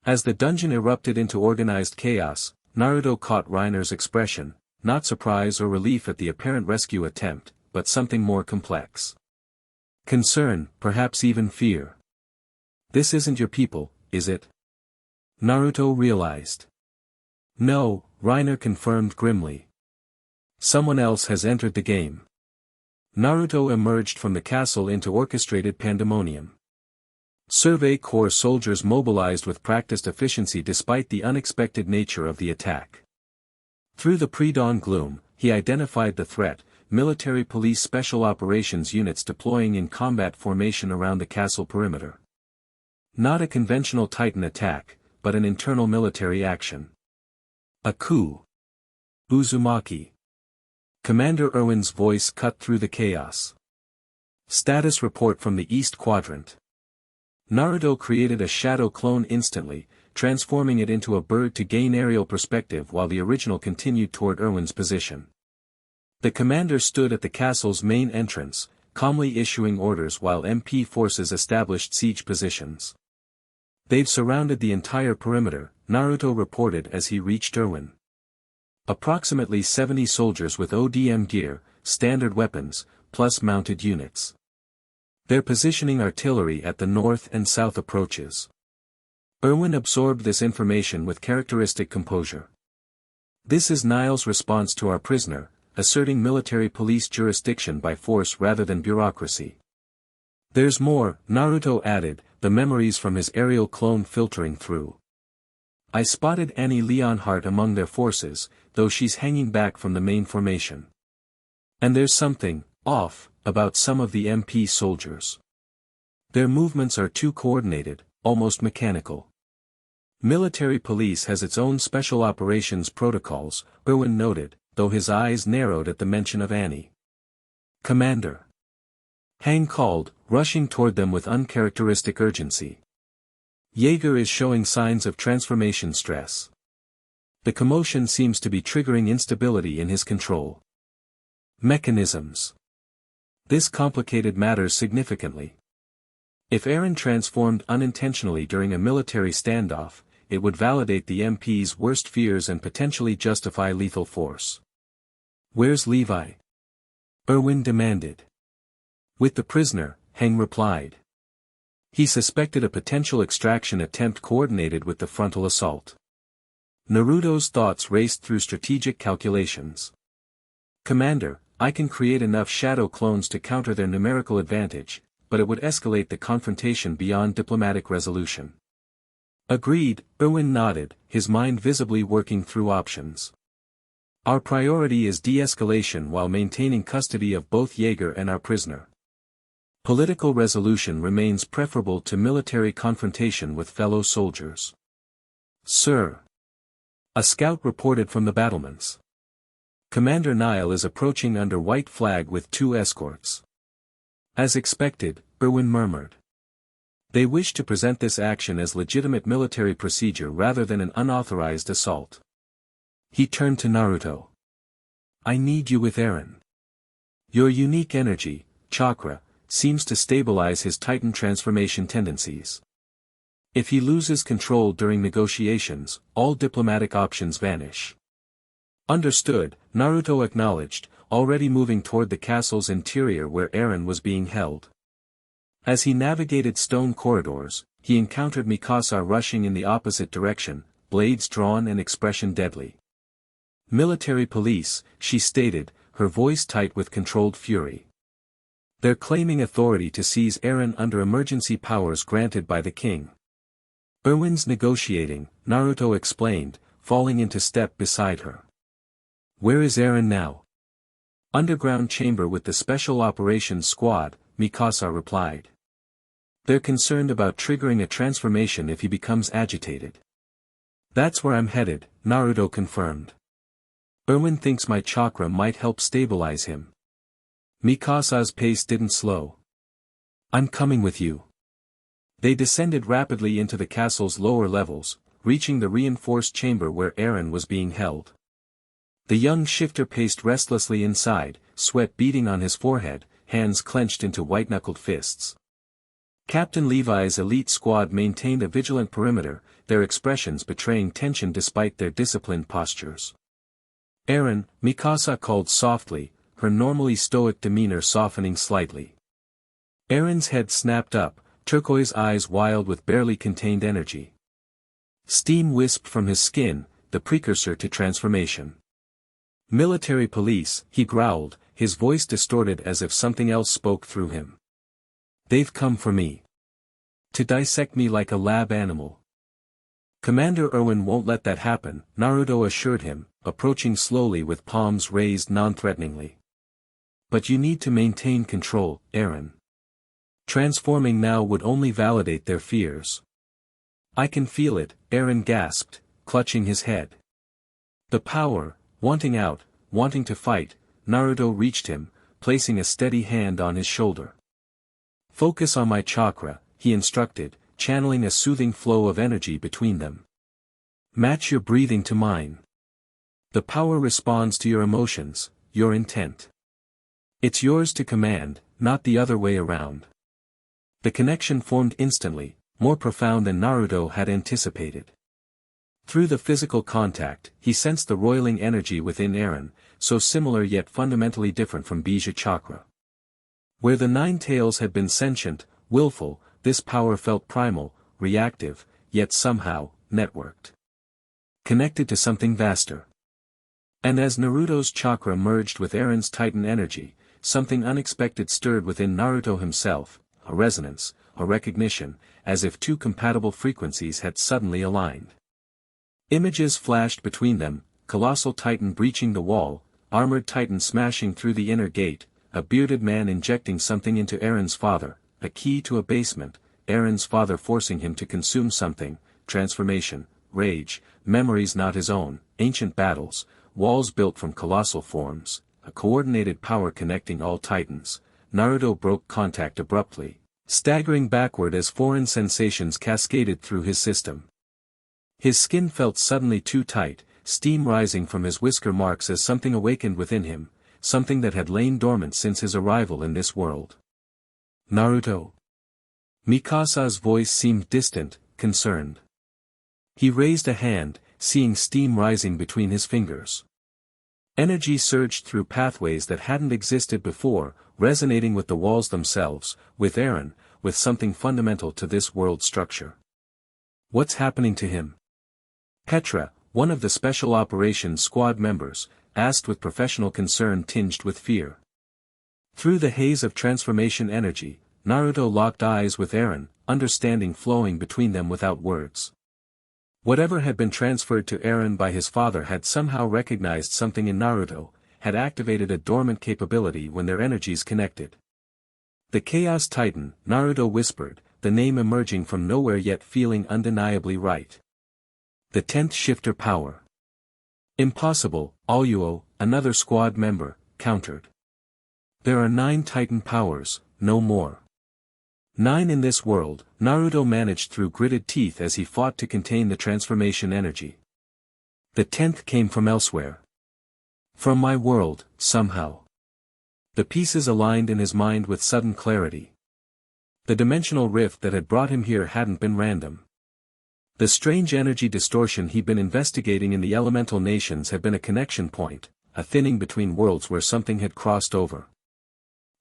As the dungeon erupted into organized chaos, Naruto caught Reiner's expression, not surprise or relief at the apparent rescue attempt, but something more complex. Concern, perhaps even fear. This isn't your people, is it? Naruto realized. No, Reiner confirmed grimly. Someone else has entered the game. Naruto emerged from the castle into orchestrated pandemonium. Survey Corps soldiers mobilized with practiced efficiency despite the unexpected nature of the attack. Through the pre-dawn gloom, he identified the threat, military police special operations units deploying in combat formation around the castle perimeter. Not a conventional Titan attack, but an internal military action. A coup. Uzumaki. Commander Erwin's voice cut through the chaos. Status report from the East Quadrant. Naruto created a shadow clone instantly, transforming it into a bird to gain aerial perspective while the original continued toward Erwin's position. The commander stood at the castle's main entrance, calmly issuing orders while MP forces established siege positions. They've surrounded the entire perimeter, Naruto reported as he reached Erwin. Approximately 70 soldiers with ODM gear, standard weapons, plus mounted units. They're positioning artillery at the north and south approaches. Erwin absorbed this information with characteristic composure. This is Nile's response to our prisoner, asserting military police jurisdiction by force rather than bureaucracy. There's more, Naruto added, the memories from his aerial clone filtering through. I spotted Annie Leonhardt among their forces, though she's hanging back from the main formation. And there's something off about some of the MP soldiers. Their movements are too coordinated, almost mechanical. Military police has its own special operations protocols, Erwin noted, though his eyes narrowed at the mention of Annie. Commander. Hang called, rushing toward them with uncharacteristic urgency. Jaeger is showing signs of transformation stress. The commotion seems to be triggering instability in his control mechanisms. This complicated matters significantly. If Eren transformed unintentionally during a military standoff, it would validate the MP's worst fears and potentially justify lethal force. Where's Levi? Erwin demanded. With the prisoner, Heng replied. He suspected a potential extraction attempt coordinated with the frontal assault. Naruto's thoughts raced through strategic calculations. Commander, I can create enough shadow clones to counter their numerical advantage, but it would escalate the confrontation beyond diplomatic resolution. Agreed, Erwin nodded, his mind visibly working through options. Our priority is de-escalation while maintaining custody of both Jaeger and our prisoner. Political resolution remains preferable to military confrontation with fellow soldiers. Sir. A scout reported from the battlements. Commander Nile is approaching under white flag with 2 escorts. As expected, Erwin murmured. They wished to present this action as legitimate military procedure rather than an unauthorized assault. He turned to Naruto. I need you with Eren. Your unique energy, chakra, seems to stabilize his Titan transformation tendencies. If he loses control during negotiations, all diplomatic options vanish. Understood, Naruto acknowledged, already moving toward the castle's interior where Eren was being held. As he navigated stone corridors, he encountered Mikasa rushing in the opposite direction, blades drawn and expression deadly. Military police, she stated, her voice tight with controlled fury. They're claiming authority to seize Eren under emergency powers granted by the king. Erwin's negotiating, Naruto explained, falling into step beside her. Where is Eren now? Underground chamber with the Special Operations Squad, Mikasa replied. They're concerned about triggering a transformation if he becomes agitated. That's where I'm headed, Naruto confirmed. Erwin thinks my chakra might help stabilize him. Mikasa's pace didn't slow. I'm coming with you. They descended rapidly into the castle's lower levels, reaching the reinforced chamber where Eren was being held. The young shifter paced restlessly inside, sweat beading on his forehead, hands clenched into white-knuckled fists. Captain Levi's elite squad maintained a vigilant perimeter, their expressions betraying tension despite their disciplined postures. Eren, Mikasa called softly, her normally stoic demeanor softening slightly. Eren's head snapped up, turquoise eyes wild with barely contained energy. Steam wisped from his skin, the precursor to transformation. Military police, he growled, his voice distorted as if something else spoke through him. They've come for me. To dissect me like a lab animal. Commander Erwin won't let that happen, Naruto assured him, approaching slowly with palms raised non-threateningly. But you need to maintain control, Eren. Transforming now would only validate their fears. I can feel it, Eren gasped, clutching his head. The power, wanting out, wanting to fight, Naruto reached him, placing a steady hand on his shoulder. Focus on my chakra, he instructed, channeling a soothing flow of energy between them. Match your breathing to mine. The power responds to your emotions, your intent. It's yours to command, not the other way around. The connection formed instantly, more profound than Naruto had anticipated. Through the physical contact, he sensed the roiling energy within Eren, so similar yet fundamentally different from Bija chakra. Where the Nine Tails had been sentient, willful, this power felt primal, reactive, yet somehow, networked. Connected to something vaster. And as Naruto's chakra merged with Eren's Titan energy, something unexpected stirred within Naruto himself, a resonance, a recognition, as if two compatible frequencies had suddenly aligned. Images flashed between them, colossal Titan breaching the wall, armored Titan smashing through the inner gate, a bearded man injecting something into Eren's father, a key to a basement, Eren's father forcing him to consume something, transformation, rage, memories not his own, ancient battles, walls built from colossal forms, a coordinated power connecting all Titans. Naruto broke contact abruptly, staggering backward as foreign sensations cascaded through his system. His skin felt suddenly too tight, steam rising from his whisker marks as something awakened within him, something that had lain dormant since his arrival in this world. Naruto. Mikasa's voice seemed distant, concerned. He raised a hand, seeing steam rising between his fingers. Energy surged through pathways that hadn't existed before, resonating with the walls themselves, with Eren, with something fundamental to this world structure. What's happening to him? Petra, one of the Special Operations Squad members, asked with professional concern tinged with fear. Through the haze of transformation energy, Naruto locked eyes with Eren, understanding flowing between them without words. Whatever had been transferred to Eren by his father had somehow recognized something in Naruto, had activated a dormant capability when their energies connected. The Chaos Titan, Naruto whispered, the name emerging from nowhere yet feeling undeniably right. The 10th shifter power. Impossible, Aluo, another squad member, countered. There are 9 Titan powers, no more. 9 in this world, Naruto managed through gritted teeth as he fought to contain the transformation energy. The 10th came from elsewhere. From my world, somehow. The pieces aligned in his mind with sudden clarity. The dimensional rift that had brought him here hadn't been random. The strange energy distortion he'd been investigating in the elemental nations had been a connection point, a thinning between worlds where something had crossed over.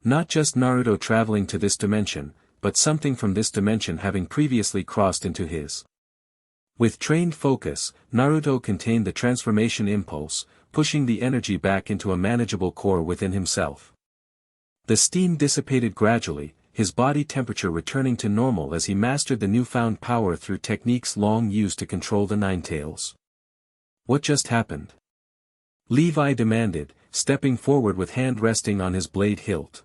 Not just Naruto traveling to this dimension, but something from this dimension having previously crossed into his. With trained focus, Naruto contained the transformation impulse, pushing the energy back into a manageable core within himself. The steam dissipated gradually, his body temperature returning to normal as he mastered the newfound power through techniques long used to control the Nine Tails. What just happened? Levi demanded, stepping forward with hand resting on his blade hilt.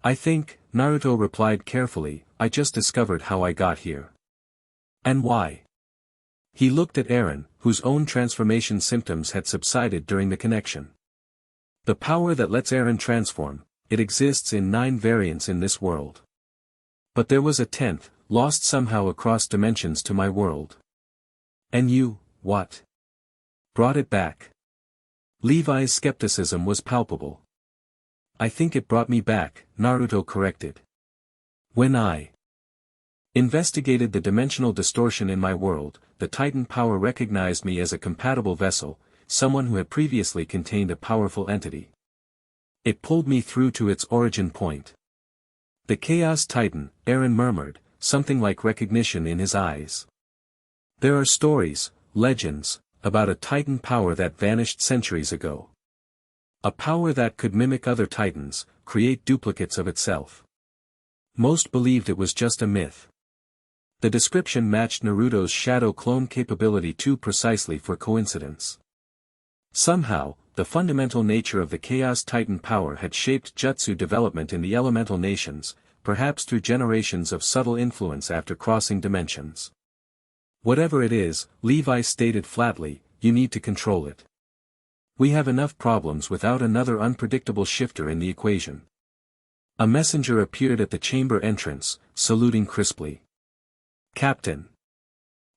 I think, Naruto replied carefully, I just discovered how I got here. And why? He looked at Eren, whose own transformation symptoms had subsided during the connection. The power that lets Eren transform, it exists in 9 variants in this world. But there was a 10th, lost somehow across dimensions to my world. And you, what? Brought it back. Levi's skepticism was palpable. I think it brought me back, Naruto corrected. When I investigated the dimensional distortion in my world, the Titan power recognized me as a compatible vessel, someone who had previously contained a powerful entity. It pulled me through to its origin point. The Chaos Titan, Eren murmured, something like recognition in his eyes. There are stories, legends, about a Titan power that vanished centuries ago. A power that could mimic other Titans, create duplicates of itself. Most believed it was just a myth. The description matched Naruto's shadow clone capability too precisely for coincidence. Somehow, the fundamental nature of the Chaos Titan power had shaped jutsu development in the elemental nations, perhaps through generations of subtle influence after crossing dimensions. Whatever it is, Levi stated flatly, you need to control it. We have enough problems without another unpredictable shifter in the equation. A messenger appeared at the chamber entrance, saluting crisply. Captain.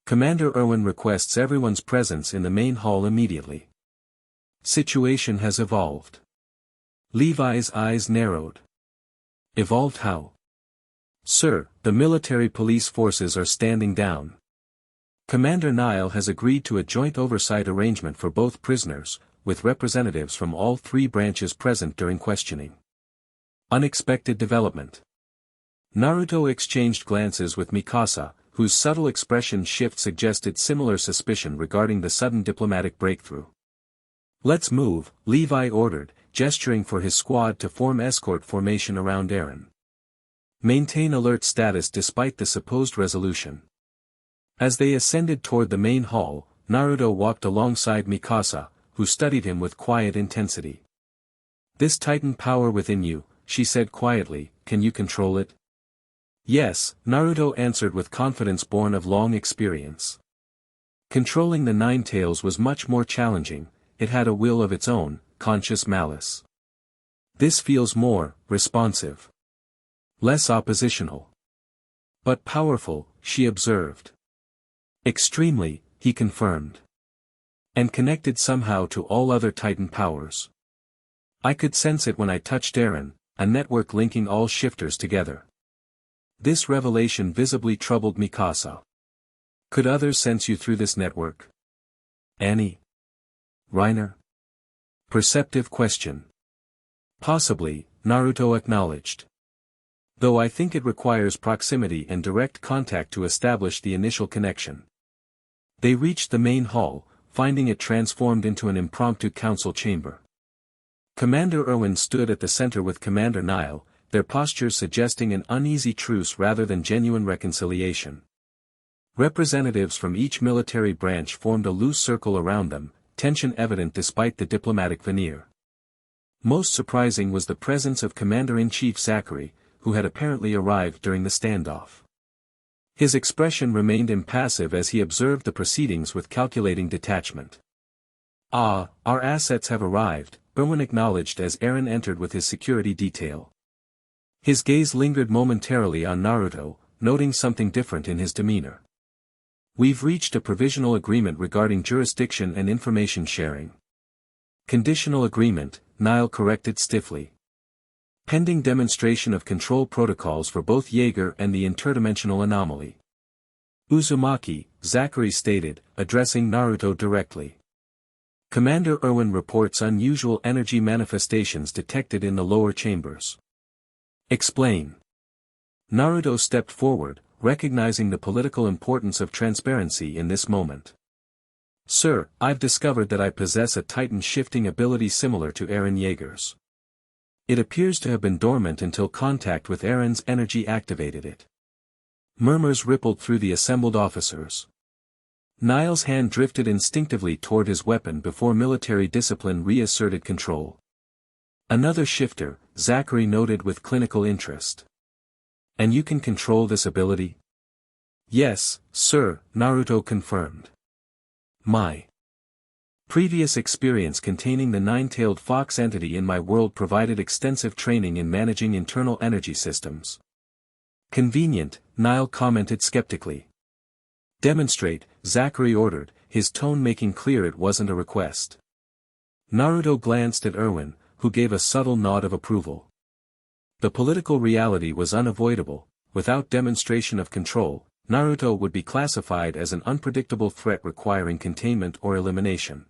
Commander Erwin requests everyone's presence in the main hall immediately. Situation has evolved. Levi's eyes narrowed. Evolved how? Sir, the military police forces are standing down. Commander Nile has agreed to a joint oversight arrangement for both prisoners, with representatives from all 3 branches present during questioning. Unexpected development. Naruto exchanged glances with Mikasa, whose subtle expression shift suggested similar suspicion regarding the sudden diplomatic breakthrough. Let's move, Levi ordered, gesturing for his squad to form escort formation around Eren. Maintain alert status despite the supposed resolution. As they ascended toward the main hall, Naruto walked alongside Mikasa, who studied him with quiet intensity. This Titan power within you, she said quietly, can you control it? Yes, Naruto answered with confidence born of long experience. Controlling the Nine Tails was much more challenging, it had a will of its own, conscious malice. This feels more responsive. Less oppositional. But powerful, she observed. Extremely, he confirmed. And connected somehow to all other Titan powers. I could sense it when I touched Eren, a network linking all shifters together. This revelation visibly troubled Mikasa. Could others sense you through this network? Annie? Reiner? Perceptive question. Possibly, Naruto acknowledged. Though I think it requires proximity and direct contact to establish the initial connection. They reached the main hall, finding it transformed into an impromptu council chamber. Commander Erwin stood at the center with Commander Nile, their postures suggesting an uneasy truce rather than genuine reconciliation. Representatives from each military branch formed a loose circle around them, tension evident despite the diplomatic veneer. Most surprising was the presence of Commander-in-Chief Zachary, who had apparently arrived during the standoff. His expression remained impassive as he observed the proceedings with calculating detachment. Ah, our assets have arrived, Erwin acknowledged as Eren entered with his security detail. His gaze lingered momentarily on Naruto, noting something different in his demeanor. We've reached a provisional agreement regarding jurisdiction and information sharing. Conditional agreement, Nile corrected stiffly. Pending demonstration of control protocols for both Jaeger and the interdimensional anomaly. Uzumaki, Zachary stated, addressing Naruto directly. Commander Erwin reports unusual energy manifestations detected in the lower chambers. Explain. Naruto stepped forward, recognizing the political importance of transparency in this moment. Sir, I've discovered that I possess a Titan shifting ability similar to Eren Jaeger's. It appears to have been dormant until contact with Eren's energy activated it. Murmurs rippled through the assembled officers. Niall's hand drifted instinctively toward his weapon before military discipline reasserted control. Another shifter, Zachary noted with clinical interest. And you can control this ability? Yes, sir, Naruto confirmed. My previous experience containing the nine-tailed fox entity in my world provided extensive training in managing internal energy systems. Convenient, Niall commented skeptically. Demonstrate, Zachary ordered, his tone making clear it wasn't a request. Naruto glanced at Erwin, who gave a subtle nod of approval. The political reality was unavoidable. Without demonstration of control, Naruto would be classified as an unpredictable threat requiring containment or elimination.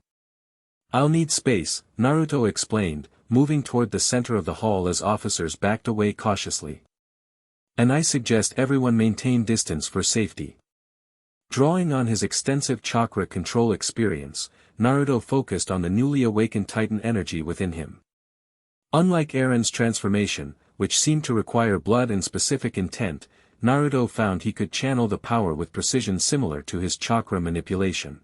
I'll need space, Naruto explained, moving toward the center of the hall as officers backed away cautiously. And I suggest everyone maintain distance for safety. Drawing on his extensive chakra control experience, Naruto focused on the newly awakened Titan energy within him. Unlike Eren's transformation, which seemed to require blood and specific intent, Naruto found he could channel the power with precision similar to his chakra manipulation.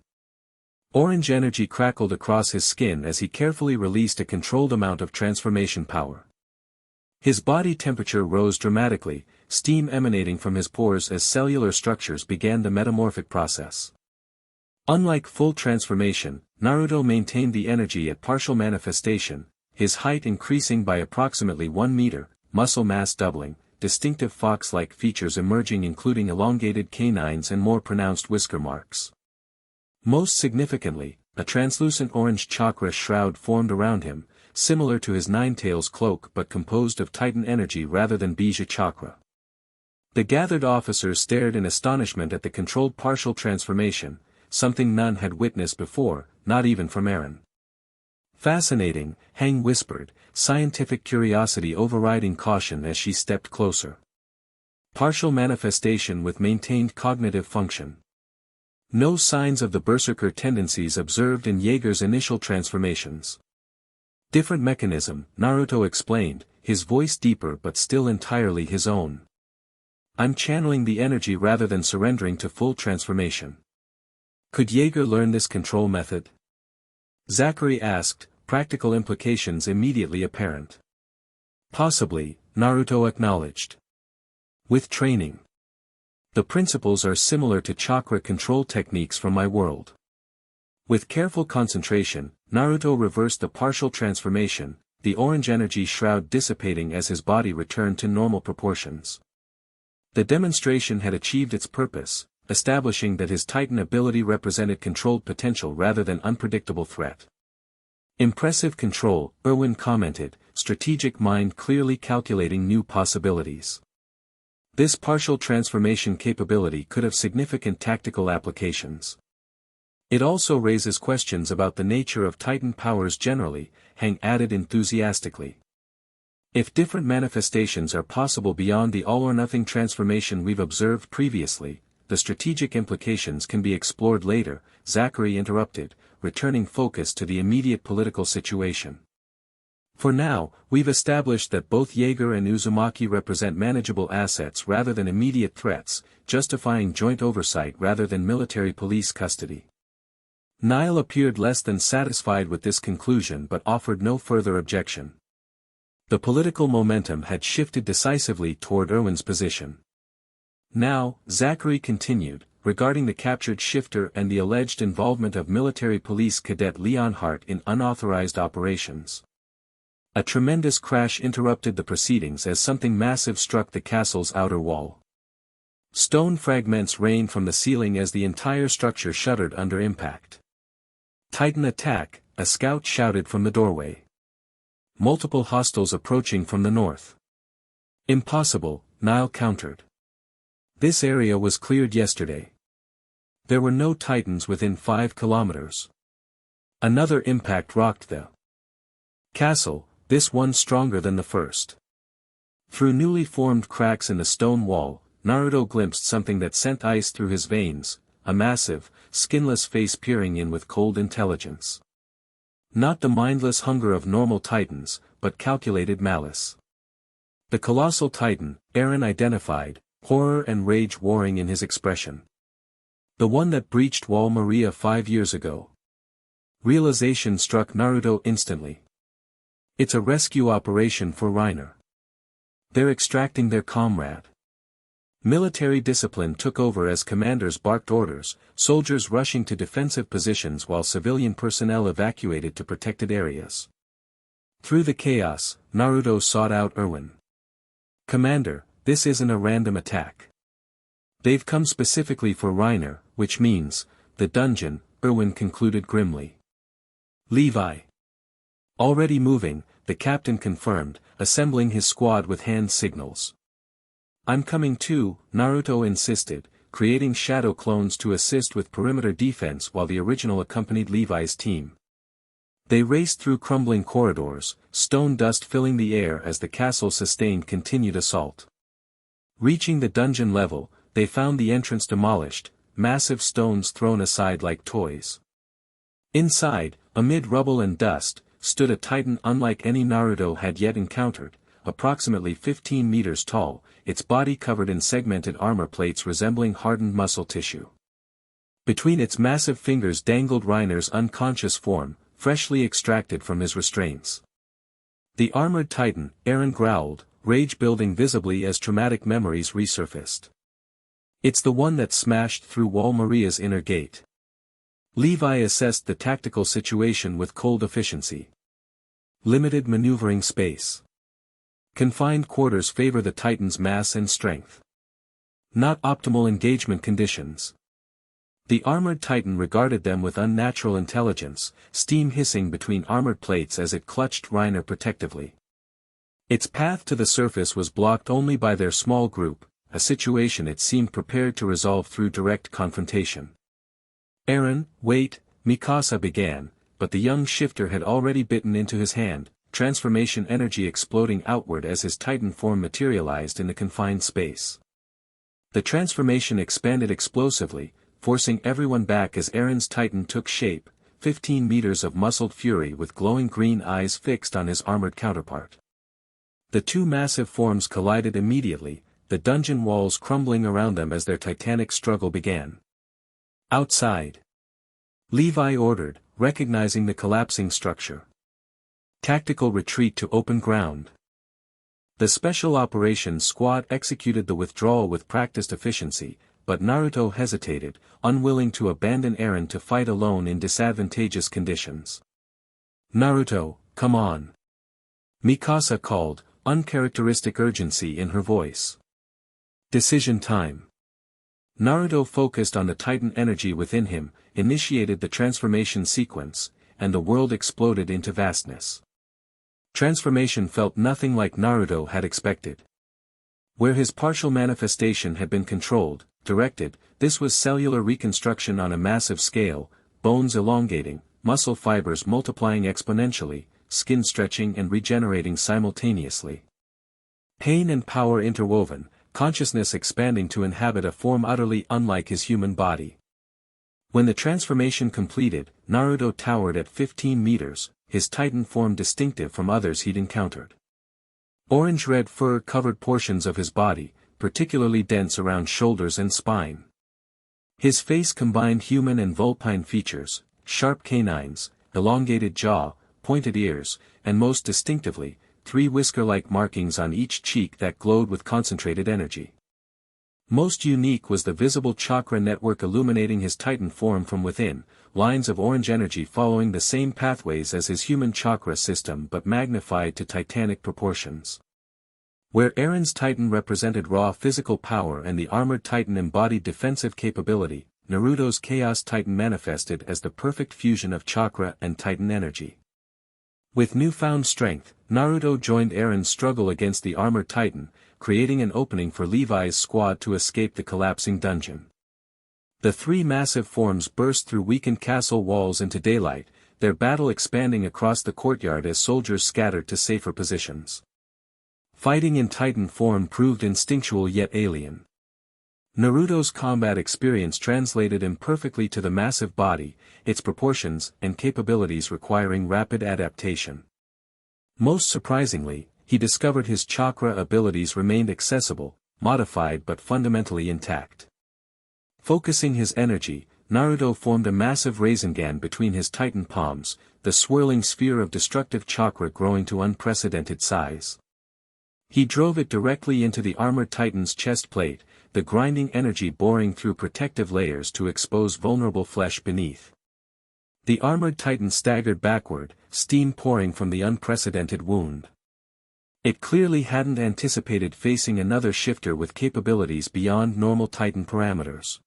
Orange energy crackled across his skin as he carefully released a controlled amount of transformation power. His body temperature rose dramatically, steam emanating from his pores as cellular structures began the metamorphic process. Unlike full transformation, Naruto maintained the energy at partial manifestation, his height increasing by approximately 1 meter, muscle mass doubling, distinctive fox-like features emerging including elongated canines and more pronounced whisker marks. Most significantly, a translucent orange chakra shroud formed around him, similar to his nine-tails cloak but composed of Titan energy rather than Bija chakra. The gathered officers stared in astonishment at the controlled partial transformation, something none had witnessed before, not even from Eren. Fascinating, Hang whispered, scientific curiosity overriding caution as she stepped closer. Partial manifestation with maintained cognitive function. No signs of the berserker tendencies observed in Jaeger's initial transformations. Different mechanism, Naruto explained, his voice deeper but still entirely his own. I'm channeling the energy rather than surrendering to full transformation. Could Jaeger learn this control method? Zachary asked, practical implications immediately apparent. Possibly, Naruto acknowledged. With training. The principles are similar to chakra control techniques from my world. With careful concentration, Naruto reversed the partial transformation, the orange energy shroud dissipating as his body returned to normal proportions. The demonstration had achieved its purpose, establishing that his Titan ability represented controlled potential rather than unpredictable threat. Impressive control, Erwin commented, strategic mind clearly calculating new possibilities. This partial transformation capability could have significant tactical applications. It also raises questions about the nature of Titan powers generally, Hang added enthusiastically. If different manifestations are possible beyond the all-or-nothing transformation we've observed previously, the strategic implications can be explored later, Zachary interrupted, returning focus to the immediate political situation. For now, we've established that both Jaeger and Uzumaki represent manageable assets rather than immediate threats, justifying joint oversight rather than military police custody. Niall appeared less than satisfied with this conclusion but offered no further objection. The political momentum had shifted decisively toward Erwin's position. Now, Zachary continued, regarding the captured shifter and the alleged involvement of military police cadet Leon Hart in unauthorized operations. A tremendous crash interrupted the proceedings as something massive struck the castle's outer wall. Stone fragments rained from the ceiling as the entire structure shuddered under impact. "Titan attack," a scout shouted from the doorway. "Multiple hostiles approaching from the north." "Impossible," Nile countered. "This area was cleared yesterday. There were no Titans within 5 kilometers." Another impact rocked the castle, this one stronger than the first. Through newly formed cracks in the stone wall, Naruto glimpsed something that sent ice through his veins, a massive, skinless face peering in with cold intelligence. Not the mindless hunger of normal Titans, but calculated malice. The colossal Titan, Eren identified, horror and rage warring in his expression. The one that breached Wall Maria 5 years ago. Realization struck Naruto instantly. It's a rescue operation for Reiner. They're extracting their comrade. Military discipline took over as commanders barked orders, soldiers rushing to defensive positions while civilian personnel evacuated to protected areas. Through the chaos, Naruto sought out Erwin. "Commander, this isn't a random attack. They've come specifically for Reiner, which means, the dungeon," Erwin concluded grimly. "Levi." Already moving, the captain confirmed, assembling his squad with hand signals. "I'm coming too," Naruto insisted, creating shadow clones to assist with perimeter defense while the original accompanied Levi's team. They raced through crumbling corridors, stone dust filling the air as the castle sustained continued assault. Reaching the dungeon level, they found the entrance demolished, massive stones thrown aside like toys. Inside, amid rubble and dust, stood a Titan unlike any Naruto had yet encountered, approximately 15 meters tall, its body covered in segmented armor plates resembling hardened muscle tissue. Between its massive fingers dangled Reiner's unconscious form, freshly extracted from his restraints. "The armored Titan," Eren growled, rage building visibly as traumatic memories resurfaced. "It's the one that smashed through Wall Maria's inner gate." Levi assessed the tactical situation with cold efficiency. Limited maneuvering space. Confined quarters favor the Titan's mass and strength. Not optimal engagement conditions. The armored Titan regarded them with unnatural intelligence, steam hissing between armored plates as it clutched Reiner protectively. Its path to the surface was blocked only by their small group, a situation it seemed prepared to resolve through direct confrontation. "Eren, wait," Mikasa began, but the young shifter had already bitten into his hand, transformation energy exploding outward as his Titan form materialized in the confined space. The transformation expanded explosively, forcing everyone back as Eren's Titan took shape, 15 meters of muscled fury with glowing green eyes fixed on his armored counterpart. The two massive forms collided immediately, the dungeon walls crumbling around them as their titanic struggle began. "Outside," Levi ordered, recognizing the collapsing structure. "Tactical retreat to open ground." The Special Operations Squad executed the withdrawal with practiced efficiency, but Naruto hesitated, unwilling to abandon Eren to fight alone in disadvantageous conditions. "Naruto, come on," Mikasa called, uncharacteristic urgency in her voice. "Decision time." Naruto focused on the Titan energy within him, initiated the transformation sequence, and the world exploded into vastness. Transformation felt nothing like Naruto had expected. Where his partial manifestation had been controlled, directed, this was cellular reconstruction on a massive scale, bones elongating, muscle fibers multiplying exponentially, skin stretching and regenerating simultaneously. Pain and power interwoven, consciousness expanding to inhabit a form utterly unlike his human body. When the transformation completed, Naruto towered at 15 meters, his Titan form distinctive from others he'd encountered. Orange-red fur covered portions of his body, particularly dense around shoulders and spine. His face combined human and vulpine features, sharp canines, elongated jaw, pointed ears, and most distinctively, 3 whisker-like markings on each cheek that glowed with concentrated energy. Most unique was the visible chakra network illuminating his Titan form from within, lines of orange energy following the same pathways as his human chakra system but magnified to titanic proportions. Where Eren's Titan represented raw physical power and the armored Titan embodied defensive capability, Naruto's Chaos Titan manifested as the perfect fusion of chakra and Titan energy. With newfound strength, Naruto joined Eren's struggle against the armored Titan, creating an opening for Levi's squad to escape the collapsing dungeon. The three massive forms burst through weakened castle walls into daylight, their battle expanding across the courtyard as soldiers scattered to safer positions. Fighting in Titan form proved instinctual yet alien. Naruto's combat experience translated imperfectly to the massive body, its proportions and capabilities requiring rapid adaptation. Most surprisingly, he discovered his chakra abilities remained accessible, modified but fundamentally intact. Focusing his energy, Naruto formed a massive Rasengan between his Titan palms, the swirling sphere of destructive chakra growing to unprecedented size. He drove it directly into the armored Titan's chest plate, the grinding energy boring through protective layers to expose vulnerable flesh beneath. The armored Titan staggered backward, steam pouring from the unprecedented wound. It clearly hadn't anticipated facing another shifter with capabilities beyond normal Titan parameters.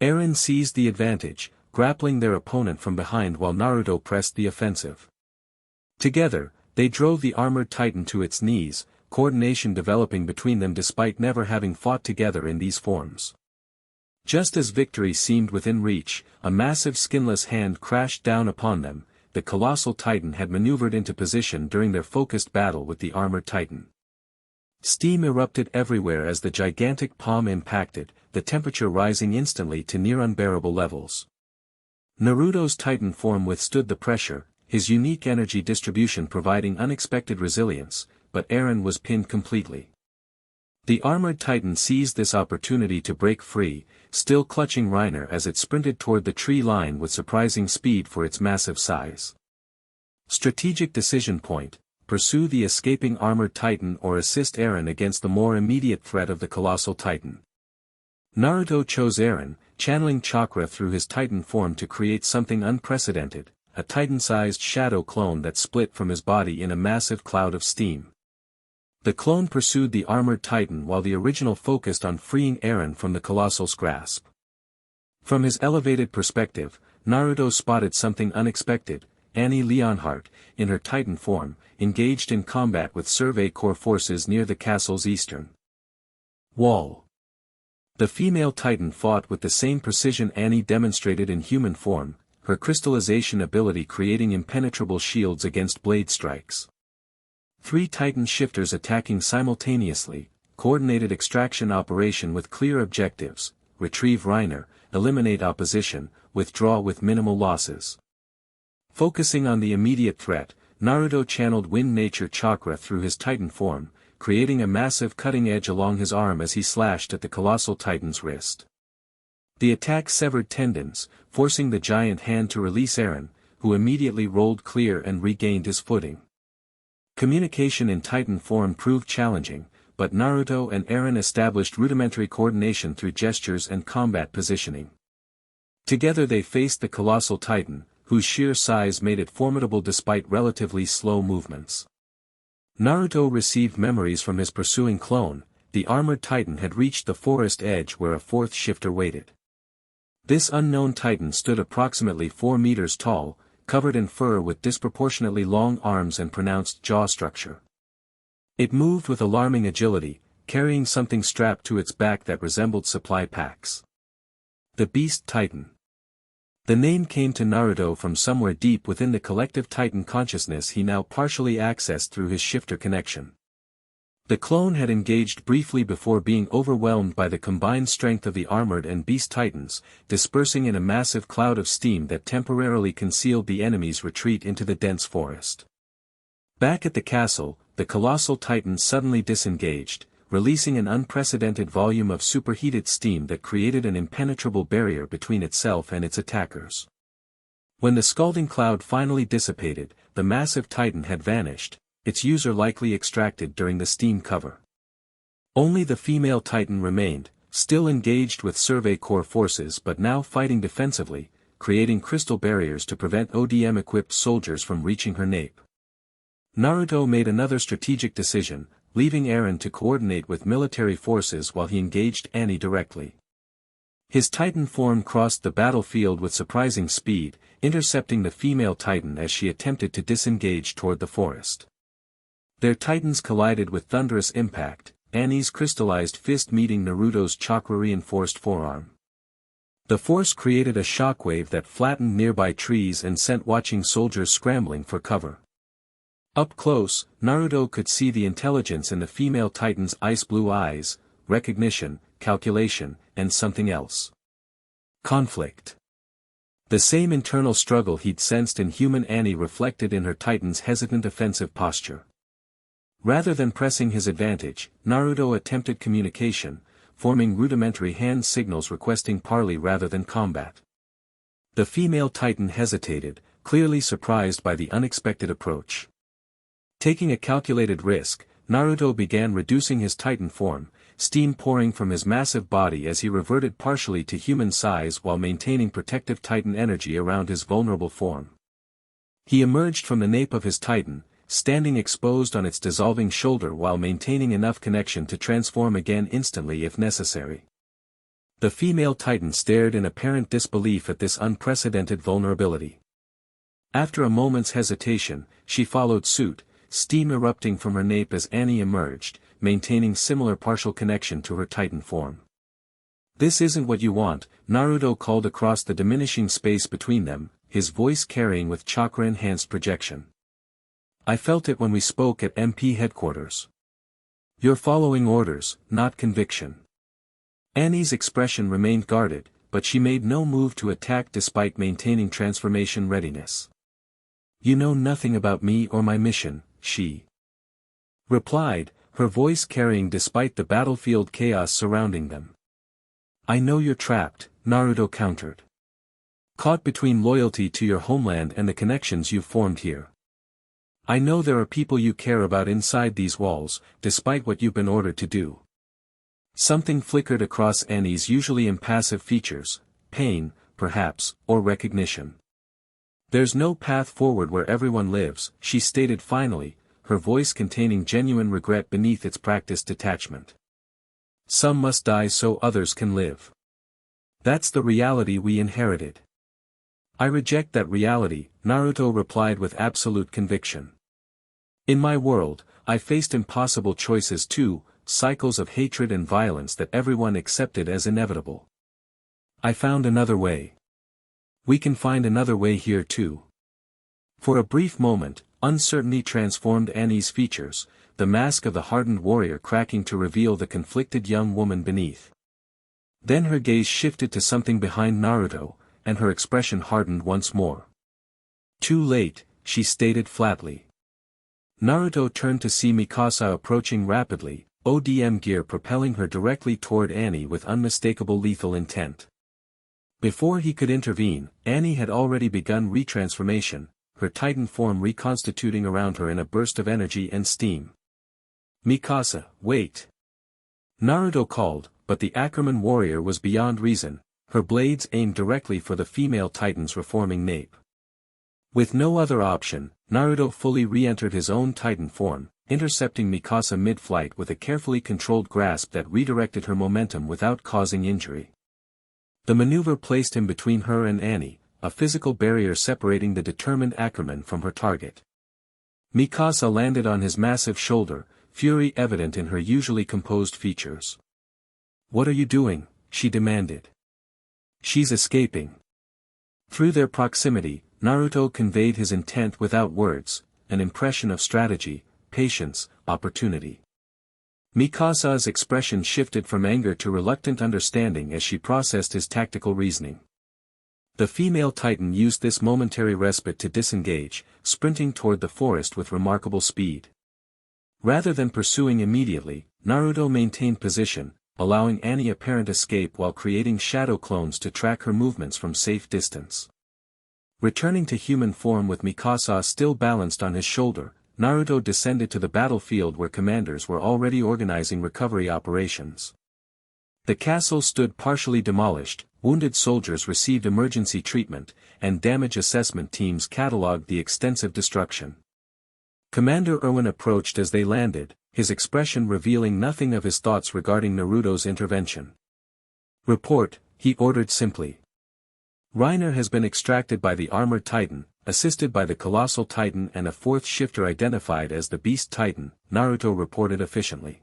Eren seized the advantage, grappling their opponent from behind while Naruto pressed the offensive. Together, they drove the armored Titan to its knees, coordination developing between them despite never having fought together in these forms. Just as victory seemed within reach, a massive skinless hand crashed down upon them. The colossal Titan had maneuvered into position during their focused battle with the armored Titan. Steam erupted everywhere as the gigantic palm impacted, the temperature rising instantly to near unbearable levels. Naruto's Titan form withstood the pressure, his unique energy distribution providing unexpected resilience, but Eren was pinned completely. The armored Titan seized this opportunity to break free, still clutching Reiner as it sprinted toward the tree line with surprising speed for its massive size. Strategic decision point: pursue the escaping armored Titan or assist Eren against the more immediate threat of the colossal Titan. Naruto chose Eren, channeling chakra through his Titan form to create something unprecedented, a Titan-sized shadow clone that split from his body in a massive cloud of steam. The clone pursued the armored Titan while the original focused on freeing Eren from the colossal's grasp. From his elevated perspective, Naruto spotted something unexpected: Annie Leonhardt, in her Titan form, engaged in combat with Survey Corps forces near the castle's eastern wall. The female Titan fought with the same precision Annie demonstrated in human form, her crystallization ability creating impenetrable shields against blade strikes. Three Titan shifters attacking simultaneously, coordinated extraction operation with clear objectives: retrieve Reiner, eliminate opposition, withdraw with minimal losses. Focusing on the immediate threat, Naruto channeled wind nature chakra through his Titan form, creating a massive cutting edge along his arm as he slashed at the colossal Titan's wrist. The attack severed tendons, forcing the giant hand to release Eren, who immediately rolled clear and regained his footing. Communication in Titan form proved challenging, but Naruto and Eren established rudimentary coordination through gestures and combat positioning. Together they faced the colossal Titan, whose sheer size made it formidable despite relatively slow movements. Naruto received memories from his pursuing clone. The armored Titan had reached the forest edge where a fourth shifter waited. This unknown Titan stood approximately 4 meters tall, covered in fur with disproportionately long arms and pronounced jaw structure. It moved with alarming agility, carrying something strapped to its back that resembled supply packs. The Beast Titan. The name came to Naruto from somewhere deep within the collective Titan consciousness he now partially accessed through his shifter connection. The clone had engaged briefly before being overwhelmed by the combined strength of the armored and beast titans, dispersing in a massive cloud of steam that temporarily concealed the enemy's retreat into the dense forest. Back at the castle, the colossal titan suddenly disengaged, releasing an unprecedented volume of superheated steam that created an impenetrable barrier between itself and its attackers. When the scalding cloud finally dissipated, the massive titan had vanished, its user likely extracted during the steam cover. Only the female titan remained, still engaged with Survey Corps forces but now fighting defensively, creating crystal barriers to prevent ODM-equipped soldiers from reaching her nape. Naruto made another strategic decision, leaving Eren to coordinate with military forces while he engaged Annie directly. His Titan form crossed the battlefield with surprising speed, intercepting the female Titan as she attempted to disengage toward the forest. Their Titans collided with thunderous impact, Annie's crystallized fist meeting Naruto's chakra-reinforced forearm. The force created a shockwave that flattened nearby trees and sent watching soldiers scrambling for cover. Up close, Naruto could see the intelligence in the female Titan's ice-blue eyes, recognition, calculation, and something else. Conflict. The same internal struggle he'd sensed in human Annie reflected in her Titan's hesitant offensive posture. Rather than pressing his advantage, Naruto attempted communication, forming rudimentary hand signals requesting parley rather than combat. The female Titan hesitated, clearly surprised by the unexpected approach. Taking a calculated risk, Naruto began reducing his Titan form, steam pouring from his massive body as he reverted partially to human size while maintaining protective Titan energy around his vulnerable form. He emerged from the nape of his Titan, standing exposed on its dissolving shoulder while maintaining enough connection to transform again instantly if necessary. The female Titan stared in apparent disbelief at this unprecedented vulnerability. After a moment's hesitation, she followed suit, steam erupting from her nape as Annie emerged, maintaining similar partial connection to her Titan form. "This isn't what you want," Naruto called across the diminishing space between them, his voice carrying with chakra-enhanced projection. "I felt it when we spoke at MP headquarters. You're following orders, not conviction." Annie's expression remained guarded, but she made no move to attack despite maintaining transformation readiness. "You know nothing about me or my mission," she replied, her voice carrying despite the battlefield chaos surrounding them. "I know you're trapped," Naruto countered. "Caught between loyalty to your homeland and the connections you've formed here. I know there are people you care about inside these walls, despite what you've been ordered to do." Something flickered across Annie's usually impassive features, pain, perhaps, or recognition. "There's no path forward where everyone lives," she stated finally, her voice containing genuine regret beneath its practiced detachment. "Some must die so others can live. That's the reality we inherited." "I reject that reality," Naruto replied with absolute conviction. "In my world, I faced impossible choices too, cycles of hatred and violence that everyone accepted as inevitable. I found another way. We can find another way here too." For a brief moment, uncertainty transformed Annie's features, the mask of the hardened warrior cracking to reveal the conflicted young woman beneath. Then her gaze shifted to something behind Naruto, and her expression hardened once more. "Too late," she stated flatly. Naruto turned to see Mikasa approaching rapidly, ODM gear propelling her directly toward Annie with unmistakable lethal intent. Before he could intervene, Annie had already begun retransformation, her Titan form reconstituting around her in a burst of energy and steam. "Mikasa, wait!" Naruto called, but the Ackerman warrior was beyond reason, her blades aimed directly for the female Titan's reforming nape. With no other option, Naruto fully re-entered his own Titan form, intercepting Mikasa mid-flight with a carefully controlled grasp that redirected her momentum without causing injury. The maneuver placed him between her and Annie, a physical barrier separating the determined Ackerman from her target. Mikasa landed on his massive shoulder, fury evident in her usually composed features. "What are you doing?" she demanded. "She's escaping." Through their proximity, Naruto conveyed his intent without words, an impression of strategy, patience, opportunity. Mikasa's expression shifted from anger to reluctant understanding as she processed his tactical reasoning. The female Titan used this momentary respite to disengage, sprinting toward the forest with remarkable speed. Rather than pursuing immediately, Naruto maintained position, allowing Annie apparent escape while creating shadow clones to track her movements from safe distance. Returning to human form with Mikasa still balanced on his shoulder, Naruto descended to the battlefield where commanders were already organizing recovery operations. The castle stood partially demolished, wounded soldiers received emergency treatment, and damage assessment teams catalogued the extensive destruction. Commander Erwin approached as they landed, his expression revealing nothing of his thoughts regarding Naruto's intervention. "Report," he ordered simply. "Reiner has been extracted by the Armored Titan, assisted by the Colossal Titan and a fourth shifter identified as the Beast Titan," Naruto reported efficiently.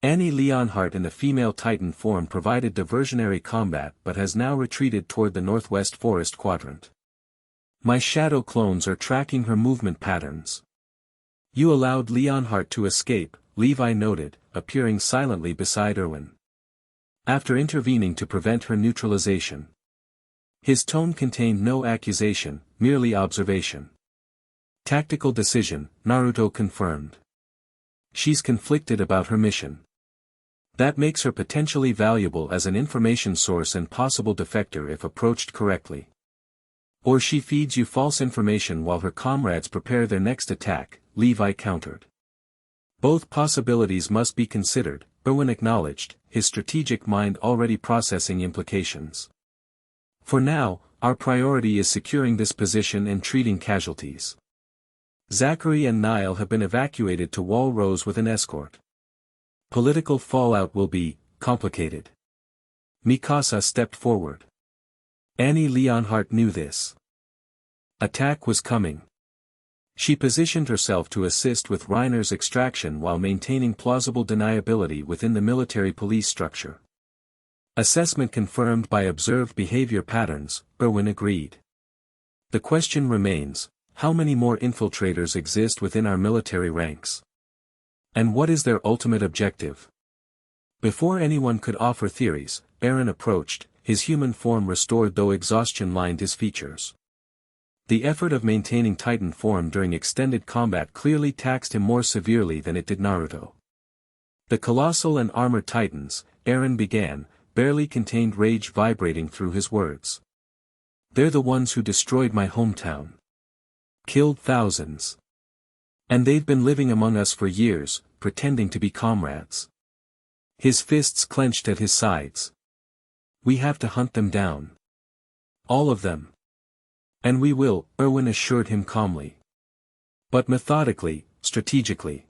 Annie Leonhardt in the female Titan form provided diversionary combat but has now retreated toward the northwest forest quadrant. "My shadow clones are tracking her movement patterns." "You allowed Leonhardt to escape," Levi noted, appearing silently beside Erwin. "After intervening to prevent her neutralization." His tone contained no accusation, merely observation. "Tactical decision," Naruto confirmed. "She's conflicted about her mission. That makes her potentially valuable as an information source and possible defector if approached correctly. Or she feeds you false information while her comrades prepare their next attack," Levi countered. "Both possibilities must be considered," Erwin acknowledged, his strategic mind already processing implications. "For now, our priority is securing this position and treating casualties. Zachary and Niall have been evacuated to Wall Rose with an escort. Political fallout will be complicated." Mikasa stepped forward. Annie Leonhardt knew this. Attack was coming. She positioned herself to assist with Reiner's extraction while maintaining plausible deniability within the military police structure. "Assessment confirmed by observed behavior patterns," Erwin agreed. "The question remains, how many more infiltrators exist within our military ranks? And what is their ultimate objective?" Before anyone could offer theories, Eren approached, his human form restored though exhaustion lined his features. The effort of maintaining Titan form during extended combat clearly taxed him more severely than it did Naruto. "The Colossal and Armored Titans," Eren began, barely contained rage vibrating through his words. "They're the ones who destroyed my hometown. Killed thousands. And they've been living among us for years, pretending to be comrades." His fists clenched at his sides. "We have to hunt them down. All of them. And we will," Erwin assured him calmly. "But methodically, strategically.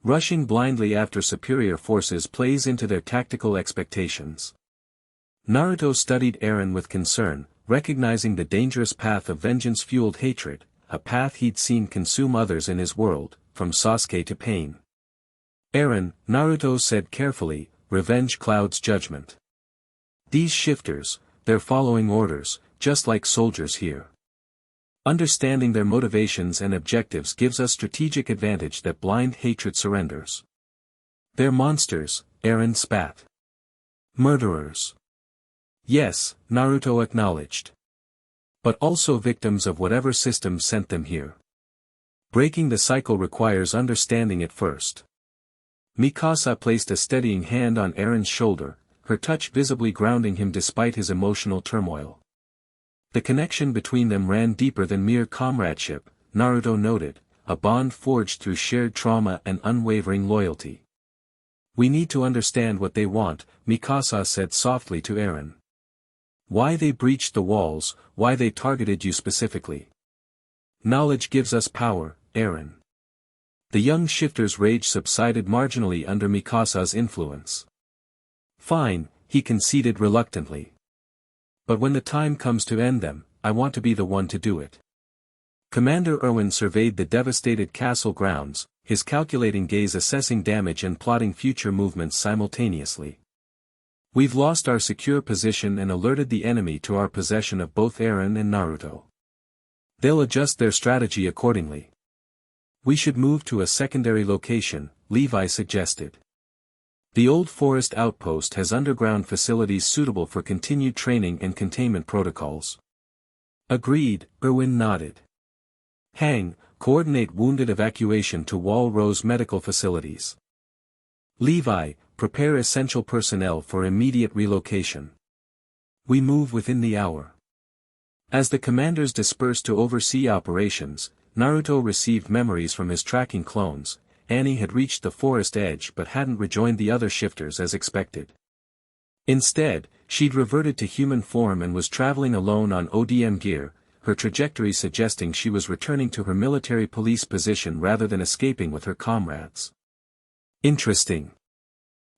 Rushing blindly after superior forces plays into their tactical expectations." Naruto studied Eren with concern, recognizing the dangerous path of vengeance-fueled hatred, a path he'd seen consume others in his world, from Sasuke to Pain. "Eren," Naruto said carefully, "revenge clouds judgment. These shifters, they're following orders, just like soldiers here. Understanding their motivations and objectives gives us strategic advantage that blind hatred surrenders. They're monsters," Eren spat. "Murderers." "Yes," Naruto acknowledged. "But also victims of whatever system sent them here. Breaking the cycle requires understanding it first." Mikasa placed a steadying hand on Eren's shoulder, her touch visibly grounding him despite his emotional turmoil. The connection between them ran deeper than mere comradeship, Naruto noted, a bond forged through shared trauma and unwavering loyalty. "We need to understand what they want," Mikasa said softly to Eren. "Why they breached the walls, why they targeted you specifically. Knowledge gives us power, Eren." The young shifter's rage subsided marginally under Mikasa's influence. "Fine," he conceded reluctantly. "But when the time comes to end them, I want to be the one to do it." Commander Erwin surveyed the devastated castle grounds, his calculating gaze assessing damage and plotting future movements simultaneously. "We've lost our secure position and alerted the enemy to our possession of both Eren and Naruto. They'll adjust their strategy accordingly. We should move to a secondary location," Levi suggested. "The old forest outpost has underground facilities suitable for continued training and containment protocols." "Agreed," Erwin nodded. "Hang, coordinate wounded evacuation to Wall Rose medical facilities. Levi, prepare essential personnel for immediate relocation. We move within the hour." As the commanders dispersed to oversee operations, Naruto received memories from his tracking clones. Annie had reached the forest edge but hadn't rejoined the other shifters as expected. Instead, she'd reverted to human form and was traveling alone on ODM gear, her trajectory suggesting she was returning to her military police position rather than escaping with her comrades. Interesting.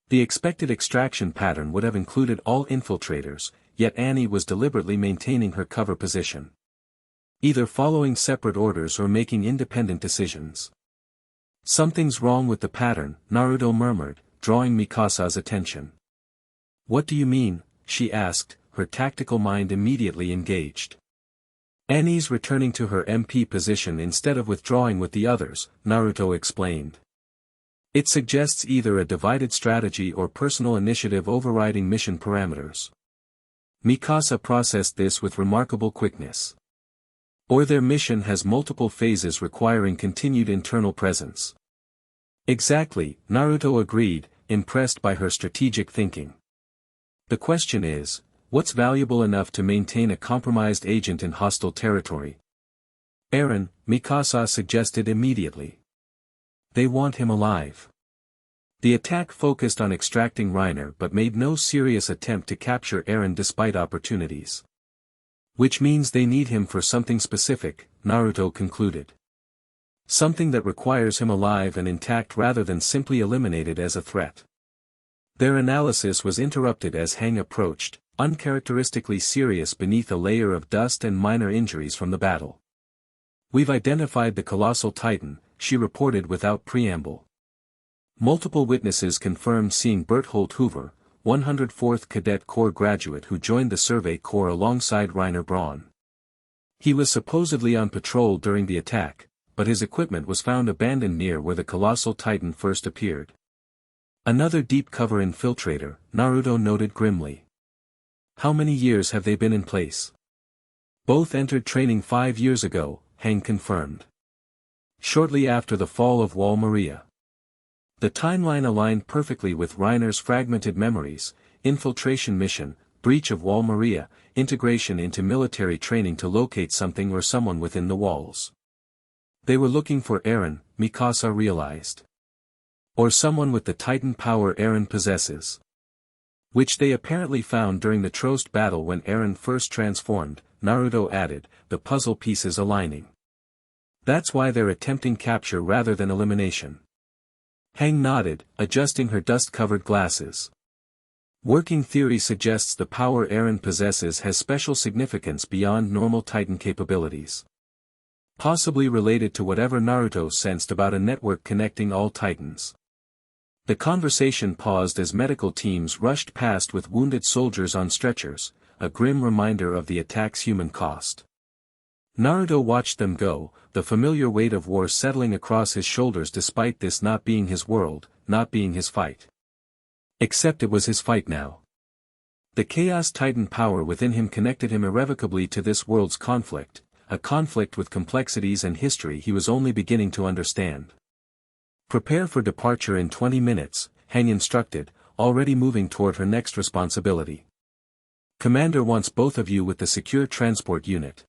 The expected extraction pattern would have included all infiltrators, yet Annie was deliberately maintaining her cover position. Either following separate orders or making independent decisions. Something's wrong with the pattern, Naruto murmured, drawing Mikasa's attention. What do you mean? She asked, her tactical mind immediately engaged. Annie's returning to her MP position instead of withdrawing with the others, Naruto explained. It suggests either a divided strategy or personal initiative overriding mission parameters. Mikasa processed this with remarkable quickness. Or their mission has multiple phases requiring continued internal presence. Exactly, Naruto agreed, impressed by her strategic thinking. The question is, what's valuable enough to maintain a compromised agent in hostile territory? Eren, Mikasa suggested immediately. They want him alive. The attack focused on extracting Reiner but made no serious attempt to capture Eren despite opportunities. Which means they need him for something specific, Naruto concluded. Something that requires him alive and intact rather than simply eliminated as a threat. Their analysis was interrupted as Hang approached, uncharacteristically serious beneath a layer of dust and minor injuries from the battle. We've identified the colossal titan, she reported without preamble. Multiple witnesses confirmed seeing Berthold Hoover, 104th Cadet Corps graduate who joined the Survey Corps alongside Reiner Braun. He was supposedly on patrol during the attack, but his equipment was found abandoned near where the colossal titan first appeared. Another deep cover infiltrator, Naruto noted grimly. How many years have they been in place? Both entered training 5 years ago, Hang confirmed. Shortly after the fall of Wall Maria. The timeline aligned perfectly with Reiner's fragmented memories, infiltration mission, breach of Wall Maria, integration into military training to locate something or someone within the walls. They were looking for Eren, Mikasa realized. Or someone with the titan power Eren possesses. Which they apparently found during the Trost battle when Eren first transformed, Naruto added, the puzzle pieces aligning. That's why they're attempting capture rather than elimination. Hang nodded, adjusting her dust-covered glasses. Working theory suggests the power Eren possesses has special significance beyond normal Titan capabilities. Possibly related to whatever Naruto sensed about a network connecting all Titans. The conversation paused as medical teams rushed past with wounded soldiers on stretchers, a grim reminder of the attack's human cost. Naruto watched them go, the familiar weight of war settling across his shoulders despite this not being his world, not being his fight. Except it was his fight now. The Chaos Titan power within him connected him irrevocably to this world's conflict, a conflict with complexities and history he was only beginning to understand. Prepare for departure in 20 minutes, Hang instructed, already moving toward her next responsibility. Commander wants both of you with the secure transport unit.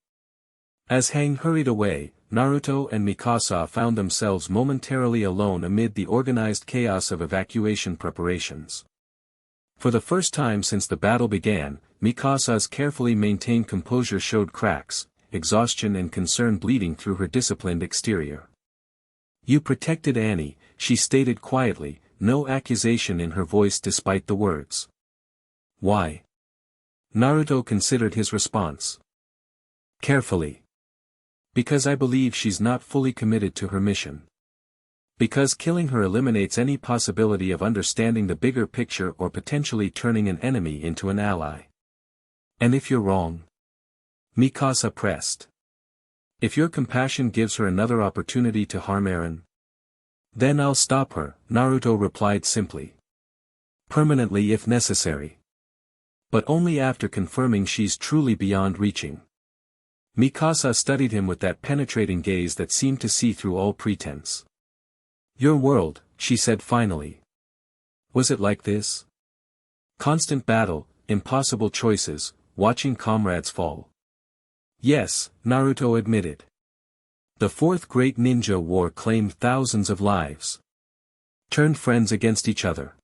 As Hang hurried away, Naruto and Mikasa found themselves momentarily alone amid the organized chaos of evacuation preparations. For the first time since the battle began, Mikasa's carefully maintained composure showed cracks, exhaustion and concern bleeding through her disciplined exterior. You protected Annie, she stated quietly, no accusation in her voice despite the words. Why? Naruto considered his response. Carefully. Because I believe she's not fully committed to her mission. Because killing her eliminates any possibility of understanding the bigger picture or potentially turning an enemy into an ally. And if you're wrong? Mikasa pressed. If your compassion gives her another opportunity to harm Eren? Then I'll stop her, Naruto replied simply. Permanently if necessary. But only after confirming she's truly beyond reaching. Mikasa studied him with that penetrating gaze that seemed to see through all pretense. Your world, she said finally. Was it like this? Constant battle, impossible choices, watching comrades fall. Yes, Naruto admitted. The Fourth Great Ninja War claimed thousands of lives. Turned friends against each other.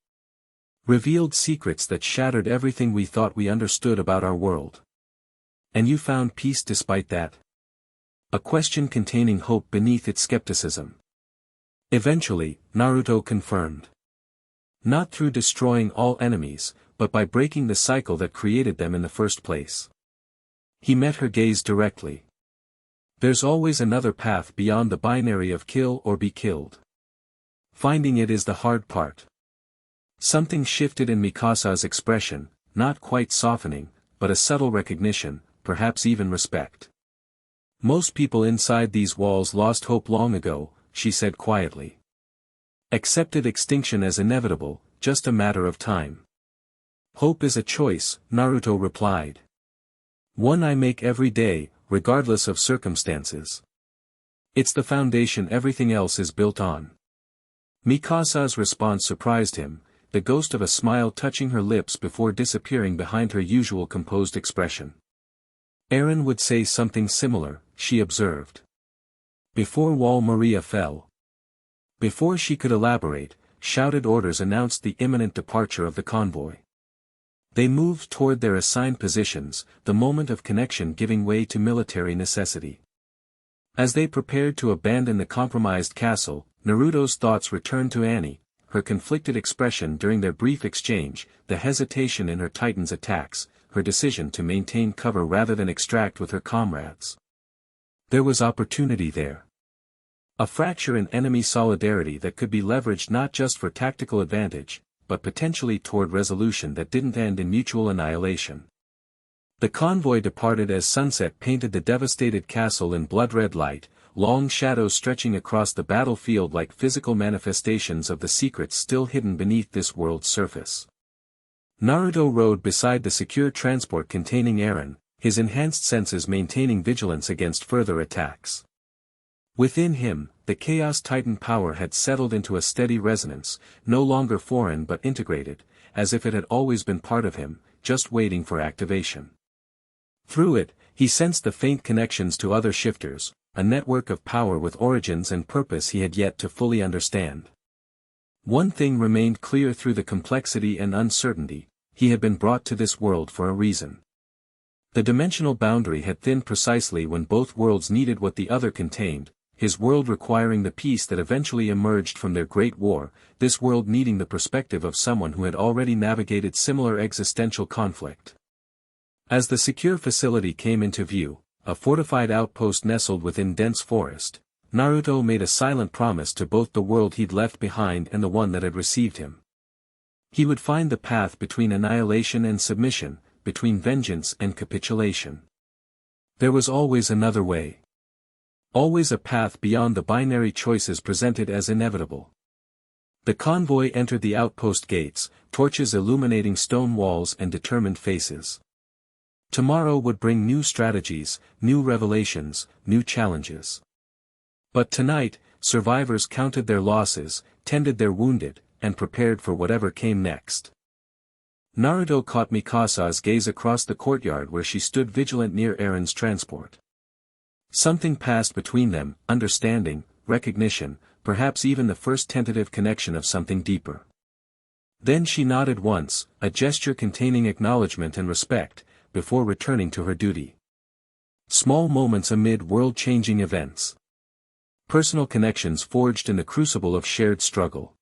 Revealed secrets that shattered everything we thought we understood about our world. And you found peace despite that? A question containing hope beneath its skepticism. Eventually, Naruto confirmed. Not through destroying all enemies, but by breaking the cycle that created them in the first place. He met her gaze directly. There's always another path beyond the binary of kill or be killed. Finding it is the hard part. Something shifted in Mikasa's expression, not quite softening, but a subtle recognition, perhaps even respect. Most people inside these walls lost hope long ago, she said quietly. Accepted extinction as inevitable, just a matter of time. Hope is a choice, Naruto replied. One I make every day, regardless of circumstances. It's the foundation everything else is built on. Mikasa's response surprised him, the ghost of a smile touching her lips before disappearing behind her usual composed expression. Eren would say something similar, she observed. Before Wall Maria fell. Before she could elaborate, shouted orders announced the imminent departure of the convoy. They moved toward their assigned positions, the moment of connection giving way to military necessity. As they prepared to abandon the compromised castle, Naruto's thoughts returned to Annie, her conflicted expression during their brief exchange, the hesitation in her Titan's attacks, her decision to maintain cover rather than extract with her comrades. There was opportunity there. A fracture in enemy solidarity that could be leveraged not just for tactical advantage, but potentially toward resolution that didn't end in mutual annihilation. The convoy departed as sunset painted the devastated castle in blood-red light, long shadows stretching across the battlefield like physical manifestations of the secrets still hidden beneath this world's surface. Naruto rode beside the secure transport containing Eren, his enhanced senses maintaining vigilance against further attacks. Within him, the Chaos Titan power had settled into a steady resonance, no longer foreign but integrated, as if it had always been part of him, just waiting for activation. Through it, he sensed the faint connections to other shifters, a network of power with origins and purpose he had yet to fully understand. One thing remained clear through the complexity and uncertainty: he had been brought to this world for a reason. The dimensional boundary had thinned precisely when both worlds needed what the other contained, his world requiring the peace that eventually emerged from their great war, this world needing the perspective of someone who had already navigated similar existential conflict. As the secure facility came into view, a fortified outpost nestled within dense forest, Naruto made a silent promise to both the world he'd left behind and the one that had received him. He would find the path between annihilation and submission, between vengeance and capitulation. There was always another way. Always a path beyond the binary choices presented as inevitable. The convoy entered the outpost gates, torches illuminating stone walls and determined faces. Tomorrow would bring new strategies, new revelations, new challenges. But tonight, survivors counted their losses, tended their wounded, and prepared for whatever came next. Naruto caught Mikasa's gaze across the courtyard where she stood vigilant near Eren's transport. Something passed between them, understanding, recognition, perhaps even the first tentative connection of something deeper. Then she nodded once, a gesture containing acknowledgement and respect, before returning to her duty. Small moments amid world-changing events. Personal connections forged in the crucible of shared struggle.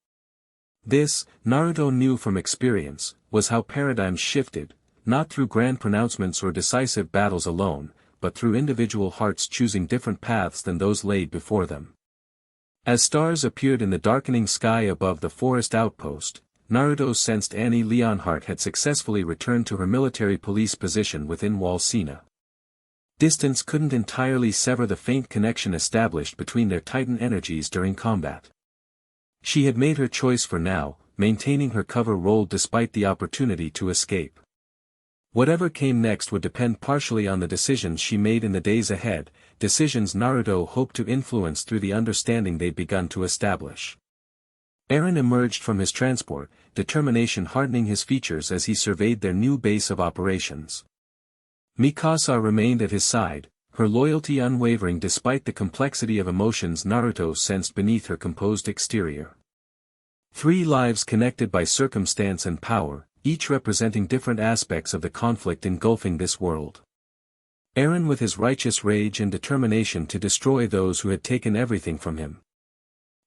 This, Naruto knew from experience, was how paradigms shifted, not through grand pronouncements or decisive battles alone, but through individual hearts choosing different paths than those laid before them. As stars appeared in the darkening sky above the forest outpost, Naruto sensed Annie Leonhardt had successfully returned to her military police position within Wall Sina. Distance couldn't entirely sever the faint connection established between their Titan energies during combat. She had made her choice for now, maintaining her cover role despite the opportunity to escape. Whatever came next would depend partially on the decisions she made in the days ahead, decisions Naruto hoped to influence through the understanding they'd begun to establish. Eren emerged from his transport, determination hardening his features as he surveyed their new base of operations. Mikasa remained at his side, her loyalty unwavering despite the complexity of emotions Naruto sensed beneath her composed exterior. 3 lives connected by circumstance and power, each representing different aspects of the conflict engulfing this world. Eren with his righteous rage and determination to destroy those who had taken everything from him.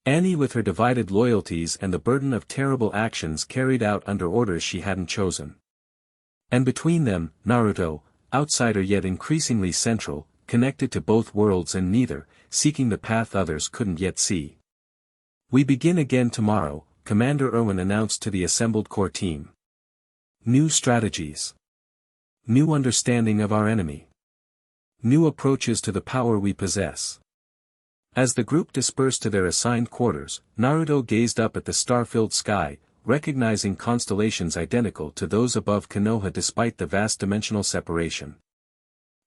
Annie with her divided loyalties and the burden of terrible actions carried out under orders she hadn't chosen. And between them, Naruto, outsider yet increasingly central, connected to both worlds and neither, seeking the path others couldn't yet see. "We begin again tomorrow," Commander Erwin announced to the assembled core team. "New strategies. New understanding of our enemy. New approaches to the power we possess." As the group dispersed to their assigned quarters, Naruto gazed up at the star-filled sky, recognizing constellations identical to those above Konoha despite the vast dimensional separation.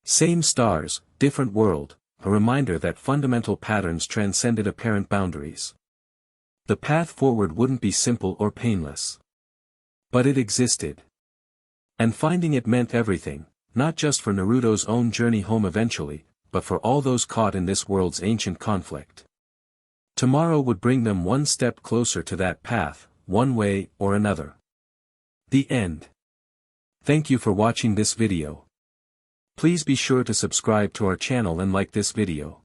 Same stars, different world, a reminder that fundamental patterns transcended apparent boundaries. The path forward wouldn't be simple or painless. But it existed. And finding it meant everything, not just for Naruto's own journey home eventually, but for all those caught in this world's ancient conflict. Tomorrow would bring them one step closer to that path, one way or another. The end. Thank you for watching this video. Please be sure to subscribe to our channel and like this video.